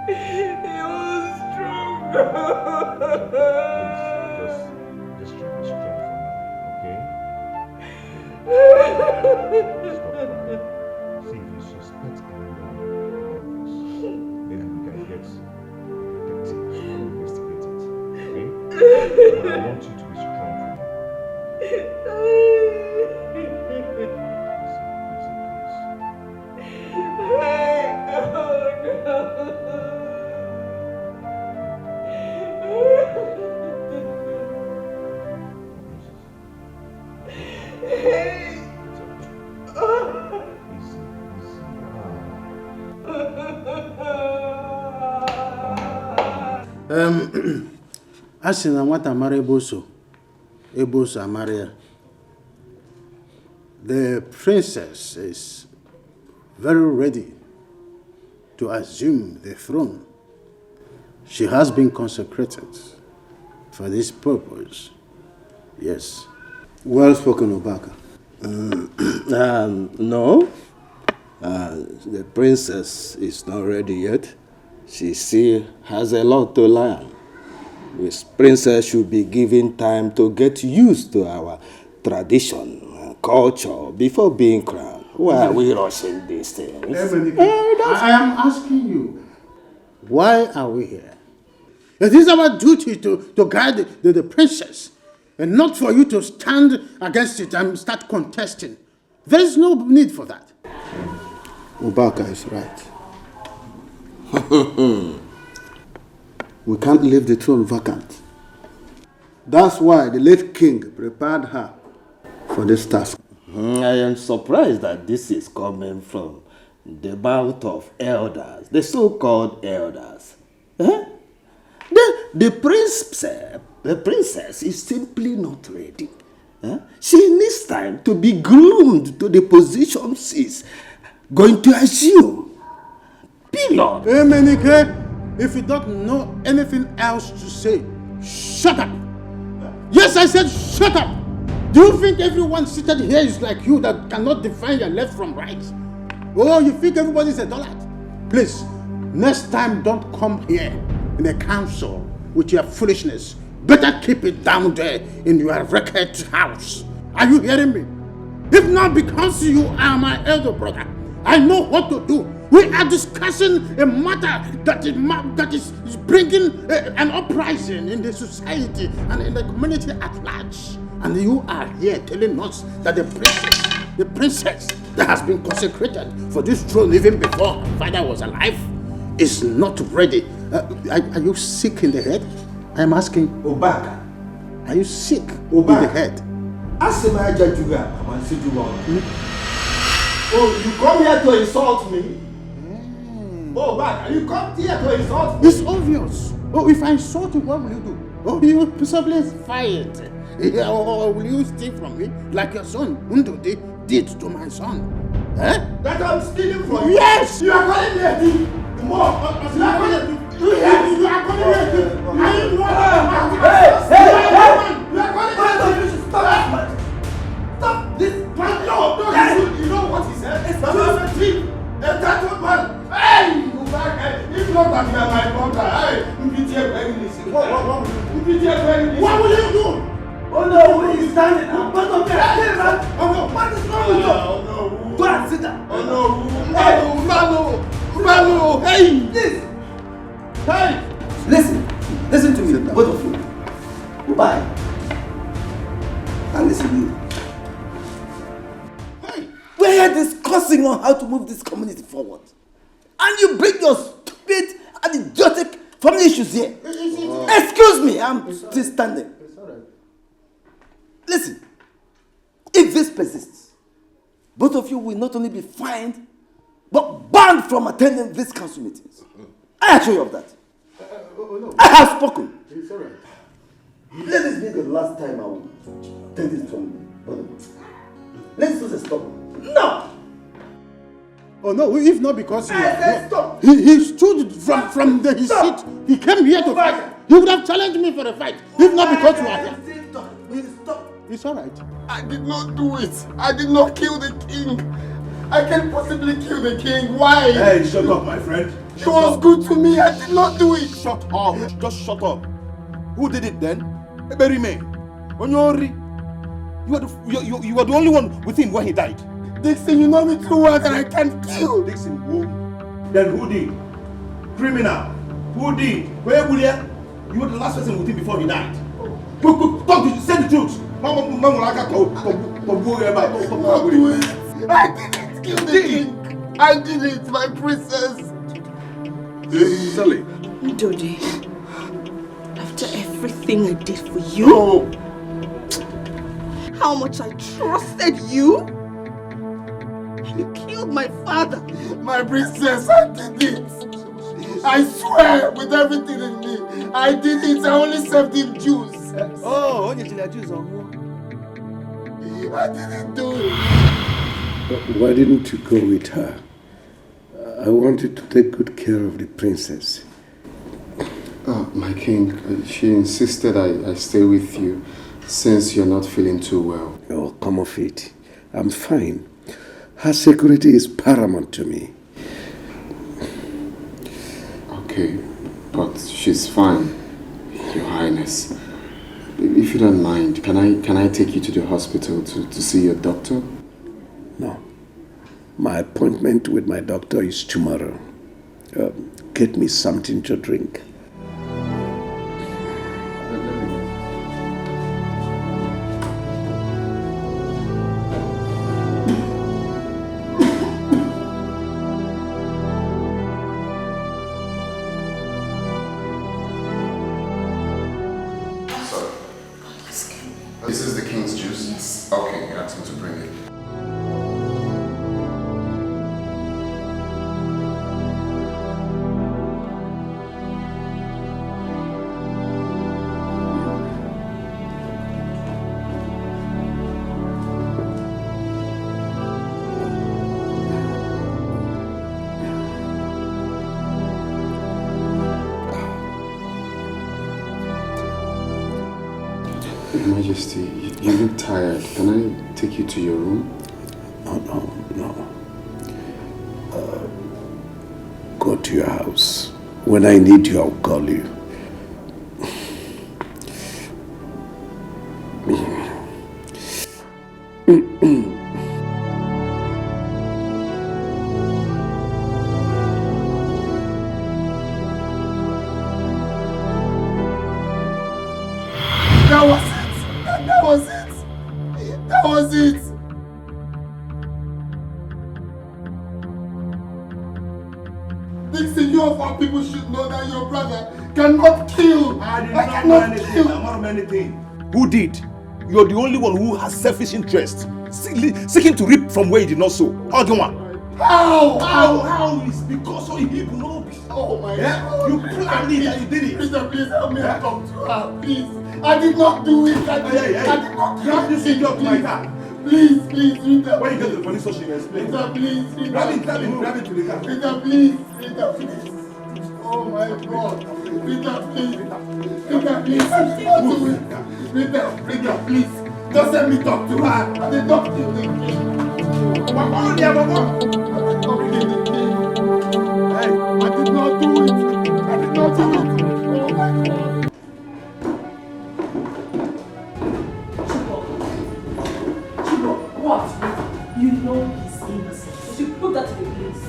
him. He was strong. Just try to be strong for me, okay? Stop crying. See, if you suspect anyone about this, maybe we can get a detective to investigate it, okay? But I want you to be strong for me. I seen na nwata mara eboso Amaria. The princess is very ready to assume the throne. She has been consecrated for this purpose. Yes. Well spoken, Obaka. No. The princess is not ready yet. She still has a lot to learn. This princess should be given time to get used to our tradition and culture before being crowned. Why are we rushing these things? I am asking you, why are we here? It is our duty to guide the princess, and not for you to stand against it and start contesting. There is no need for that. Obaka is right. We can't leave the throne vacant. That's why the late king prepared her for this task. I am surprised that this is coming from the mouth of elders, the so-called elders. The princess is simply not ready. She needs time to be groomed to the position she's going to assume. Period. Hey, Menike, if you don't know anything else to say, shut up. Yes, I said shut up. Do you think everyone seated here is like you that cannot define your left from right? Oh, you think everybody's a dullard? Please, next time don't come here in a council with your foolishness. Better keep it down there in your record house. Are you hearing me? If not because you are my elder brother, I know what to do. We are discussing a matter that is bringing an uprising in the society and in the community at large. And you are here telling us that the princess that has been consecrated for this throne even before her father was alive is not ready. Are you sick in the head? I am asking. Obaka. Are you sick in the head? Oh, you come here to insult me? Oh, Obaka, you come here to insult me? It's obvious. Oh, if I insult you, what will you do? Oh, you will possibly fight. Or will you steal from me like your son Undode did to my son? That I'm stealing from you? Yes! You are calling me a thief! More! You are calling me a thief! Yes! You are calling me a thief! Are you not? Hey! You are calling me a thief! Stop! Stop this! No! You know what he said? I'm a thief! A tattooed man! Hey! You back! If not that you are my brother, hey! What will you do? Oh no, he's standing up. What is wrong with you? Go and sit down. Oh no, Malo, hey! Hey! Listen to me, both of you. Goodbye. And listen to you. Hey! We're here discussing on how to move this community forward. And you bring your stupid and idiotic family issues here. Excuse me, I'm still standing. Listen, if this persists, both of you will not only be fined, but banned from attending these council meetings. I assure you of that. I have spoken. Let this be the last time I will take this from you. Let's do the stop. No! Oh no, if not because he stood from his seat, he came here to fight. He would have challenged me for a fight. If not because you are here. It's alright. I did not do it. I did not kill the king. I can't possibly kill the king. Why? Hey, shut up, my friend. He was good to me. I did not do it. Shut up. Just shut up. Who did it then? Bury me. Onyori. You are the only one with him when he died. Dixon, you know me too well that I can't kill. Dixon, who? Then who did? Criminal. Who did? Where were you? You were the last person with him before he died. Quick, talk to you. Say the truth. I didn't kill the king. I did it, my princess. Silly. Dodi, after everything I did for you, how much I trusted you, and you killed my father. My princess, I did it. I swear with everything in me. I did it. I only served him juice. Oh, only juice. I didn't do it. Why didn't you go with her? I wanted to take good care of the princess. My king, she insisted I stay with you since you're not feeling too well. Oh, come off it. I'm fine. Her security is paramount to me. Okay, but she's fine, Your Highness. If you don't mind, can I take you to the hospital to see your doctor? No. My appointment with my doctor is tomorrow. Get me something to drink. This is the king's juice? Yes. Okay, ask him to bring it. Your Majesty, you look tired. Can I take you to your room? No. Go to your house. When I need you, I'll call you. That was it. Dixon, you of all people should know that your brother cannot kill. I did not know anything. I'm not anything. Who did? You're the only one who has selfish interest, seeking to reap from where he did not sow. Argument. How is because of people know. Oh my God. You planned it and you did it. Peter, please help me talk to her, please. I did not do it. I did not do it. Grab this idiot to my car. Please, Rita. When you get to the police station, explain. Rita, please, Rita. Grab it to the car. Rita, please. Oh my God. Rita, please. Rita, please. Rita, please. Just let me talk to her. I did not kill the king. I did not kill the king. Hey, I did not do it. I did not do it. Oh my God. What? You know he's innocent. You should prove that to the police.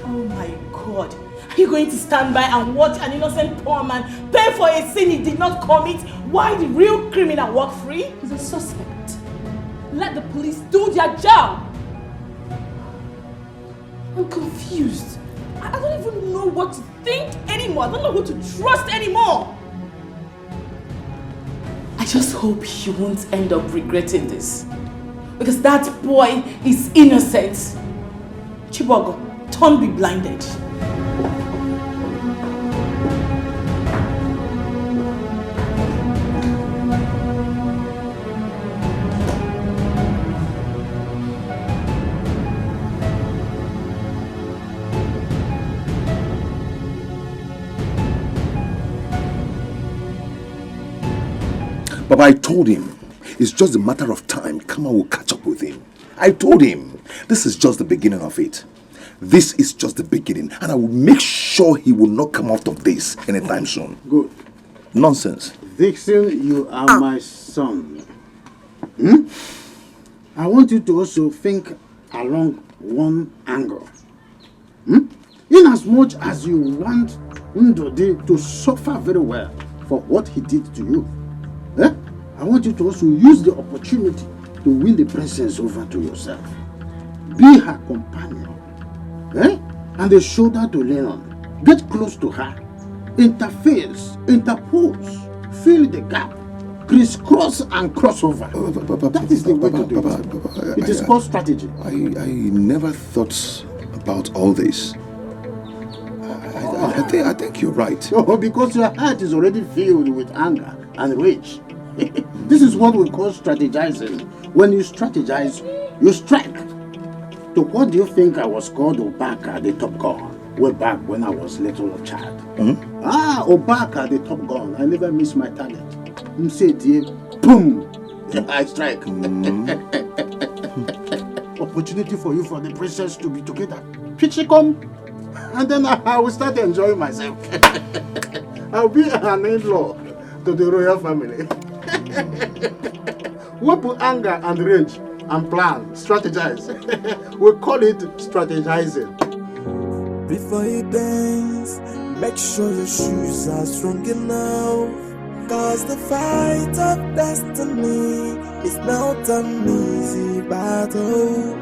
Oh my God. Are you going to stand by and watch an innocent poor man pay for a sin he did not commit while the real criminal walk free? He's a suspect. Let the police do their job. I'm confused. I don't even know what to think anymore. I don't know who to trust anymore. I just hope you won't end up regretting this. Because that boy is innocent. Chibogo, don't be blinded. Baba, I told him, it's just a matter of time. Kama will catch up with him. I told him, this is just the beginning of it. This is just the beginning. And I will make sure he will not come out of this anytime soon. Good. Nonsense. Dixon, you are my son. I want you to also think along one angle. In as much as you want Ndodi to suffer very well for what he did to you, I want you to also use the opportunity to win the princess over to yourself. Be her companion. And a shoulder to lean on. Get close to her. Interface, interpose, fill the gap, crisscross and crossover. That is the way to do it. It is called strategy. I never thought about all this. I think you're right. Oh, because your heart is already filled with anger and rage. This is what we call strategizing. When you strategize, you strike. So what do you think I was called Obaka, the top gun, way back when I was little child? Obaka, the top gun. I never miss my target. Boom! I strike. Opportunity for you for the princess to be together. Pitchy come, and then I will start enjoying myself. I'll be an in-law to the royal family. We put anger and rage and plan, strategize. We call it strategizing. Before you dance, make sure your shoes are strong enough. Cause the fight of destiny is not an easy battle.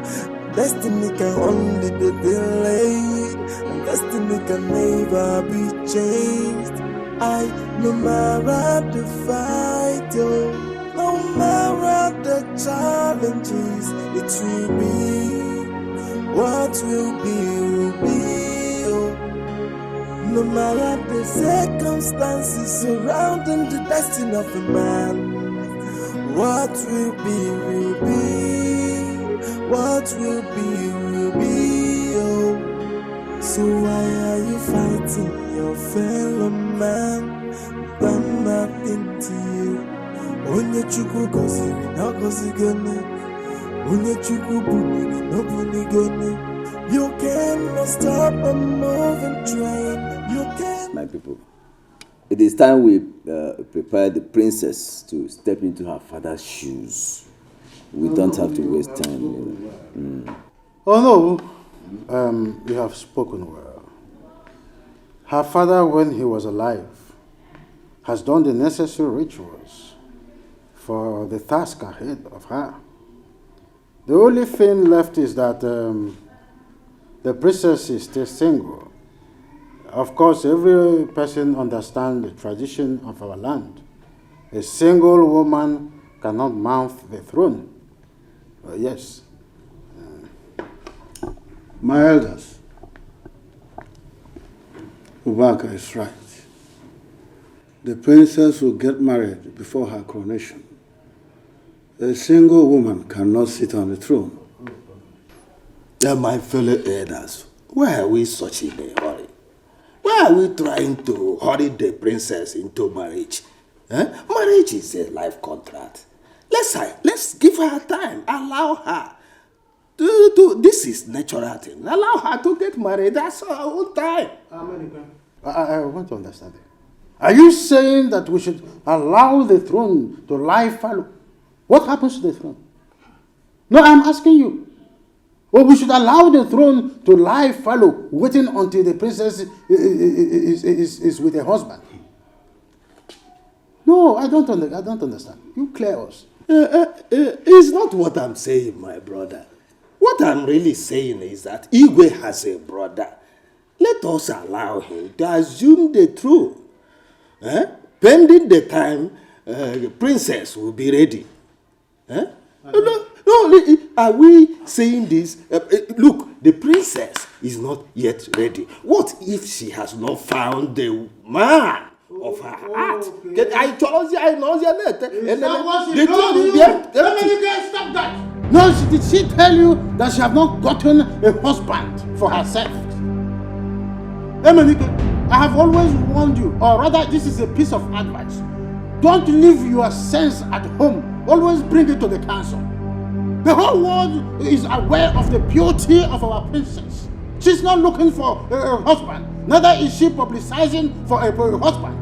Destiny can only be delayed, and destiny can never be changed. No matter the fight, no matter the challenges, it will be. What will be. No matter the circumstances surrounding the destiny of a man, what will be. What will be. So why are you fighting your fellow man? Done nothing to you. Onye chukwu goziri na gozigone. Onye chukwu bumiri no bunigone. You cannot stop a moving train. You can. My people, it is time we prepare the princess to step into her father's shoes. We don't have to waste time. Oh no, you have spoken well. Her father, when he was alive, has done the necessary rituals for the task ahead of her. The only thing left is that the princess is still single. Of course, every person understands the tradition of our land. A single woman cannot mount the throne. Yes. My elders, Ubaka is right. The princess will get married before her coronation. A single woman cannot sit on the throne. My fellow elders, why are we such in a hurry? Why are we trying to hurry the princess into marriage? Marriage is a life contract. Let's give her time. Allow her to this is natural thing. Allow her to get married. That's her own time. I want to understand it. Are you saying that we should allow the throne to lie fallow? What happens to the throne? No, I'm asking you. Well, we should allow the throne to lie fallow, waiting until the princess is with her husband. No, I don't understand. You clear us. It's not what I'm saying, my brother. What I'm really saying is that Igwe has a brother. Let us allow him to assume the throne. Pending the time, the princess will be ready. No, are we saying this? Look, the princess is not yet ready. What if she has not found the man of her heart? I told you, I know your net. Stop that! No, did she tell you that she have not gotten a husband for herself? Emenike, I have always warned you, or rather this is a piece of advice. Don't leave your sense at home. Always bring it to the council. The whole world is aware of the beauty of our princess. She's not looking for a husband. Neither is she publicizing for a husband.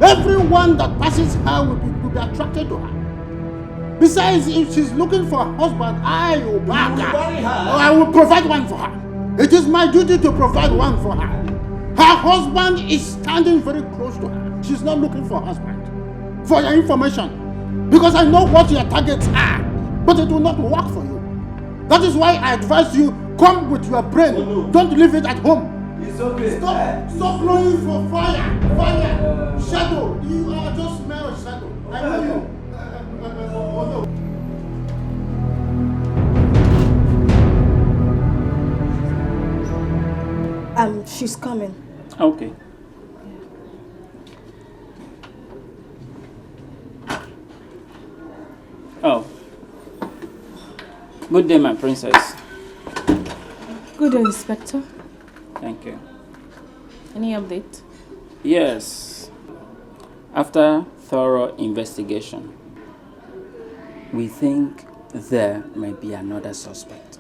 Everyone that passes her will be attracted to her. Besides, if she's looking for a husband, I will back her. I will provide one for her. It is my duty to provide one for her. Her husband is standing very close to her. She's not looking for a husband. For your information. Because I know what your targets are. But it will not work for you. That is why I advise you, come with your brain. Oh, no. Don't leave it at home. It's okay. Stop blowing for fire. Fire. Shadow. You are just smell a shadow. I know you. Oh no. She's coming. Okay. Oh. Good day, my princess. Good day, Inspector. Thank you. Any update? Yes. After thorough investigation, we think there may be another suspect.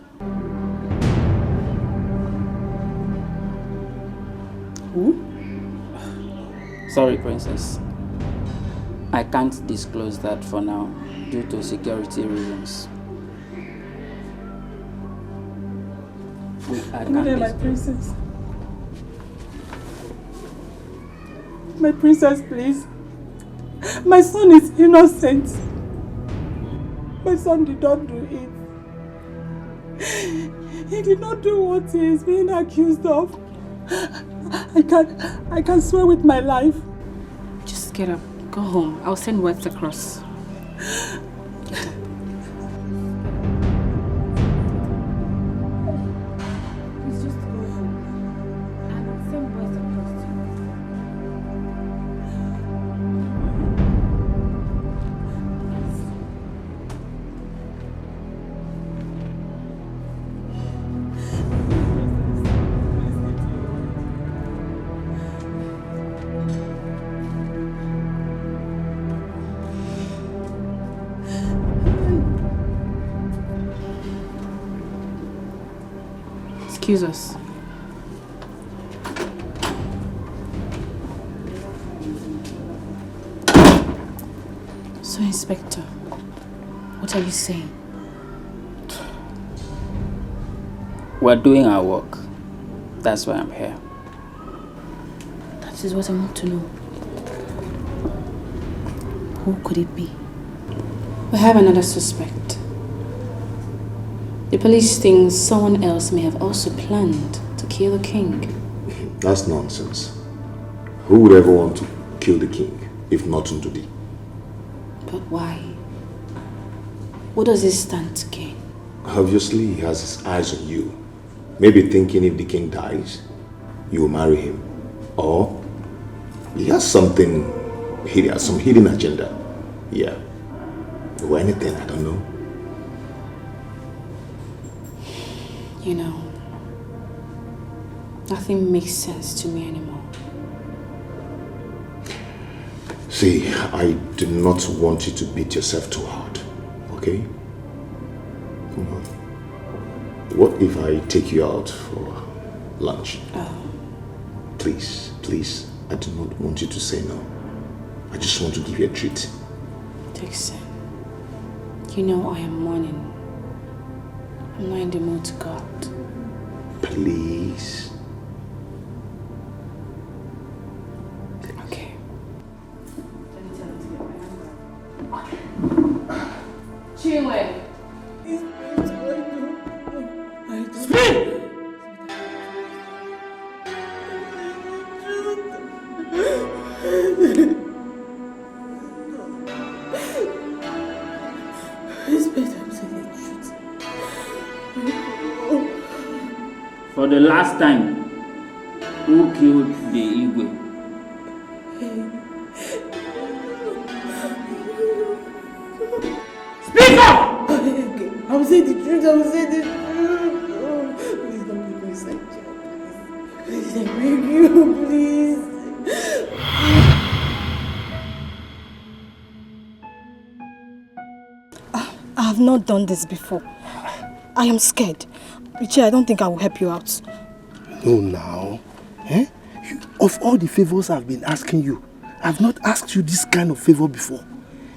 Who? Sorry, princess. I can't disclose that for now due to security reasons. Good day, my princess. My princess, please. My son is innocent. My son did not do it. He did not do what he is being accused of. I can swear with my life. Just get up. Go home. I'll send words across. Excuse us. So, Inspector, what are you saying? We're doing our work. That's why I'm here. That is what I want to know. Who could it be? We have another suspect. The police think someone else may have also planned to kill the king. That's nonsense. Who would ever want to kill the king, if not Ndudi? But why? What does he stand to gain? Obviously, he has his eyes on you. Maybe thinking if the king dies, you will marry him. Or he has something, he has some hidden agenda. Yeah. Or anything, I don't know. You know, nothing makes sense to me anymore. See, I do not want you to beat yourself too hard, okay? Come on. What if I take you out for lunch? Oh. Please, please, I do not want you to say no. I just want to give you a treat. Dixon, you know I am mourning. I'm not in the mood to go out. Please. Okay. Chinwe. Speak! For the last time, who killed the Igwe? Speak up! I will say the truth, I will say the truth. Please don't make me such a please, I beg you, please. have not done this before. I am scared. Luchy, I don't think I will help you out. No, now. Eh? Of all the favors I've been asking you, I've not asked you this kind of favor before.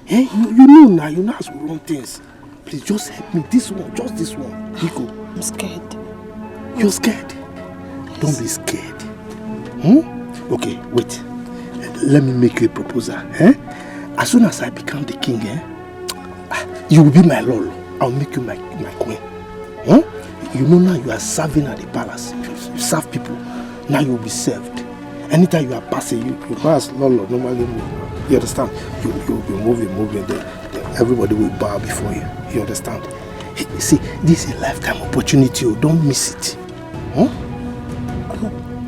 Eh? You know now, you know how to run things. Please just help me. This one, just this one. Nico. I'm scared. You're scared? Yes. Don't be scared. Okay, wait. Let me make you a proposal. Eh? As soon as I become the king, you will be my lord. I'll make you my queen. You know now you are serving at the palace. You serve people. Now you will be served. Anytime you are passing, you pass lord normally move. You understand? You'll be moving. Then everybody will bow before you. You understand? You see, this is a lifetime opportunity. Don't miss it.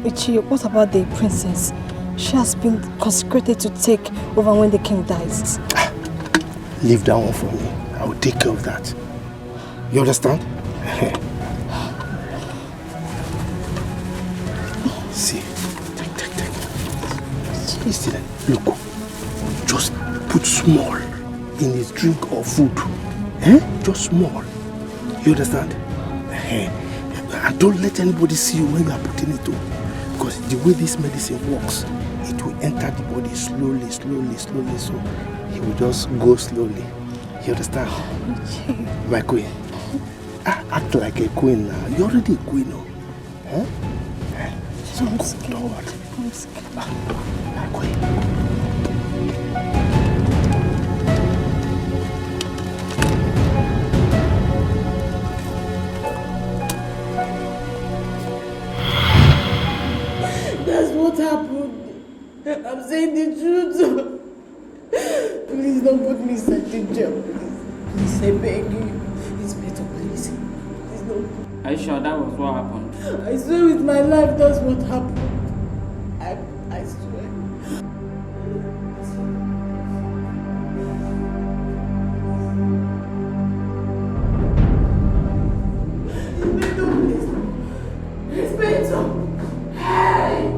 Luchy, what about the princess? She has been consecrated to take over when the king dies. Leave that one for me. I will take care of that. You understand? See. Take. Listen, look. Just put small in his drink or food. Just small. You understand? And don't let anybody see you when you are putting it on. Because the way this medicine works, it will enter the body slowly. So he will just go slowly. You understand? My queen. Act like a queen now. You're already a queen now. So I'm scared. Don't worry. I'm scared. My queen. That's what happened. I'm saying the truth. Please don't put me inside the jail. Please, I beg you. Inspector, please. Please don't. Are you sure that was what happened? I swear with my life that's what happened. I swear. Inspector! Hey!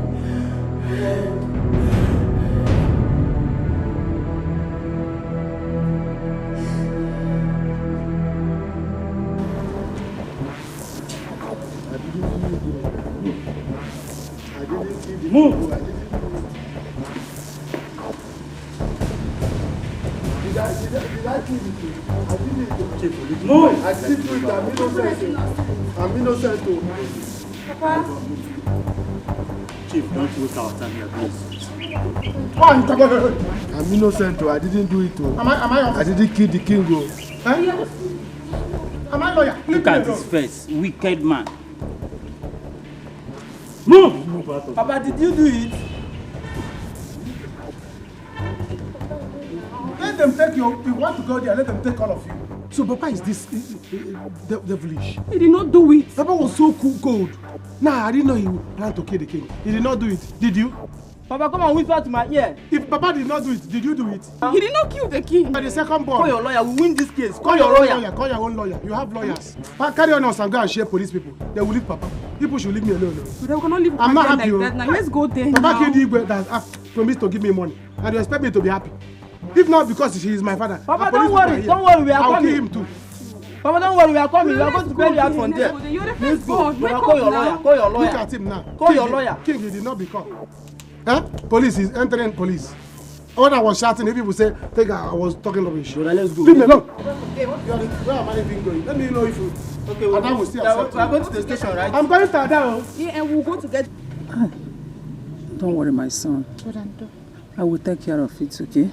Move! Move! I didn't do it. I'm innocent. Papa? Chief, don't waste our time here, please. I'm innocent. I didn't do it. Am I I didn't kill the king. Am I lawyer? Look at his face, wicked man. Move! Papa, did you do it? Let them take you. You want to go there, let them take all of you. So Papa is this devilish. He did not do it. Papa was so cold. Nah, I didn't know he planned to kill the king. He did not do it. Did you? Papa, come and whisper to my ear. If Papa did not do it, did you do it? He did not kill the king. By the second born. Call your lawyer. We win this case. Call your lawyer. Call your own lawyer. You have lawyers. Carry on us and go and share police people. They will leave Papa. People should leave me alone. But we cannot leave I'm not happy. like that. Now let's go there. Papa killed Igwe that promised to give me money. And you expect me to be happy. If not because he is my father. Papa, don't worry. Don't worry. We are coming. I'll kill him too. Papa, don't worry. We are coming. We are going to bury you out from there. You're the Let's first go. born. Papa, call your lawyer. Call your lawyer. Look at him now. Call your lawyer. King, he did not become. Police is entering police. When I was shouting, people say, I was talking rubbish. Let's go. Leave me alone. Where am I even going? Let me know if you. Okay, Adam will still accept we are going to the station, right? I'm going to Adam. Yeah, and we'll go to get. Don't worry, my son. I will take care of it, okay?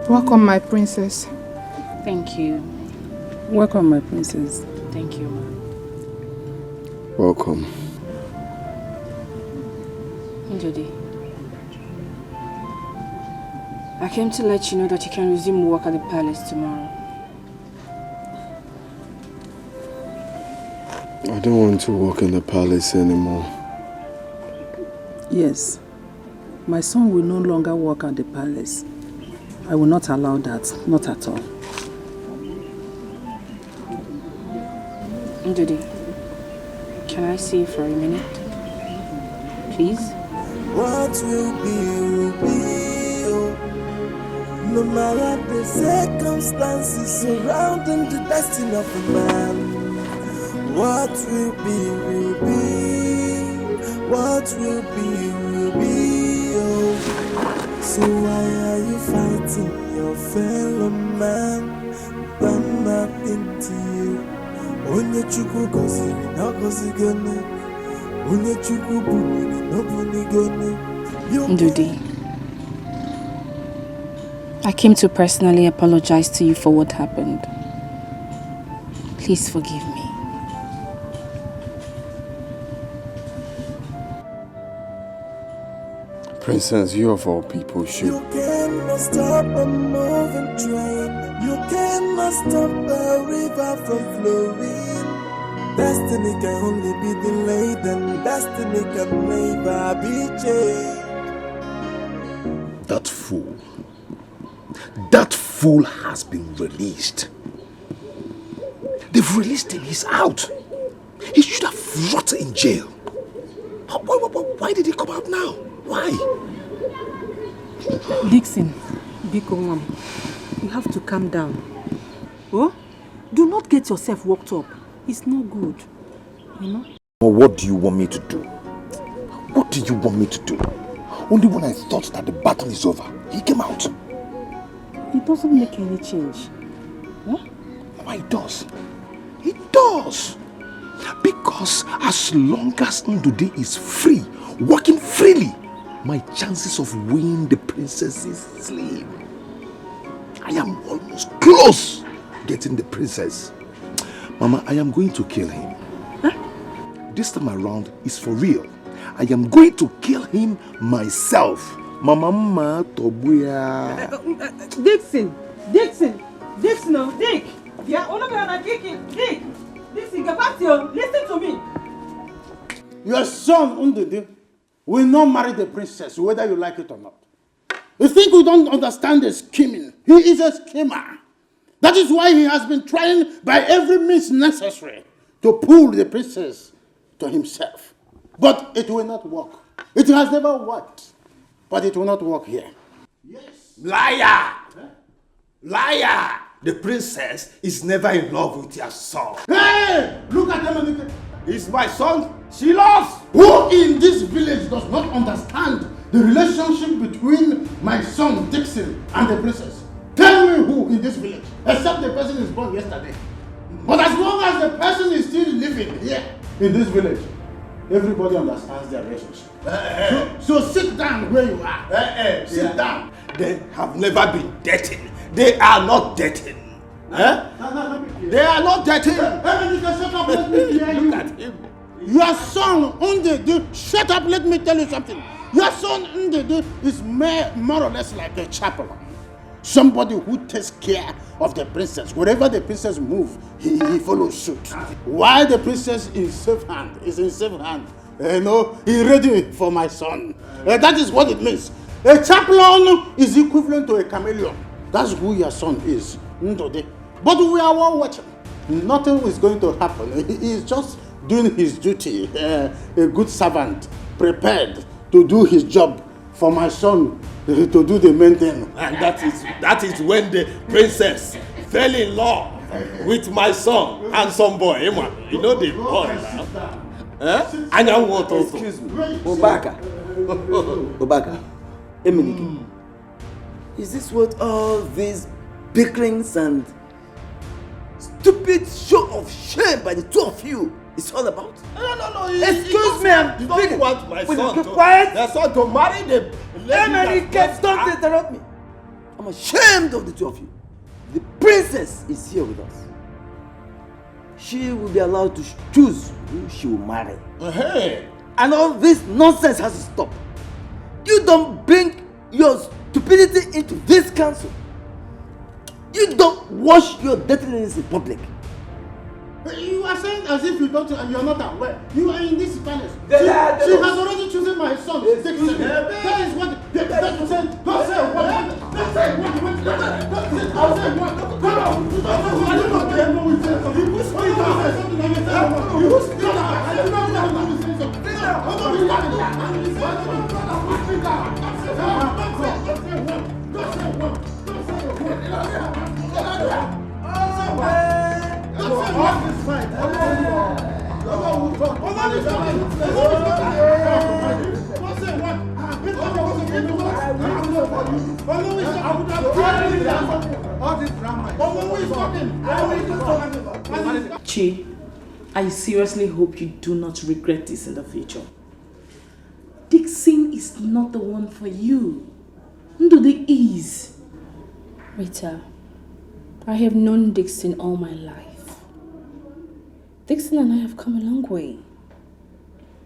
Welcome, my princess. Thank you. Welcome, my princess. Thank you, ma. Welcome. Njodi, I came to let you know that you can resume work at the palace tomorrow. I don't want to work in the palace anymore. Yes. My son will no longer work at the palace. I will not allow that. Not at all. Ndudi, can I see you for a minute? Please? What will be, oh. No matter the circumstances surrounding the destiny of a man. What will be, what will be, oh. So why are you fighting your fellow man? Done nothing to you. Onye chukwu goziri na gozigone. Onye chukwu buniri no bunigone. Ndudi, I came to personally apologize to you for what happened. Please forgive me. Princess, you of all people should. You cannot stop a moving train. You cannot stop the river from flowing. Destiny can only be delayed, and destiny can never be changed. That fool has been released. They've released him, he's out. He should have rotted in jail. Why did he come out now? Why? Dixon, Biko Mom, you have to calm down. Oh? Do not get yourself worked up. It's no good. You know? What do you want me to do? What do you want me to do? Only when I thought that the battle is over, he came out. It doesn't make any change. Huh? Why it does? It does. Because as long as Ndude is free, walking freely, my chances of winning the princess is slim. I am almost close getting the princess. Mama, I am going to kill him. Huh? This time around is for real. I am going to kill him myself. Mama Tobuya. Dixon, no, Dick. Yeah, all of you are kicking. Dick, Dixon, get back to you. Listen to me. Your son, Ndude, will not marry the princess, whether you like it or not. You think we don't understand the scheming? He is a schemer. That is why he has been trying by every means necessary to pull the princess to himself. But it will not work. It has never worked. But it will not work here. Yes. Liar! Huh? Liar! The princess is never in love with your son. Hey! Look at them. He's my son. She loves. Who in this village does not understand the relationship between my son Dixon and the princess? Tell me who in this village, except the person is born yesterday. But as long as the person is still living here in this village, everybody understands their relationship. So sit down where you are. Sit down. They have never been dating. They are not dating. Huh? They are not dating. Look at him. Your son, Ndude, shut up, let me tell you something. Your son, Ndude, is more or less like a chaplain. Somebody who takes care of the princess. Wherever the princess moves, he follows suit. While the princess is in safe hand, he's ready for my son. That is what it means. A chaplain is equivalent to a chameleon. That's who your son is, Ndude. But we are all watching. Nothing is going to happen. He is just doing his duty. A good servant, prepared to do his job for my son to do the main thing. And that is when the princess fell in love with my son, handsome boy. You know the boy now. Excuse me. Obaka. Eminike. Is this what all these bickerings and stupid show of shame by the two of you is all about? No. Excuse me, I'm you don't want my son to quiet. Their son to marry the lady. Don't interrupt me. I'm ashamed of the two of you. The princess is here with us. She will be allowed to choose who she will marry. And all this nonsense has to stop. You don't bring your stupidity into this council. You don't wash your dirtiness in public. You You are saying as if you don't, and you are not aware. You are in this palace. She has already chosen my son. Dixon. That is what. Don't say what. Don't say what. Don't say what. I'll say what. Come on. I do not care what we say. You push me down. You push me down. I do not care what we say. Don't push me down. Chi, I seriously hope you do not regret this in the future. Dixon is not the one for you. Ndode is. Rita, I have known Dixon all my life. Dixon and I have come a long way.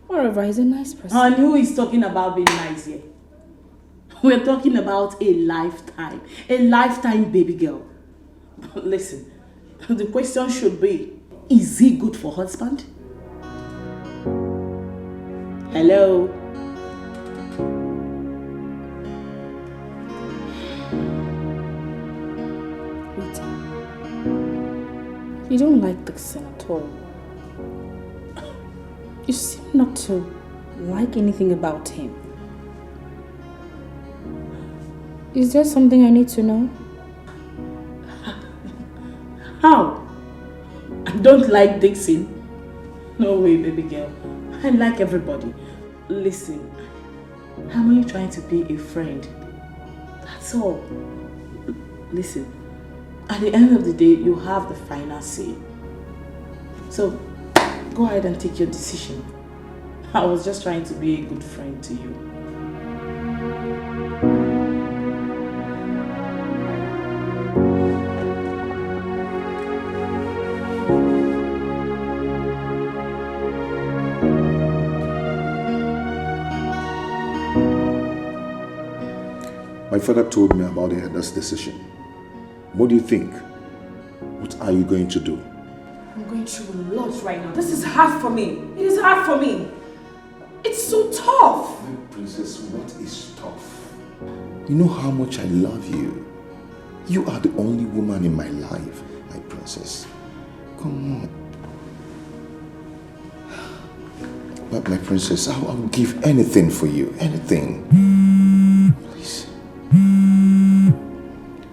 Moreover, he's a nice person. And who is talking about being nice here? We're talking about a lifetime baby girl. Listen, the question should be, is he good for husband? Hello? Rita, you don't like Dixon at all. You seem not to like anything about him. Is there something I need to know? How? I don't like Dixon. No way, baby girl. I like everybody. Listen, I'm only trying to be a friend. That's all. Listen, at the end of the day, you have the final say. So, go ahead and take your decision. I was just trying to be a good friend to you. My father told me about the elder's decision. What do you think? What are you going to do? I'm going through a lot right now. This is hard for me. It is hard for me. It's so tough. My princess, what is tough? You know how much I love you. You are the only woman in my life, my princess. Come on. But my princess, I will give anything for you. Anything. Please.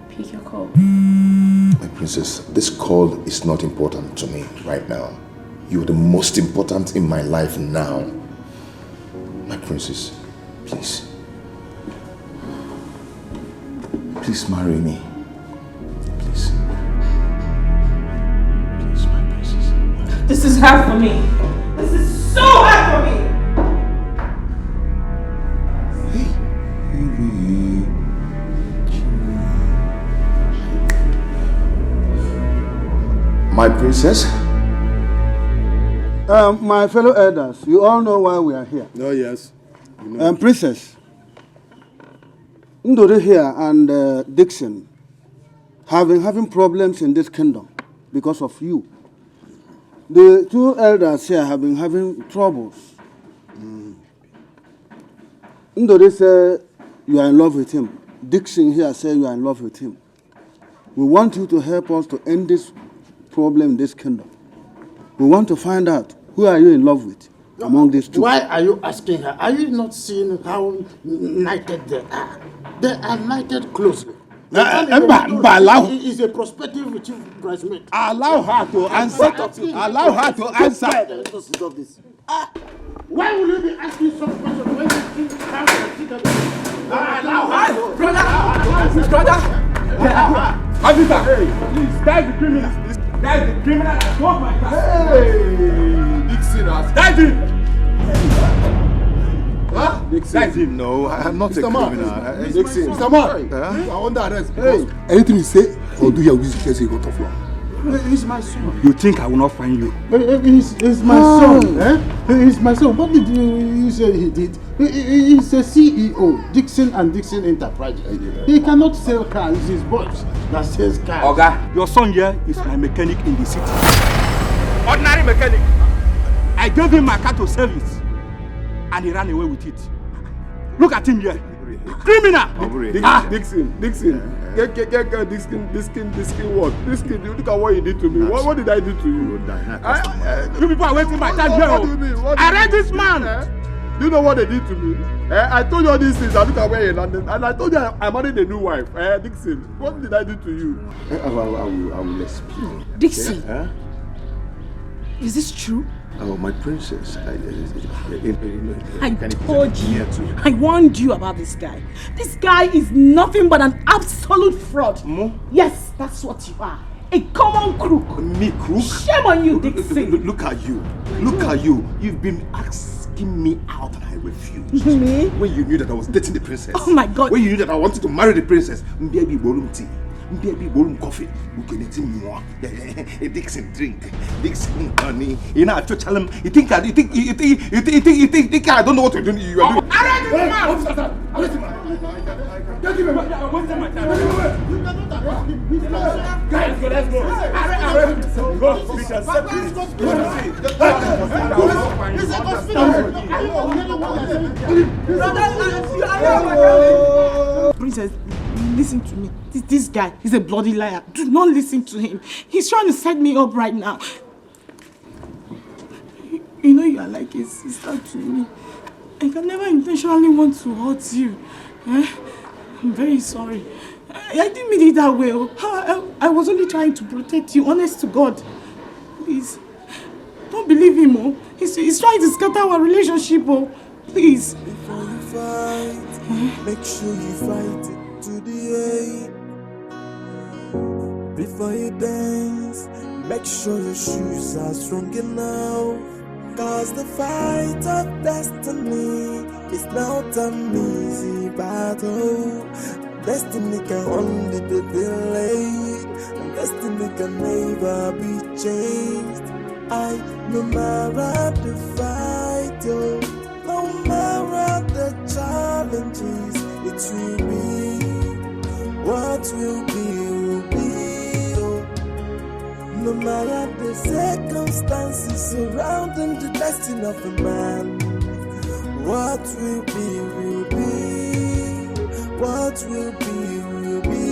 Pick your call. My princess, this call is not important to me right now. You are the most important in my life now. My princess, please. Please marry me. Please. Please, my princess. This is hard for me. This is so hard for me. My princess? My fellow elders, you all know why we are here. Oh, yes. You know. Princess, Ndode here and Dixon have been having problems in this kingdom because of you. The two elders here have been having troubles. Ndode said you are in love with him. Dixon here said you are in love with him. We want you to help us to end this problem in this kingdom. We want to find out who are you in love with among these two. Why are you asking her? Are you not seeing how united they are? They are united closely. Is a prospective chief bridesmaid. Allow her to answer. Allow her to answer. Why will you be asking some questions when you think how to sit down? Allow her. Brother. Officer, please, that's the criminal. That's the criminal that took my car. Hey, Dixon, that's him. Huh? Dixon. That's him. No, I'm not Mr. a criminal. Dixon. Mr. Man, you are under arrest. Hey. Anything you say or do your business, you go to floor. He's my son. You think I will not find you? He's my son. He's my son. What did you say he did? He's a CEO, Dixon and Dixon Enterprises. He cannot sell cars. It's his boss that sells cars. Oga, your son here is my mechanic in the city. Ordinary mechanic. I gave him my car to service, and he ran away with it. Look at him here. Criminal! Dixon, Dixon, what? Dixon, look at what you did to me. What did I do to you? You people are wasting my time here. What do you mean? Arrest this man! Do you know what they did to me? I told you all these things. I look at where you landed, and I told you I married a new wife. Dixon, what did I do to you? I will explain. Dixon, is this true? Oh, my princess. I told you. I warned you about this guy. This guy is nothing but an absolute fraud. Yes, that's what you are. A common crook. Me crook? Shame on you, Dixon. Look at you. Look at you. You've been asking me out and I refused. Me? When you knew that I was dating the princess. Oh my God. When you knew that I wanted to marry the princess. Baby ballroom tea. Baby ballroom coffee. More. Dixon drink. Dixon honey. You know, I tell him. You think I don't know what you're doing. You are doing. Arrest this man! Arrest him! Don't give me my time. I'm wasting my time. You cannot arrest him. Guys, let's go. Arrest him. Go. We can set this. Princess, listen to me. This guy is a bloody liar. Do not listen to him. He's trying to set me up right now. You know you are like a sister to me. I can never intentionally want to hurt you. I'm very sorry. I didn't mean it that way. I was only trying to protect you, honest to God. Please, don't believe him. Oh. He's trying to scatter our relationship. Oh. Please. Before you fight, make sure you fight it to the end. Before you dance, make sure your shoes are strong enough. Cause the fight of destiny is not an easy battle. Destiny can only be delayed, and destiny can never be changed. No matter the fight, no matter the challenges, it will be. What will be, will be. No matter the circumstances surrounding the destiny of a man, what will be, will be. What will be, will be.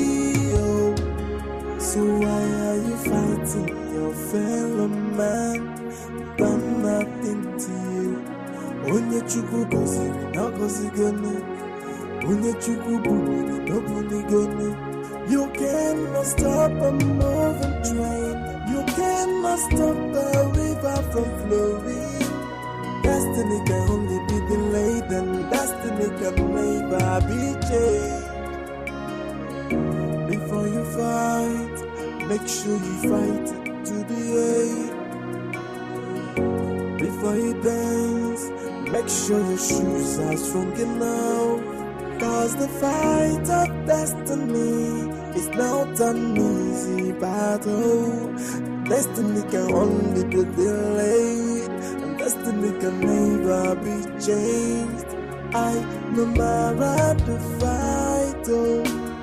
So why are you fighting your fellow man? Done nothing to you. Onye chukwu goziri, no gozigone. Onye chukwu buri, no bunigone. You cannot stop a moving train. You cannot stop the river from flowing. Destiny can only be delayed, and destiny can never be changed. Before you fight, make sure you fight it to the end. Before you dance, make sure your shoes are strong enough. Cause the fight of destiny is not an easy battle. Destiny can only be delayed, and destiny can never be changed. No matter the fight,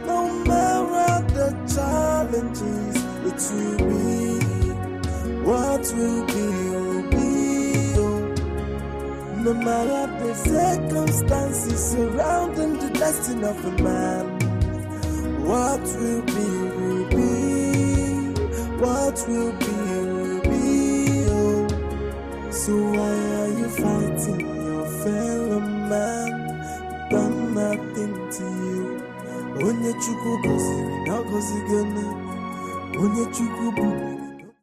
no matter the challenges, it will be. What will be, will be. No matter the circumstances surrounding the destiny of a man, what will be, will be. What will be, will be. So why are you fighting your fellow man? Done nothing to you. Onye chukwu goziri, no gozigone. Onye chukwu buri,